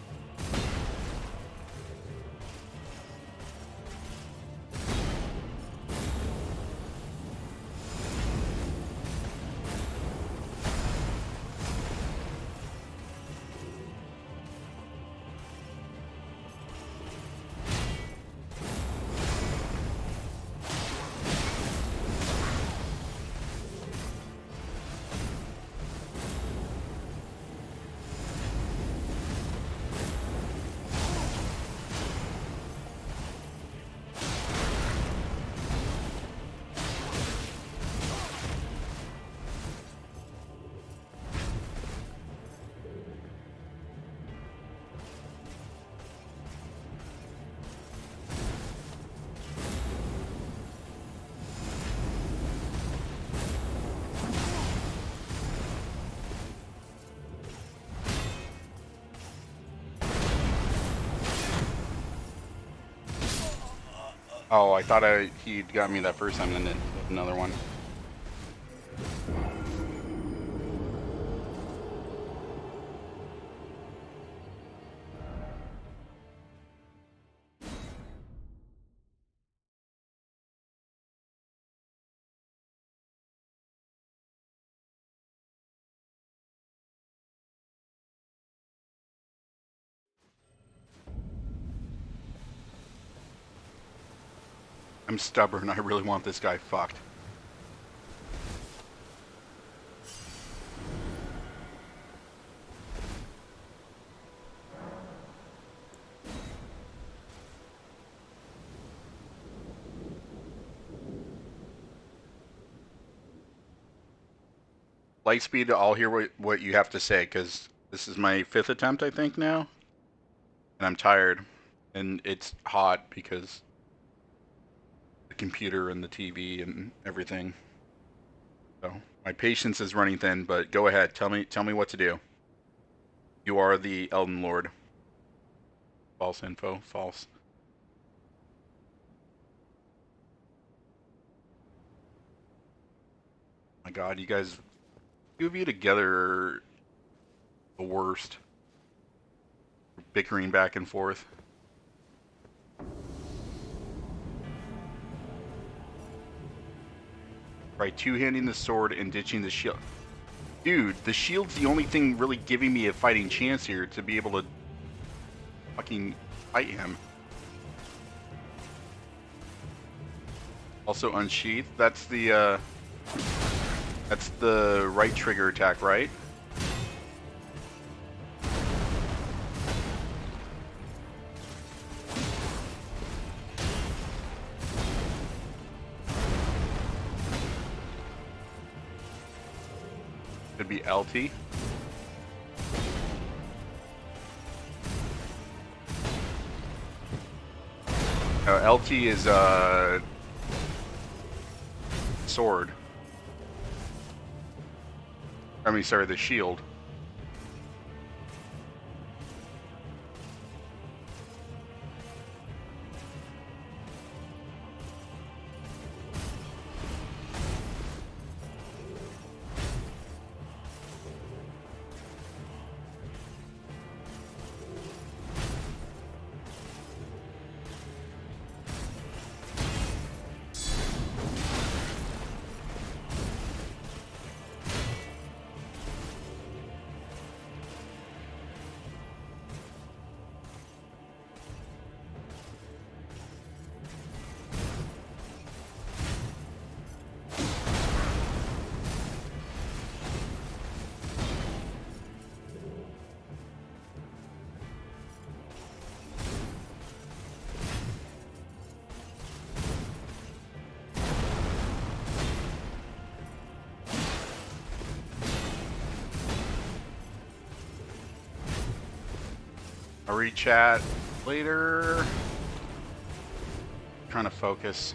Oh, I thought he'd got me that first time, and then another one. I'm stubborn. I really want this guy fucked. Lightspeed, I'll hear what you have to say, because this is my 5th attempt, I think, now. And I'm tired. And it's hot because the computer and the TV and everything. So my patience is running thin, but go ahead. Tell me what to do. You are the Elden Lord. False info. False. My God, you guys, two of you together are the worst. Bickering back and forth. By two-handing the sword and ditching the shield. Dude, the shield's the only thing really giving me a fighting chance here to be able to fucking fight him. Also unsheath. That's the right trigger attack, right? Could be LT. LT is sword. I mean, sorry, the shield. I'll read chat later. Trying to focus.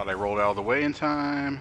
Thought I rolled out of the way in time.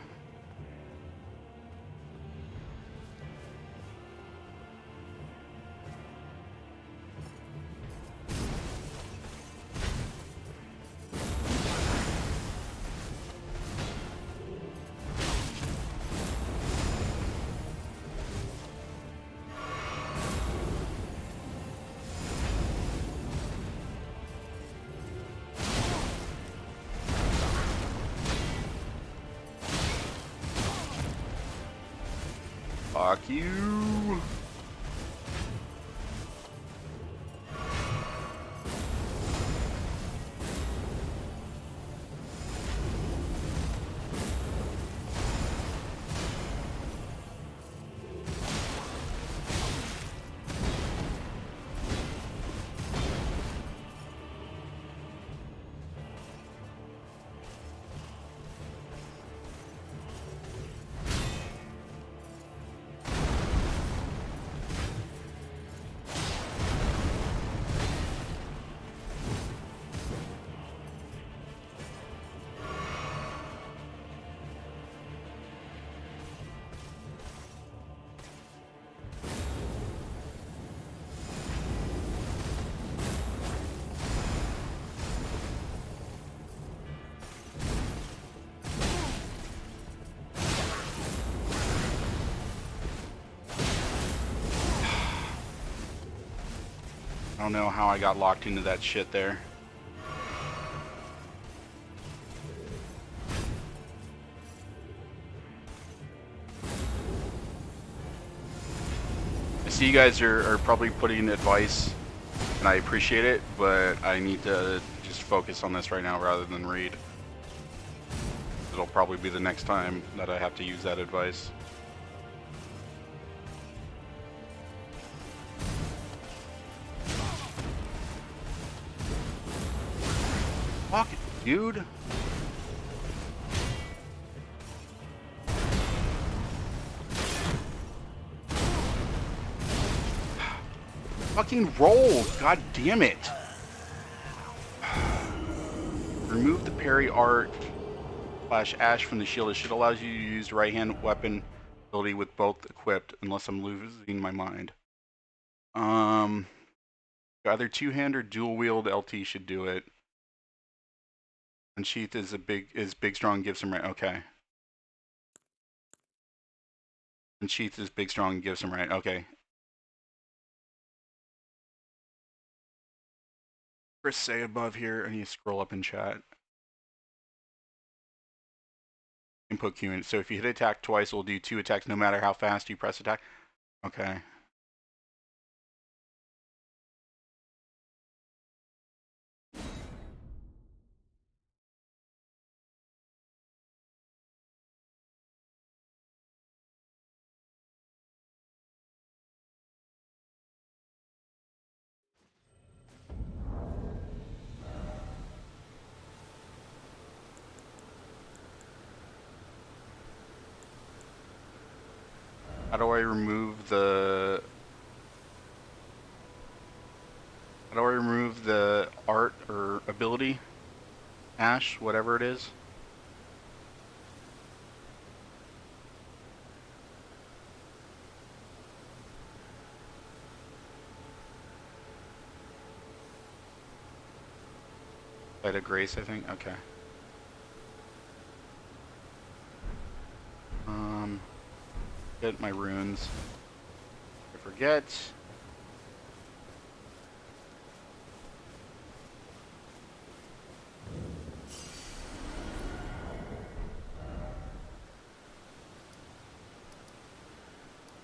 Fuck you. I don't know how I got locked into that shit there. I see you guys are probably putting advice, and I appreciate it, but I need to just focus on this right now rather than read. It'll probably be the next time that I have to use that advice. Fuck it, dude. Fucking roll! God damn it! Remove the parry art / ash from the shield. It should allow you to use right hand weapon ability with both equipped, unless I'm losing my mind. Either two-hand or dual wield LT should do it. Unsheath is big strong, gives him right. Okay. Unsheath is big strong, gives him right. Okay. Chris say above here. I need to scroll up in chat. Input Q in. So if you hit attack twice, it'll do 2 attacks no matter how fast you press attack. Okay. How do I remove the art or ability? Ash, whatever it is. Light of Grace, I think. Okay. Get my runes. I forget.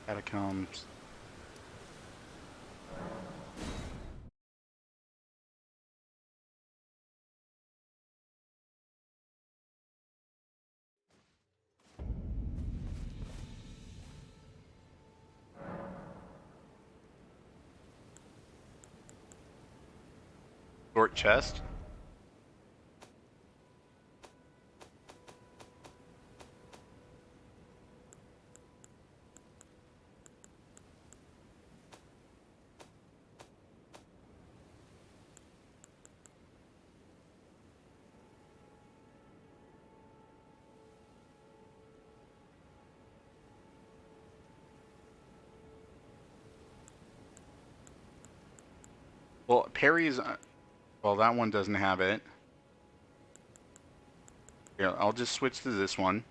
Catacombs. Short chest. Well, parries. Well, that one doesn't have it. Yeah, I'll just switch to this one.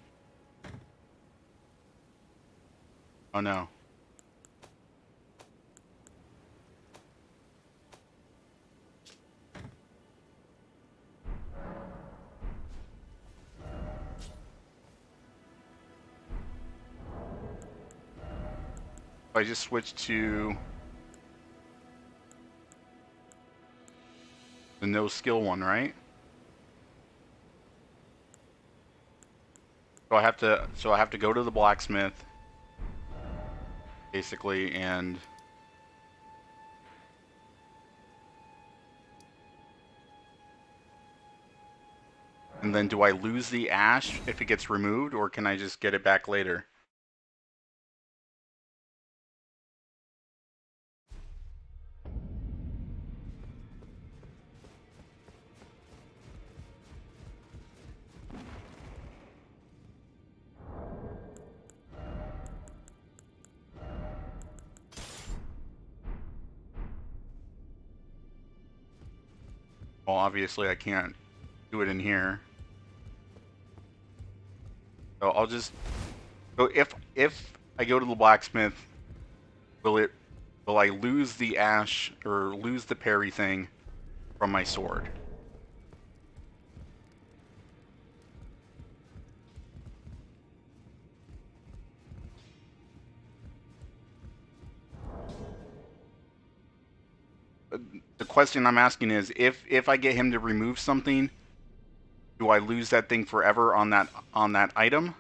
Oh no. If I just switch to the no skill one, right? So I have to go to the blacksmith, basically, and then do I lose the ash if it gets removed, or can I just get it back later? Well, obviously I can't do it in here. So so if I go to the blacksmith, will it will I lose the ash or lose the parry thing from my sword? The question I'm asking is, if I get him to remove something, do I lose that thing forever on that item?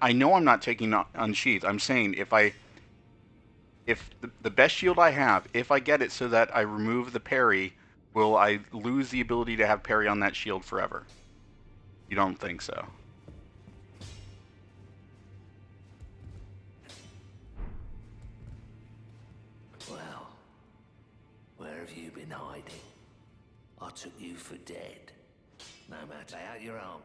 I know I'm not taking unsheath. I'm saying if the best shield I have, if I get it so that I remove the parry, will I lose the ability to have parry on that shield forever? You don't think so? Well, where have you been hiding? I took you for dead. No matter, lay out your arm.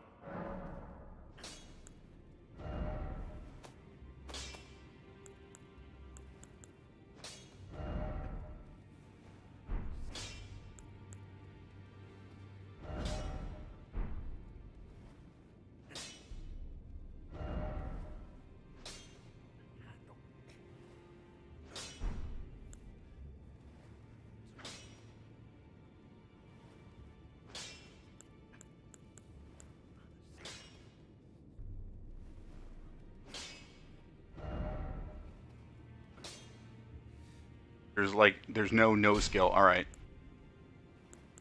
There's no skill. All right.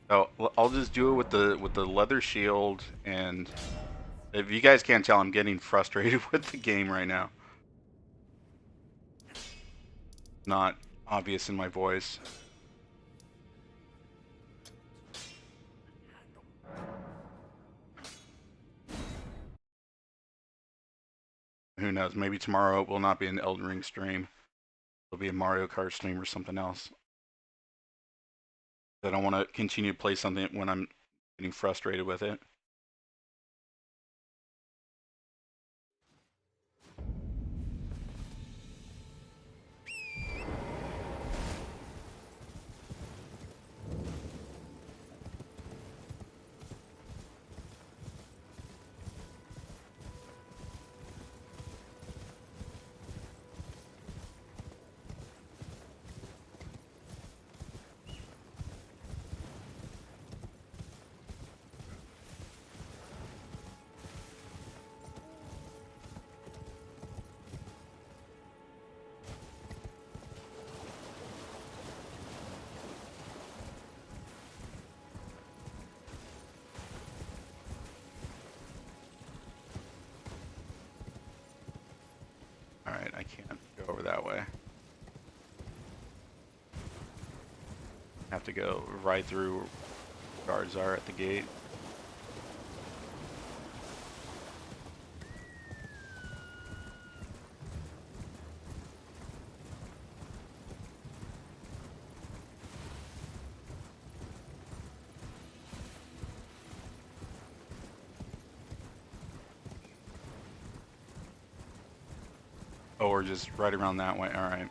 So I'll just do it with the leather shield, and if you guys can't tell, I'm getting frustrated with the game right now. Not obvious in my voice. Who knows? Maybe tomorrow it will not be an Elden Ring stream. It'll be a Mario Kart stream or something else. I don't want to continue to play something when I'm getting frustrated with it. Alright, I can't go over that way. Have to go right through where guards are at the gate. Oh, we're just right around that way. Alright.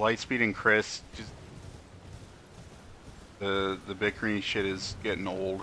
Lightspeed and Chris, just the bickering shit is getting old.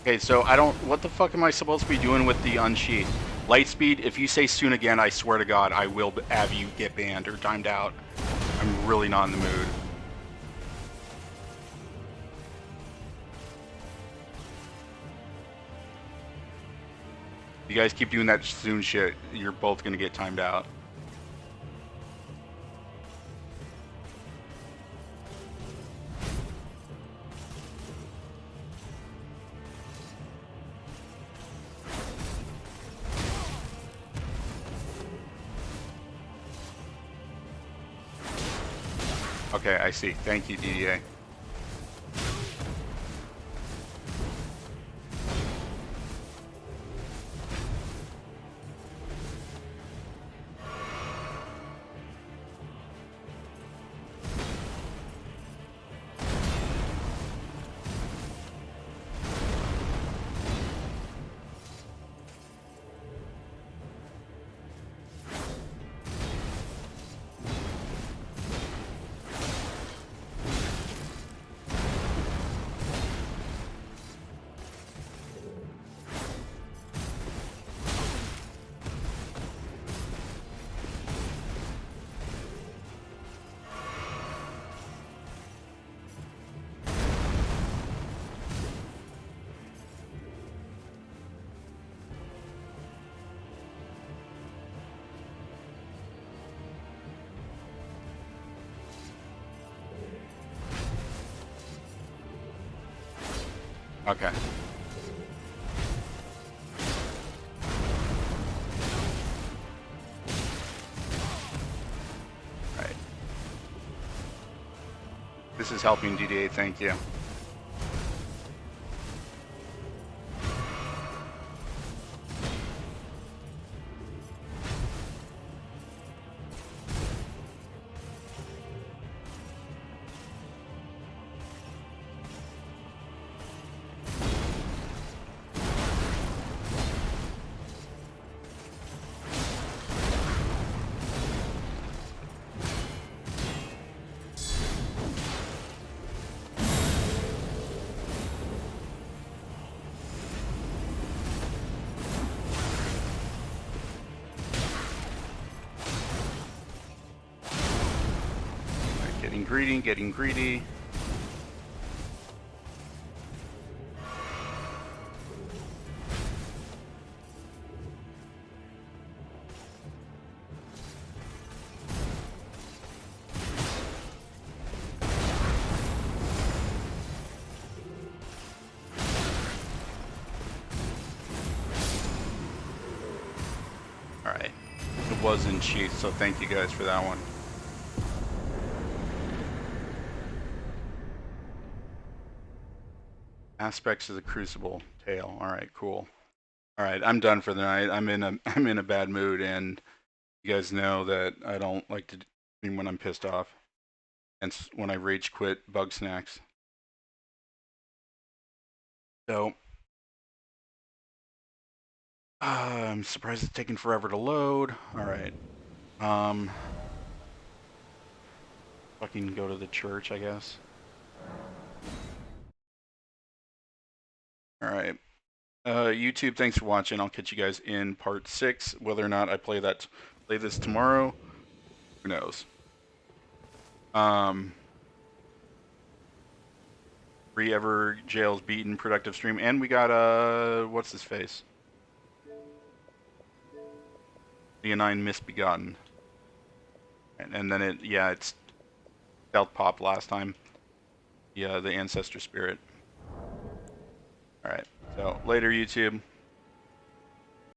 Okay, so I don't. What the fuck am I supposed to be doing with the unsheath? Lightspeed, if you say soon again, I swear to God, I will have you get banned or timed out. I'm really not in the mood. You guys keep doing that soon shit, you're both gonna get timed out. Okay, I see. Thank you, DDA. Okay. Right. This is helping DDA, thank you. Getting greedy. Alright. It was in sheath, so thank you guys for that one. Aspects of the Crucible tale. All right, cool. All right, I'm done for the night. I'm in a bad mood, and you guys know that I don't like to do when I'm pissed off, and when I rage quit bug snacks. So I'm surprised it's taking forever to load. All right, fucking go to the church, I guess. All right. YouTube, thanks for watching. I'll catch you guys in part 6. Whether or not I play this tomorrow, who knows? Evergaols beaten, productive stream, and we got what's his face? Leonine Misbegotten. And then it's stealth popped last time. Yeah, the ancestor spirit. Alright, so later YouTube.